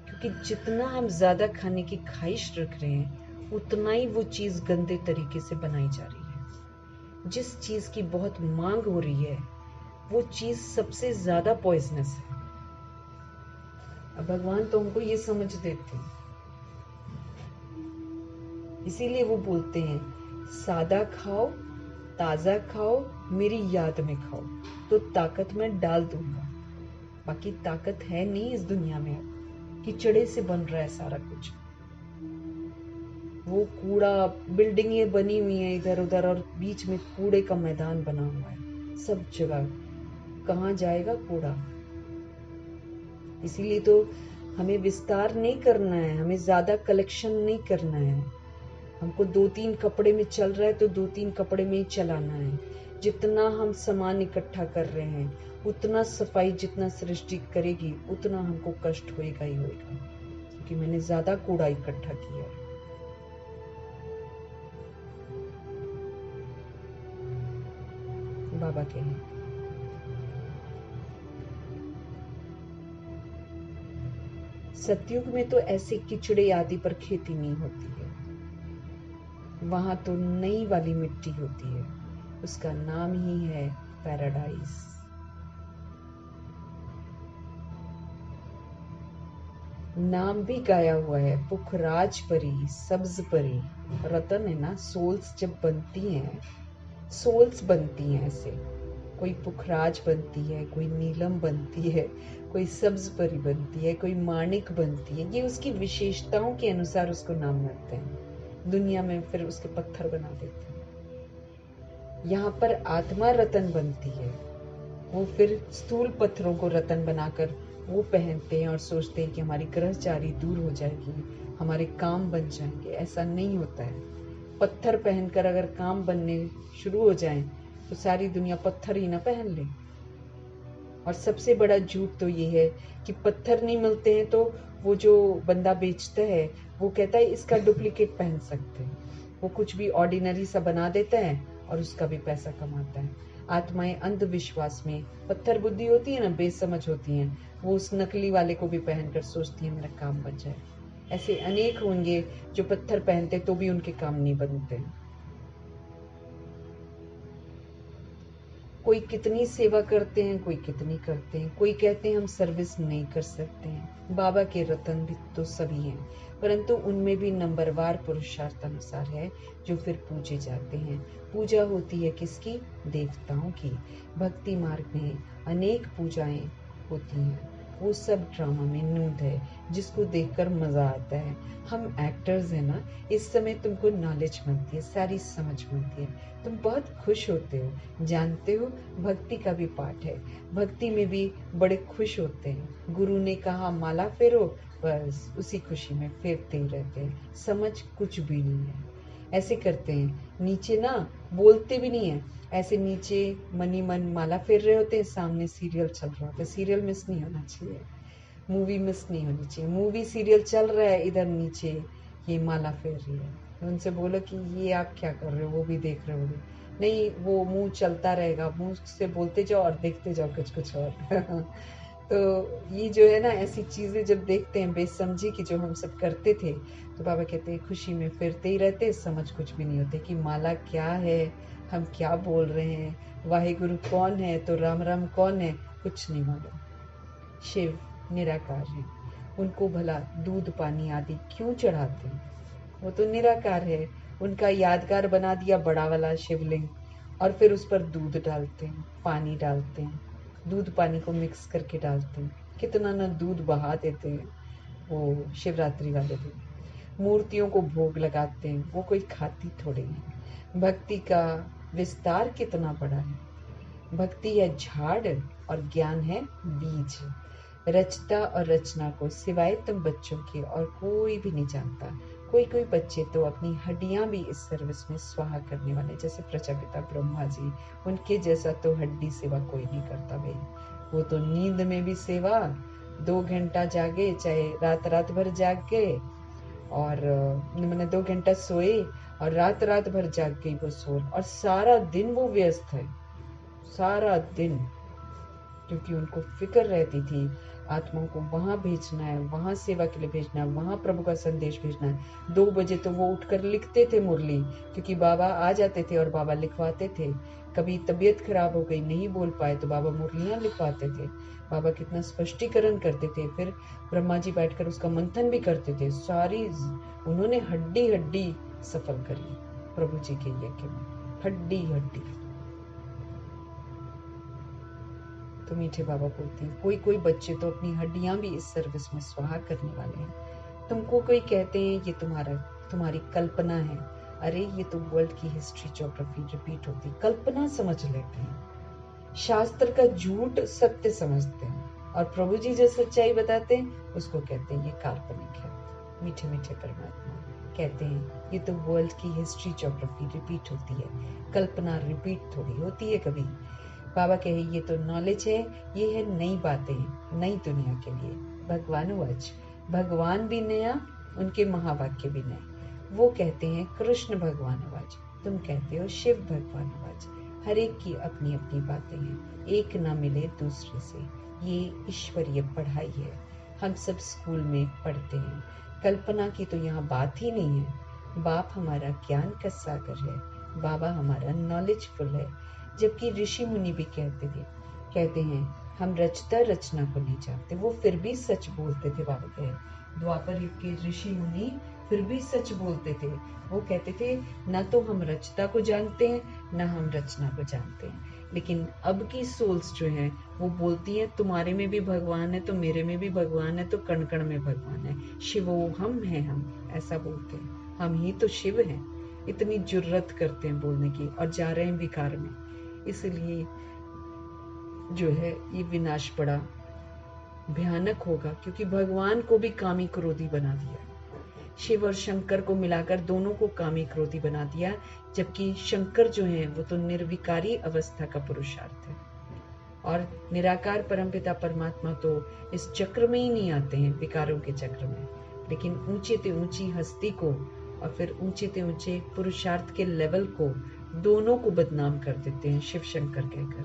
क्योंकि जितना हम ज्यादा खाने की ख्वाहिश रख रहे हैं उतना ही वो चीज गंदे तरीके से बनाई जा रही है। जिस चीज की बहुत मांग हो रही है वो चीज सबसे ज्यादा पॉइजनस है। अब भगवान तो हमको ये समझ देते हैं, इसीलिए वो बोलते हैं सादा खाओ, ताजा खाओ, मेरी याद में खाओ तो ताकत मैं डाल दूंगा। बाकी ताकत है नहीं इस दुनिया में। अब कीचड़े से बन रहा है सारा कुछ। वो कूड़ा, बिल्डिंगें बनी हुई हैं इधर उधर और बीच में कूड़े का मैदान बना हुआ है सब जगह। कहाँ जाएगा कूड़ा? इसीलिए तो हमें विस्तार नहीं करना है, हमें ज्यादा कलेक्शन नहीं करना है। हमको 2-3 कपड़े में चल रहा है तो 2-3 कपड़े में ही चलाना है। जितना हम सामान इकट्ठा कर रहे हैं उतना सफाई जितना सृष्टि करेगी उतना हमको कष्ट होएगा ही होएगा, क्योंकि मैंने ज्यादा कूड़ा इकट्ठा किया है। बाबा कहें सतयुग में तो ऐसे कीचड़े आदि पर खेती नहीं होती है, वहां तो नई वाली मिट्टी होती है, उसका नाम ही है पैराडाइज। नाम भी गाया हुआ है, पुखराज परी, सब्ज परी। रतन है ना, सोल्स जब बनती हैं, सोल्स बनती हैं ऐसे, कोई पुखराज बनती है, कोई नीलम बनती है, कोई सब्ज परी बनती है, कोई माणिक बनती है। ये उसकी विशेषताओं के अनुसार उसको नाम मिलते हैं। दुनिया में फिर उसके पत्थर बना देते हैं। यहाँ पर आत्मा रतन बनती है, वो फिर स्थूल पत्थरों को रतन बनाकर वो पहनते हैं और सोचते हैं कि हमारी ग्रहचारी दूर हो जाएगी, हमारे काम बन जाएंगे। ऐसा नहीं होता है। पत्थर पहनकर अगर काम बनने शुरू हो जाएं तो सारी दुनिया पत्थर ही ना पहन ले। और सबसे बड़ा झूठ तो ये है कि पत्थर नहीं मिलते हैं तो वो जो बंदा बेचता है वो कहता है इसका डुप्लीकेट पहन सकते हैं। वो कुछ भी ऑर्डिनरी सा बना देता है और उसका भी पैसा कमाता है। आत्माएं अंधविश्वास में, पत्थर बुद्धि होती है ना, बेसमझ होती हैं, वो उस नकली वाले को भी पहनकर सोचती है मेरा काम बन जाए। ऐसे अनेक होंगे जो पत्थर पहनते तो भी उनके काम नहीं बनते। कोई कितनी सेवा करते हैं, कोई कितनी करते हैं, कोई कहते हैं हम सर्विस नहीं कर सकते हैं। बाबा के रतन भी तो सभी हैं, परंतु उनमें भी नंबरवार पुरुषार्थ अनुसार है जो फिर पूजे जाते हैं। पूजा होती है किसकी? देवताओं की। भक्ति मार्ग में अनेक पूजाएं होती हैं, वो सब ड्रामा में नूंद है जिसको देखकर मजा आता है। हम एक्टर्स हैं ना, इस समय तुमको नॉलेज मिलती है, सारी समझ मिलती है, तुम बहुत खुश होते हो। जानते हो भक्ति का भी पाठ है, भक्ति में भी बड़े खुश होते हैं। गुरु ने कहा माला फेरो, बस उसी खुशी में फेरते ही रहते हैं। समझ कुछ भी नहीं है। ऐसे करते हैं, नीचे ना बोलते भी नहीं है, ऐसे नीचे मनी मन माला फेर रहे होते हैं, सामने सीरियल चल रहा होता है। सीरियल मिस नहीं होना चाहिए, मूवी मिस नहीं होनी चाहिए। मूवी सीरियल चल रहा है, इधर नीचे ये माला फेर रही है। तो उनसे बोलो कि ये आप क्या कर रहे हो, वो भी देख रहे होगे। नहीं, वो मुंह चलता रहेगा, मुंह से बोलते जाओ और देखते जाओ कुछ कुछ और। तो ये जो है ना, ऐसी चीजें जब देखते हैं बेसमझी की जो हम सब करते थे, तो बाबा कहते हैं खुशी में फिरते ही रहते, समझ कुछ भी नहीं होते कि माला क्या है, हम क्या बोल रहे हैं, वाहे गुरु कौन है तो राम राम कौन है, कुछ नहीं मालूम। शिव निराकार हैं। उनको भला दूध पानी आदि क्यों चढ़ाते हैं? वो तो निराकार है। उनका यादगार बना दिया बड़ा वाला शिवलिंग, और फिर उस पर दूध डालते हैं, पानी डालते हैं, दूध पानी को मिक्स करके डालते हैं। कितना ना दूध बहा देते हैं वो शिवरात्रि वाले दिन। मूर्तियों को भोग लगाते हैं, वो कोई खाती थोड़ी है। भक्ति का विस्तार कितना बड़ा है। भक्ति है झाड़ और ज्ञान है बीज। रचता और रचना को सिवाय तुम बच्चों के और कोई भी नहीं जानता। कोई कोई बच्चे तो अपनी हड्डियां भी इस सर्विस में स्वाहा करने वाले, जैसे प्रजापिता ब्रह्मा जी, उनके जैसा तो हड्डी सेवा कोई नहीं करता भाई। वो तो नींद में भी सेवा, 2 घंटा जागे, चाहे रात रात भर जाग गए, और मैंने 2 घंटा सोए और रात रात भर जाग गई वो सोल, और सारा दिन वो व्यस्त है, सारा दिन, क्योंकि उनको फिक्र रहती थी आत्माओं को वहां भेजना है, वहां सेवा के लिए भेजना है, वहां प्रभु का संदेश भेजना है। 2 बजे तो वो उठकर लिखते थे मुरली, क्योंकि बाबा आ जाते थे और बाबा लिखवाते थे। कभी तबीयत खराब हो गई, नहीं बोल पाए, तो बाबा मुरलियां लिखवाते थे। बाबा कितना स्पष्टीकरण करते थे, फिर ब्रह्मा जी बैठकर उसका मंथन भी करते थे। सारी उन्होंने हड्डी हड्डी सफल करी प्रभु जी के यज्ञ में, हड्डी हड्डी। तो मीठे बाबा बोलते हैं, कोई कोई बच्चे तो अपनी हड्डियां भी इस सर्विस में स्वाहा करने वाले हैं। तुमको कोई कहते हैं ये तुम्हारी कल्पना है। अरे ये तो वर्ल्ड की हिस्ट्री ज्योग्राफी रिपीट होती, कल्पना समझ लेते हैं। शास्त्र का झूठ सत्य समझते हैं, और प्रभु जी जो सच्चाई बताते हैं उसको कहते हैं ये काल्पनिक है। मीठे मीठे परमात्मा कहते हैं ये तो वर्ल्ड की हिस्ट्री ज्योग्राफी रिपीट होती है, कल्पना रिपीट थोड़ी होती है कभी। बाबा कहे ये तो नॉलेज है, ये है नई बातें नई दुनिया के लिए। भगवान वाच, भगवान भी नया, उनके महावाक्य भी नए। वो कहते हैं कृष्ण भगवान वाच, तुम कहते हो शिव भगवान वाच। हर एक की अपनी अपनी बातें हैं, एक ना मिले दूसरे से। ये ईश्वरीय पढ़ाई है, हम सब स्कूल में पढ़ते हैं। कल्पना की तो यहाँ बात ही नहीं है। बाप हमारा ज्ञान का सागर है, बाबा हमारा नॉलेजफुल है। जबकि ऋषि मुनि भी कहते हैं हम रचता रचना को नहीं जानते। वो फिर भी सच बोलते थे। बाबा कहे द्वापर युग के ऋषि मुनि फिर भी सच बोलते थे। वो कहते थे ना तो हम रचता को जानते हैं, ना हम रचना को जानते हैं। लेकिन अब की सोल्स जो हैं वो बोलती हैं तुम्हारे में भी भगवान है, तो मेरे में भी भगवान है, तो कण कण में भगवान है। शिवो हम हैं, हम ऐसा बोलते हैं, हम ही तो शिव हैं। इतनी जुर्रत करते हैं बोलने की, और जा रहे हैं विकार में। इसलिए जो है ये विनाश बड़ा भयानक होगा, क्योंकि भगवान को भी कामी क्रोधी बना दिया। शिव और शंकर को मिलाकर दोनों को कामी क्रोधी बना दिया, जबकि शंकर जो है वो तो निर्विकारी अवस्था का पुरुषार्थ है, और निराकार परमपिता परमात्मा तो इस चक्र में ही नहीं आते हैं, विकारों के चक्र में। लेकिन ऊंचे ते ऊंची हस्ती को और फिर ऊंचे ते ऊंचे पुरुषार्थ के लेवल को, दोनों को बदनाम कर देते हैं शिव शंकर कहकर।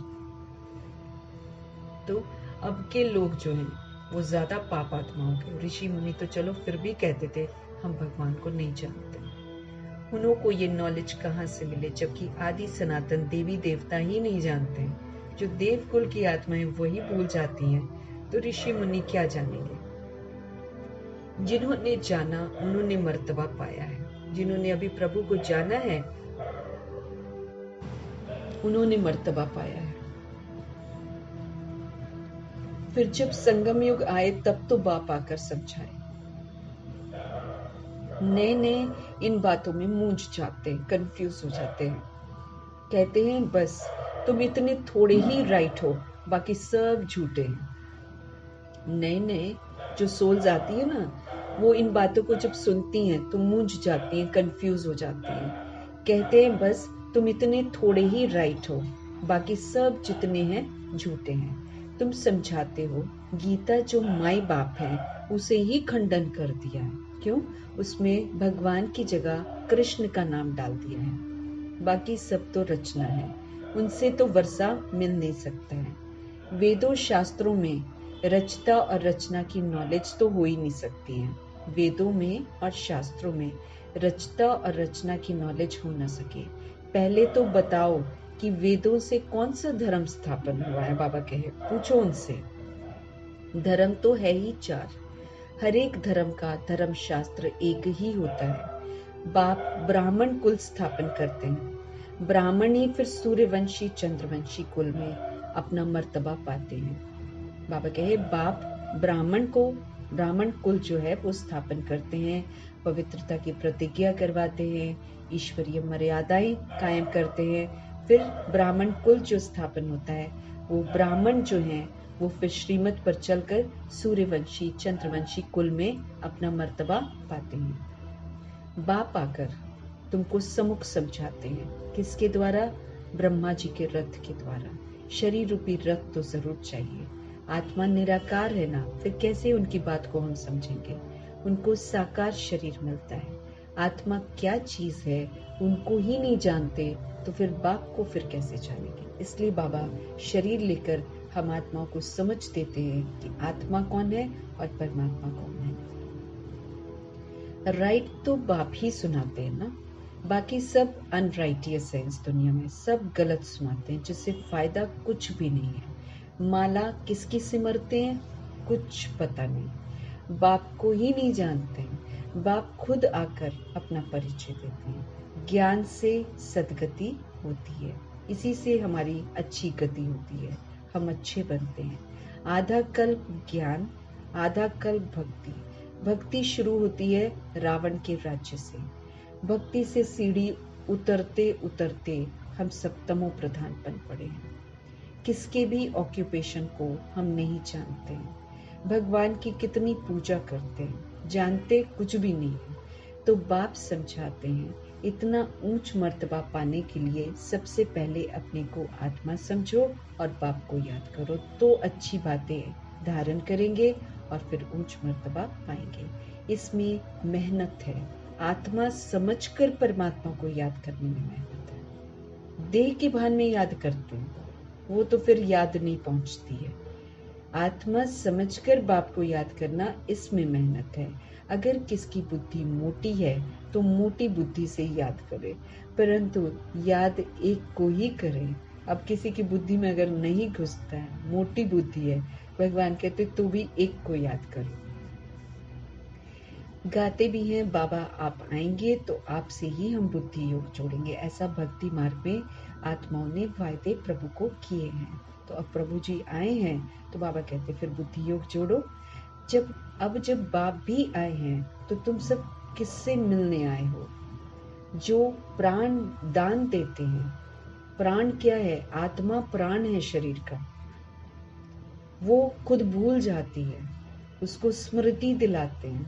तो अब के लोग जो हैं वो ज्यादा पाप आत्माओं के, ऋषि मुनि तो चलो फिर भी कहते थे हम भगवान को नहीं जानते। उन्हों को ये नॉलेज कहाँ से मिले, जबकि आदि सनातन देवी देवता ही नहीं जानते हैं। जो देव कुल की आत्माएं वही भूल जाती हैं, तो ऋषि मुनि क्या जानेंगे। जिन्होंने जाना उन्होंने मर्तबा पाया है, जिन्होंने अभी प्रभु को जाना है उन्होंने मर्तबा पाया है। फिर जब संगम युग आए तब तो बाप आकर समझाए। नए नए इन बातों में मूंझ जाते हैं, कंफ्यूज हो जाते हैं। कहते हैं बस तुम इतने थोड़े ही राइट हो, बाकी सब झूठे हैं। नए नए जो सोल्स आती है ना, वो इन बातों को जब सुनती हैं तो मूंझ जाती हैं, कंफ्यूज हो जाती हैं। कहते हैं बस तुम इतने थोड़े ही राइट हो, बाकी सब जितने हैं झूठे हैं। तुम समझाते हो गीता जो माई बाप है उसे ही खंडन कर दिया है। क्यों? उसमें भगवान की जगह कृष्ण का नाम डाल दिया है। बाकी सब तो रचना है, उनसे तो वर्षा मिल नहीं सकता है। वेदों शास्त्रों में रचता और रचना की नॉलेज तो हो ही नहीं सकती है। वेदों में और शास्त्रों में रचता और रचना की नॉलेज हो न सके। पहले तो बताओ कि वेदों से कौन सा धर्म स्थापन हुआ है। बाबा कहे पूछो उनसे। धर्म तो है ही चार, हर एक धर्म का धर्म शास्त्र एक ही होता है। बाप ब्राह्मण कुल स्थापन करते हैं, ब्राह्मण ही फिर सूर्यवंशी चंद्रवंशी कुल में अपना मर्तबा पाते हैं। बाबा कहे बाप ब्राह्मण कुल जो है वो स्थापन करते हैं, पवित्रता की प्रतिज्ञा करवाते हैं, ईश्वरीय मर्यादाएं कायम करते हैं। फिर ब्राह्मण कुल जो स्थापन होता है वो ब्राह्मण जो हैं वो फिर श्रीमत पर चलकर सूर्यवंशी चंद्रवंशी कुल में अपना मर्तबा पाते हैं। बाप आकर तुमको सम्मुख समझाते हैं, किसके द्वारा? ब्रह्मा जी के रथ के द्वारा। शरीर रूपी रथ तो जरूर चाहिए, आत्मा निराकार है ना, फिर कैसे उनकी बात को हम समझेंगे? उनको साकार शरीर मिलता है, आत्मा क्या चीज है उनको ही नहीं जानते, तो फिर बाप को फिर कैसे जानेंगे? इसलिए बाबा शरीर लेकर हम आत्माओं को समझ देते हैं कि आत्मा कौन है और परमात्मा कौन है। राइट तो बाप ही सुनाते हैं ना, बाकी सब अनराइटियस है इस दुनिया में, सब गलत सुनाते हैं जिससे फायदा कुछ भी नहीं है। माला किसकी सिमरते हैं कुछ पता नहीं, बाप को ही नहीं जानते हैं। बाप खुद आकर अपना परिचय देते हैं। ज्ञान से सद्गति होती है, इसी से हमारी अच्छी गति होती है, हम अच्छे बनते हैं। आधा कल्प ज्ञान, आधा कल्प भक्ति। भक्ति शुरू होती है रावण के राज्य से, भक्ति से सीढ़ी उतरते उतरते हम सब तमो प्रधान बन पड़े हैं। किसके भी ऑक्यूपेशन को हम नहीं जानते हैं, भगवान की कितनी पूजा करते हैं, जानते कुछ भी नहीं है। तो बाप समझाते हैं इतना ऊंच मर्तबा पाने के लिए सबसे पहले अपने को आत्मा समझो और बाप को याद करो, तो अच्छी बातें धारण करेंगे और फिर ऊंच मर्तबा पाएंगे। इसमें मेहनत है, आत्मा समझकर परमात्मा को याद करने में मेहनत है। देह के भान में याद करते हैं वो तो फिर याद नहीं पहुंचती है। आत्मा समझकर बाप को याद करना, इसमें मेहनत है। अगर किसकी बुद्धि मोटी है तो मोटी बुद्धि से याद करे, परंतु याद एक को ही करे। अब किसी की बुद्धि में अगर नहीं घुसता है, मोटी बुद्धि है, भगवान कहते तो भी एक को याद करो। गाते भी हैं बाबा आप आएंगे तो आपसे ही हम बुद्धि योग जोड़ेंगे, ऐसा भक्ति मार्ग में आत्माओं ने वायदे प्रभु को किए हैं। तो अब प्रभु जी आए हैं तो बाबा कहते फिर बुद्धि योग जोड़ो। जब बाप भी आए हैं तो तुम सब किससे मिलने आए हो? जो प्राण दान देते हैं। प्राण क्या है? आत्मा प्राण है शरीर का, वो खुद भूल जाती है, उसको स्मृति दिलाते हैं,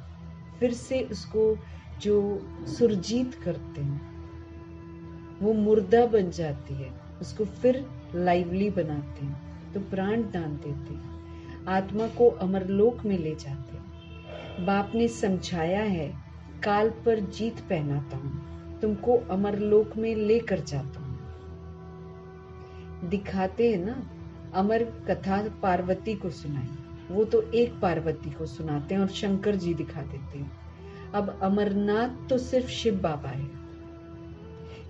फिर से उसको जो सुरजीत करते हैं, वो मुर्दा बन जाती है, उसको फिर लाइवली बनाते हैं। तो प्राण दान देते हैं, आत्मा को अमरलोक में ले जाते हैं। बाप ने समझाया है काल पर जीत पहनाता हूं, तुमको अमरलोक में लेकर जाता हूं। दिखाते हैं ना, अमर कथा पार्वती को सुनाई, वो तो एक पार्वती को सुनाते हैं और शंकर जी दिखा देते हैं। अब अमरनाथ तो सिर्फ शिव बाबा है,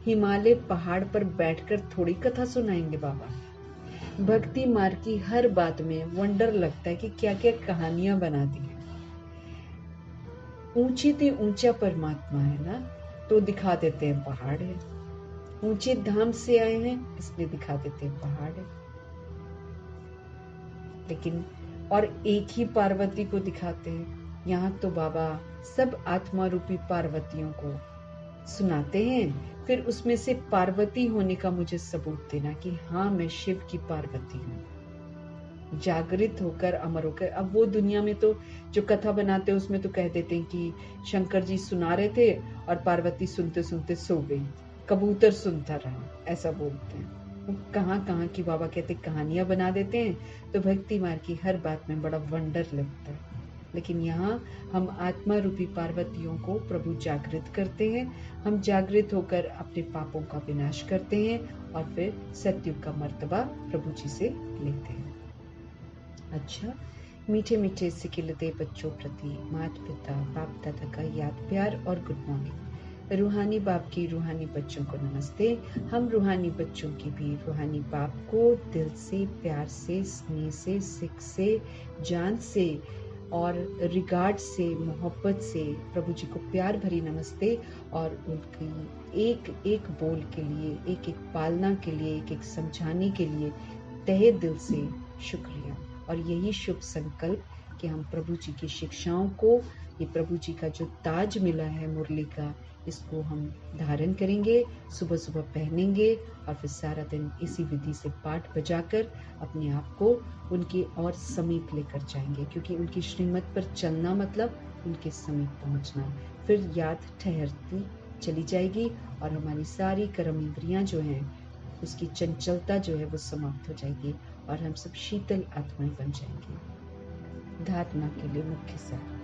हिमालय पहाड़ पर बैठकर थोड़ी कथा सुनाएंगे बाबा। भक्ति मार्ग की हर बात में वंडर लगता है कि क्या क्या कहानियां बना दी है। ऊंची ते ऊंचा परमात्मा है ना, तो दिखा देते हैं पहाड़ है। ऊंचे धाम से आए हैं इसलिए दिखा देते हैं पहाड़ है। लेकिन और एक ही पार्वती को दिखाते हैं। यहाँ तो बाबा सब आत्मा रूपी पार्वतियों को सुनाते हैं, फिर उसमें से पार्वती होने का मुझे सबूत देना कि हाँ मैं शिव की पार्वती हूँ, जागृत होकर अमर होकर। अब वो दुनिया में तो जो कथा बनाते हैं उसमें तो कह देते हैं कि शंकर जी सुना रहे थे और पार्वती सुनते सुनते सो गई, कबूतर सुनता रहा, ऐसा बोलते हैं। कहाँ कहाँ की बाबा कहते कहानियां बना देते हैं। तो भक्ति मार्ग की हर बात में बड़ा वंडर लगता है। लेकिन यहाँ हम आत्मा रूपी पार्वतियों को प्रभु जागृत करते हैं, हम जागृत होकर अपने पापों का विनाश करते हैं और फिर सत्युग का मर्तबा प्रभु जी से लेते हैं। अच्छा, मीठे मीठे सिकिलते बच्चों प्रति माता पिता बाप दादा का याद प्यार और गुड मॉर्निंग। रूहानी बाप की रूहानी बच्चों को नमस्ते। हम रूहानी बच्चों की भी रूहानी बाप को दिल से, प्यार से, स्नेह से, सिक से, जान से और रिगार्ड से, मोहब्बत से प्रभु जी को प्यार भरी नमस्ते। और उनकी एक एक बोल के लिए, एक एक पालना के लिए, एक एक समझाने के लिए तहे दिल से शुक्रिया। और यही शुभ संकल्प कि हम प्रभु जी की शिक्षाओं को, ये प्रभु जी का जो ताज मिला है मुरली का, इसको हम धारण करेंगे, सुबह सुबह पहनेंगे और फिर सारा दिन इसी विधि से पाठ बजाकर अपने आप को उनके और समीप लेकर जाएंगे। क्योंकि उनकी श्रीमत पर चलना मतलब उनके समीप पहुंचना। फिर याद ठहरती चली जाएगी और हमारी सारी कर्म इंद्रियां जो हैं, उसकी चंचलता जो है वो समाप्त हो जाएगी और हम सब शीतल आत्माएं बन जाएंगे। धारणा के लिए मुख्य सार।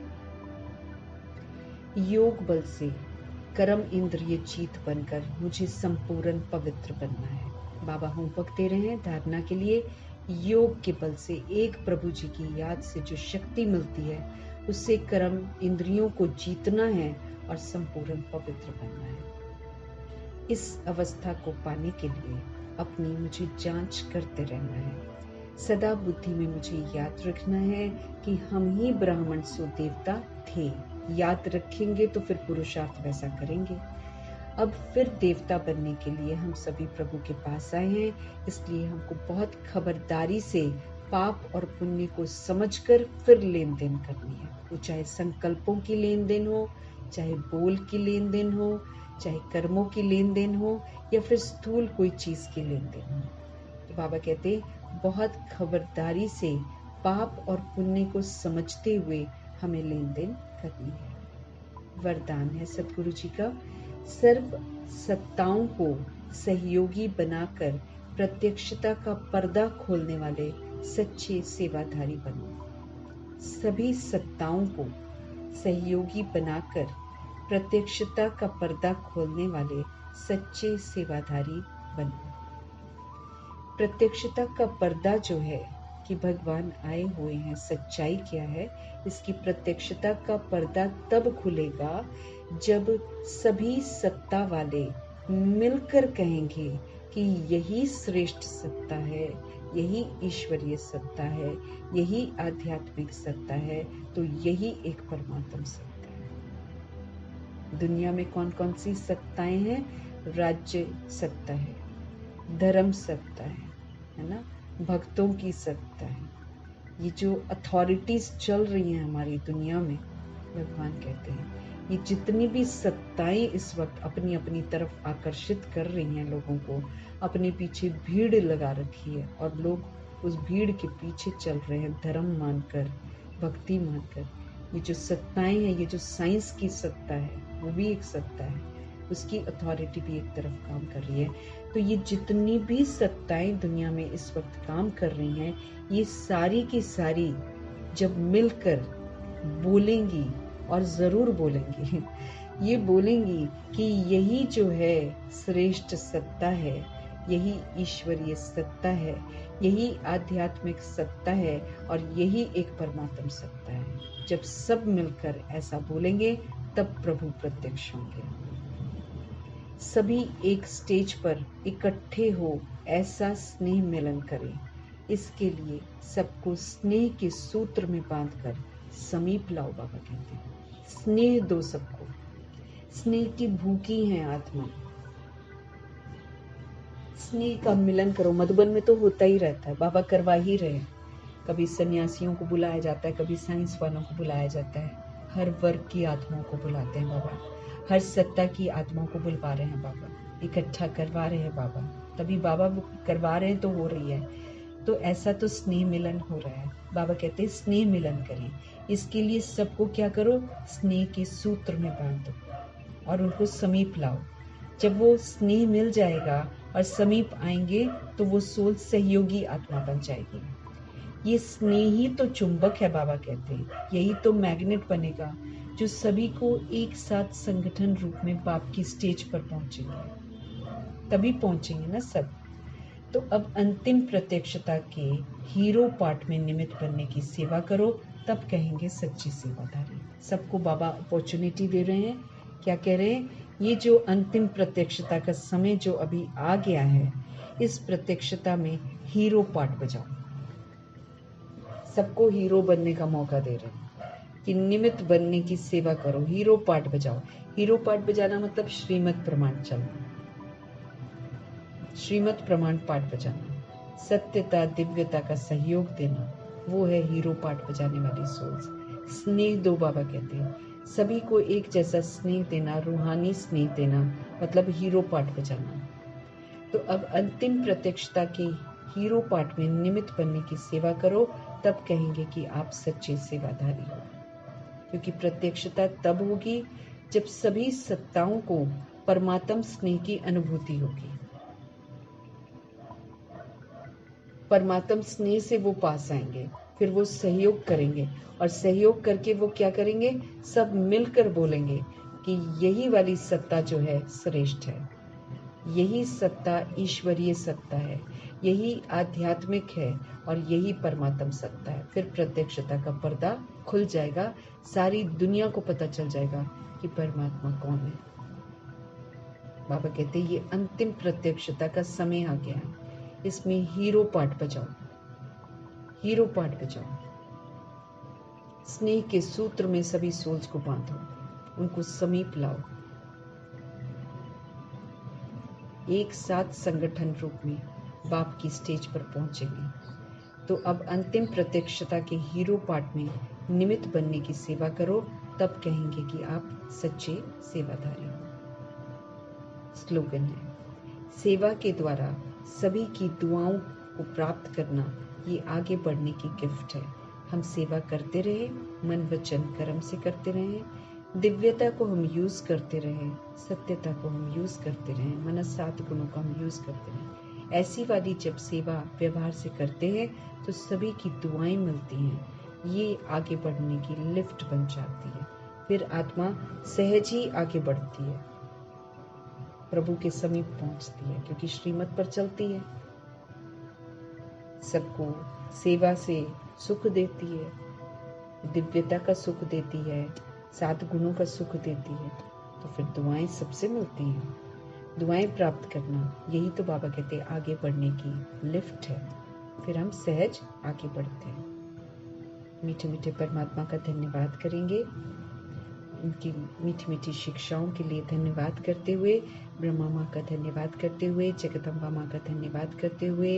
योग बल से कर्म इंद्रिय जीत बनकर मुझे संपूर्ण पवित्र बनना है। बाबा होमवर्क दे रहे हैं धारणा के लिए। योग के बल से एक प्रभु जी की याद से जो शक्ति मिलती है, उससे कर्म इंद्रियों को जीतना है और संपूर्ण पवित्र बनना है। इस अवस्था को पाने के लिए अपनी मुझे जांच करते रहना है। सदा बुद्धि में मुझे याद रखना है कि हम ही ब्राह्मण सो देवता थे। याद रखेंगे तो फिर पुरुषार्थ वैसा करेंगे। अब फिर देवता बनने के लिए हम सभी प्रभु के पास आए हैं, इसलिए हमको बहुत खबरदारी से पाप और पुण्य को समझकर फिर लेन देन करनी है। वो चाहे संकल्पों की लेन देन हो, चाहे बोल की लेन देन हो, चाहे कर्मों की लेन देन हो, या फिर स्थूल कोई चीज की लेन देन हो। तो बाबा कहते बहुत खबरदारी से पाप और पुण्य को समझते हुए हमें लेन देन करनी है। वरदान है सतगुरु जी का, सर्व सत्ताओं को सहयोगी बनाकर प्रत्यक्षता का पर्दा खोलने वाले सच्चे सेवाधारी बनो। सभी सत्ताओं को सहयोगी बनाकर प्रत्यक्षता का पर्दा खोलने वाले सच्चे सेवाधारी बनो। प्रत्यक्षता का पर्दा जो है कि भगवान आए हुए हैं, सच्चाई क्या है, इसकी प्रत्यक्षता का पर्दा तब खुलेगा जब सभी सत्ता वाले मिलकर कहेंगे कि यही श्रेष्ठ सत्ता है, यही ईश्वरीय सत्ता है, यही आध्यात्मिक सत्ता है, तो यही एक परमात्म सत्ता है। दुनिया में कौन कौन सी सत्ताएं हैं? राज्य सत्ता है, धर्म सत्ता है ना, भक्तों की सत्ता है। ये जो अथॉरिटीज चल रही हैं हमारी दुनिया में, भगवान कहते हैं ये जितनी भी सत्ताएं इस वक्त अपनी अपनी तरफ आकर्षित कर रही हैं लोगों को, अपने पीछे भीड़ लगा रखी है और लोग उस भीड़ के पीछे चल रहे हैं धर्म मानकर, भक्ति मानकर। ये जो सत्ताएं हैं, ये जो साइंस की सत्ता है वो भी एक सत्ता है, उसकी अथॉरिटी भी एक तरफ काम कर रही है। तो ये जितनी भी सत्ताएं दुनिया में इस वक्त काम कर रही हैं, ये सारी की सारी जब मिलकर बोलेंगी, और जरूर बोलेंगी, ये बोलेंगी कि यही जो है श्रेष्ठ सत्ता है, यही ईश्वरीय सत्ता है, यही आध्यात्मिक सत्ता है और यही एक परमात्म सत्ता है। जब सब मिलकर ऐसा बोलेंगे तब प्रभु प्रत्यक्ष होंगे। सभी एक स्टेज पर इकट्ठे हो ऐसा स्नेह मिलन करें। इसके लिए सबको स्नेह के सूत्र में बांधकर समीप लाओ। बाबा कहते हैं स्नेह दो सबको, स्नेह की भूखी है आत्मा, स्नेह का मिलन करो। मधुबन में तो होता ही रहता है, बाबा करवा ही रहे हैं। कभी सन्यासियों को बुलाया जाता है, कभी साइंस वालों को बुलाया जाता है, हर वर्ग की आत्माओं को बुलाते हैं बाबा, हर सत्ता की आत्माओं को बुलवा रहे हैं बाबा, इकट्ठा करवा रहे हैं बाबा, तभी बाबा करवा रहे हैं तो हो रही है। तो ऐसा तो स्नेह मिलन हो रहा है। बाबा कहते हैं स्नेह मिलन करें। इसके लिए सबको क्या करो, स्नेह के सूत्र में बांध दो और उनको समीप लाओ। जब वो स्नेह मिल जाएगा और समीप आएंगे तो वो सोल सहयोगी आत्मा बन जाएगी। ये स्नेह ही तो चुंबक है, बाबा कहते हैं यही तो मैग्नेट बनेगा जो सभी को एक साथ संगठन रूप में बाप की स्टेज पर पहुंचेंगे, तभी पहुंचेंगे ना सब। तो अब अंतिम प्रत्यक्षता के हीरो पार्ट में निमित्त बनने की सेवा करो, तब कहेंगे सच्ची सेवादारी। सबको बाबा अपॉर्चुनिटी दे रहे हैं। क्या कह रहे हैं ये जो अंतिम प्रत्यक्षता का समय जो अभी आ गया है, इस प्रत्यक्षता में हीरो पार्ट बजाओ। सबको हीरो बनने का मौका दे रहे हैं कि निमित्त बनने की सेवा करो, हीरो पार्ट बजाओ। हीरो पार्ट बजाना मतलब श्रीमत प्रमाण चलना, श्रीमत प्रमाण पाठ बजाना, सत्यता दिव्यता का सहयोग देना, वो है हीरो पार्ट बजाने वाली सोल्स। स्नेह दो, बाबा कहते हैं सभी को एक जैसा स्नेह देना, रूहानी स्नेह देना, मतलब हीरो पार्ट बजाना। तो अब अंतिम प्रत्यक्षता के हीरो पार्ट में निमित्त बनने की सेवा करो, तब कहेंगे कि आप सच्चे सेवाधारी हो। क्योंकि प्रत्यक्षता तब होगी जब सभी सत्ताओं को परमात्म स्नेह की अनुभूति होगी। परमात्म स्नेह से वो पास आएंगे, फिर वो सहयोग करेंगे, और सहयोग करके वो क्या करेंगे, सब मिलकर बोलेंगे कि यही वाली सत्ता जो है श्रेष्ठ है, यही सत्ता ईश्वरीय सत्ता है, यही आध्यात्मिक है, और यही परमात्म सत्ता है। फिर प्रत्यक्षता का पर्दा खुल जाएगा, सारी दुनिया को पता चल जाएगा कि परमात्मा कौन है। बाबा कहते हैं ये अंतिम प्रत्यक्षता का समय आ गया है, इसमें हीरो पार्ट बजाओ, हीरो पार्ट बजाओ। स्नेह के सूत्र में सभी सोल्स को बांधो, उनको समीप लाओ, एक साथ संगठन रूप में बाप की स्टेज पर पहुंचेंगे। तो अब अंतिम प्रत्यक्षता के हीरो पार्ट में निमित्त बनने की सेवा करो, तब कहेंगे कि आप सच्चे सेवाधारी हो। स्लोगन है, सेवा के द्वारा सभी की दुआओं को प्राप्त करना, ये आगे बढ़ने की गिफ्ट है। हम सेवा करते रहे, मन वचन कर्म से करते रहे, दिव्यता को हम यूज करते रहे, सत्यता को हम यूज करते रहे, मनस 7 गुणों को हम यूज करते रहे। ऐसी वाली जब सेवा व्यवहार से करते हैं तो सभी की दुआएं मिलती हैं, ये आगे बढ़ने की लिफ्ट बन जाती है। फिर आत्मा सहज ही आगे बढ़ती है, प्रभु के समीप पहुंचती है, क्योंकि श्रीमत पर चलती है, सबको सेवा से सुख देती है, दिव्यता का सुख देती है, 7 गुणों का सुख देती है। तो फिर दुआएं सबसे मिलती हैं, दुआएं प्राप्त करना, यही तो बाबा कहते हैं आगे बढ़ने की लिफ्ट है। फिर हम सहज आगे बढ़ते हैं। मीठे मीठे परमात्मा का धन्यवाद करेंगे, उनकी मीठी मीठी शिक्षाओं के लिए धन्यवाद करते हुए, ब्रह्मा माँ का धन्यवाद करते हुए, जगदम्बा माँ का धन्यवाद करते हुए,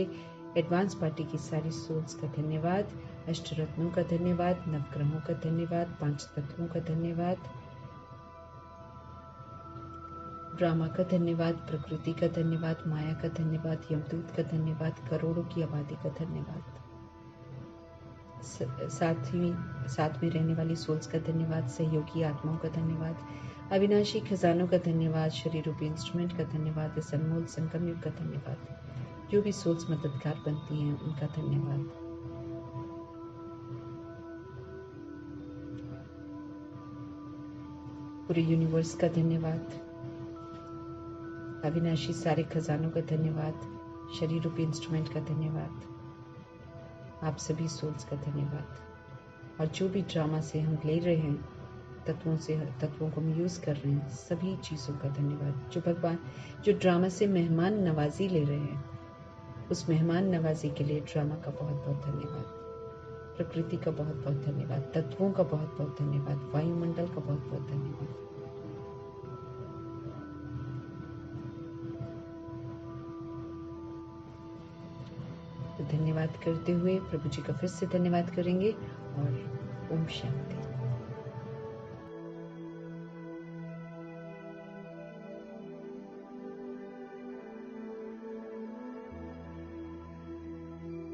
एडवांस पार्टी की सारी सोल्स का धन्यवाद, अष्टरत्नों का धन्यवाद, नवग्रहों का धन्यवाद, 5 तत्वों का धन्यवाद, ब्रह्मा का धन्यवाद, प्रकृति का धन्यवाद, माया का धन्यवाद, यमदूत का धन्यवाद, करोड़ों की आबादी का धन्यवाद, साथ में रहने वाली सोल्स का धन्यवाद, सहयोगी आत्माओं का धन्यवाद, अविनाशी खजानों का धन्यवाद, शरीर रूपी इंस्ट्रूमेंट का धन्यवाद, इस अनमोल संगम युग का धन्यवाद, जो भी सोल्स मददगार बनती हैं उनका धन्यवाद। पूरे यूनिवर्स का धन्यवाद, अविनाशी सारे खजानों का धन्यवाद, शरीर रूपी इंस्ट्रूमेंट का धन्यवाद, आप सभी सोल्स का धन्यवाद। और जो भी ड्रामा से हम ले रहे हैं, तत्वों को हम यूज़ कर रहे हैं, सभी चीज़ों का धन्यवाद। जो भगवान जो ड्रामा से मेहमान नवाजी ले रहे हैं, उस मेहमान नवाजी के लिए ड्रामा का बहुत बहुत धन्यवाद, प्रकृति का बहुत बहुत धन्यवाद, तत्वों का बहुत बहुत धन्यवाद, वायुमंडल का बहुत बहुत धन्यवाद। तो धन्यवाद करते हुए प्रभु जी का फिर से धन्यवाद करेंगे और ओम शांति।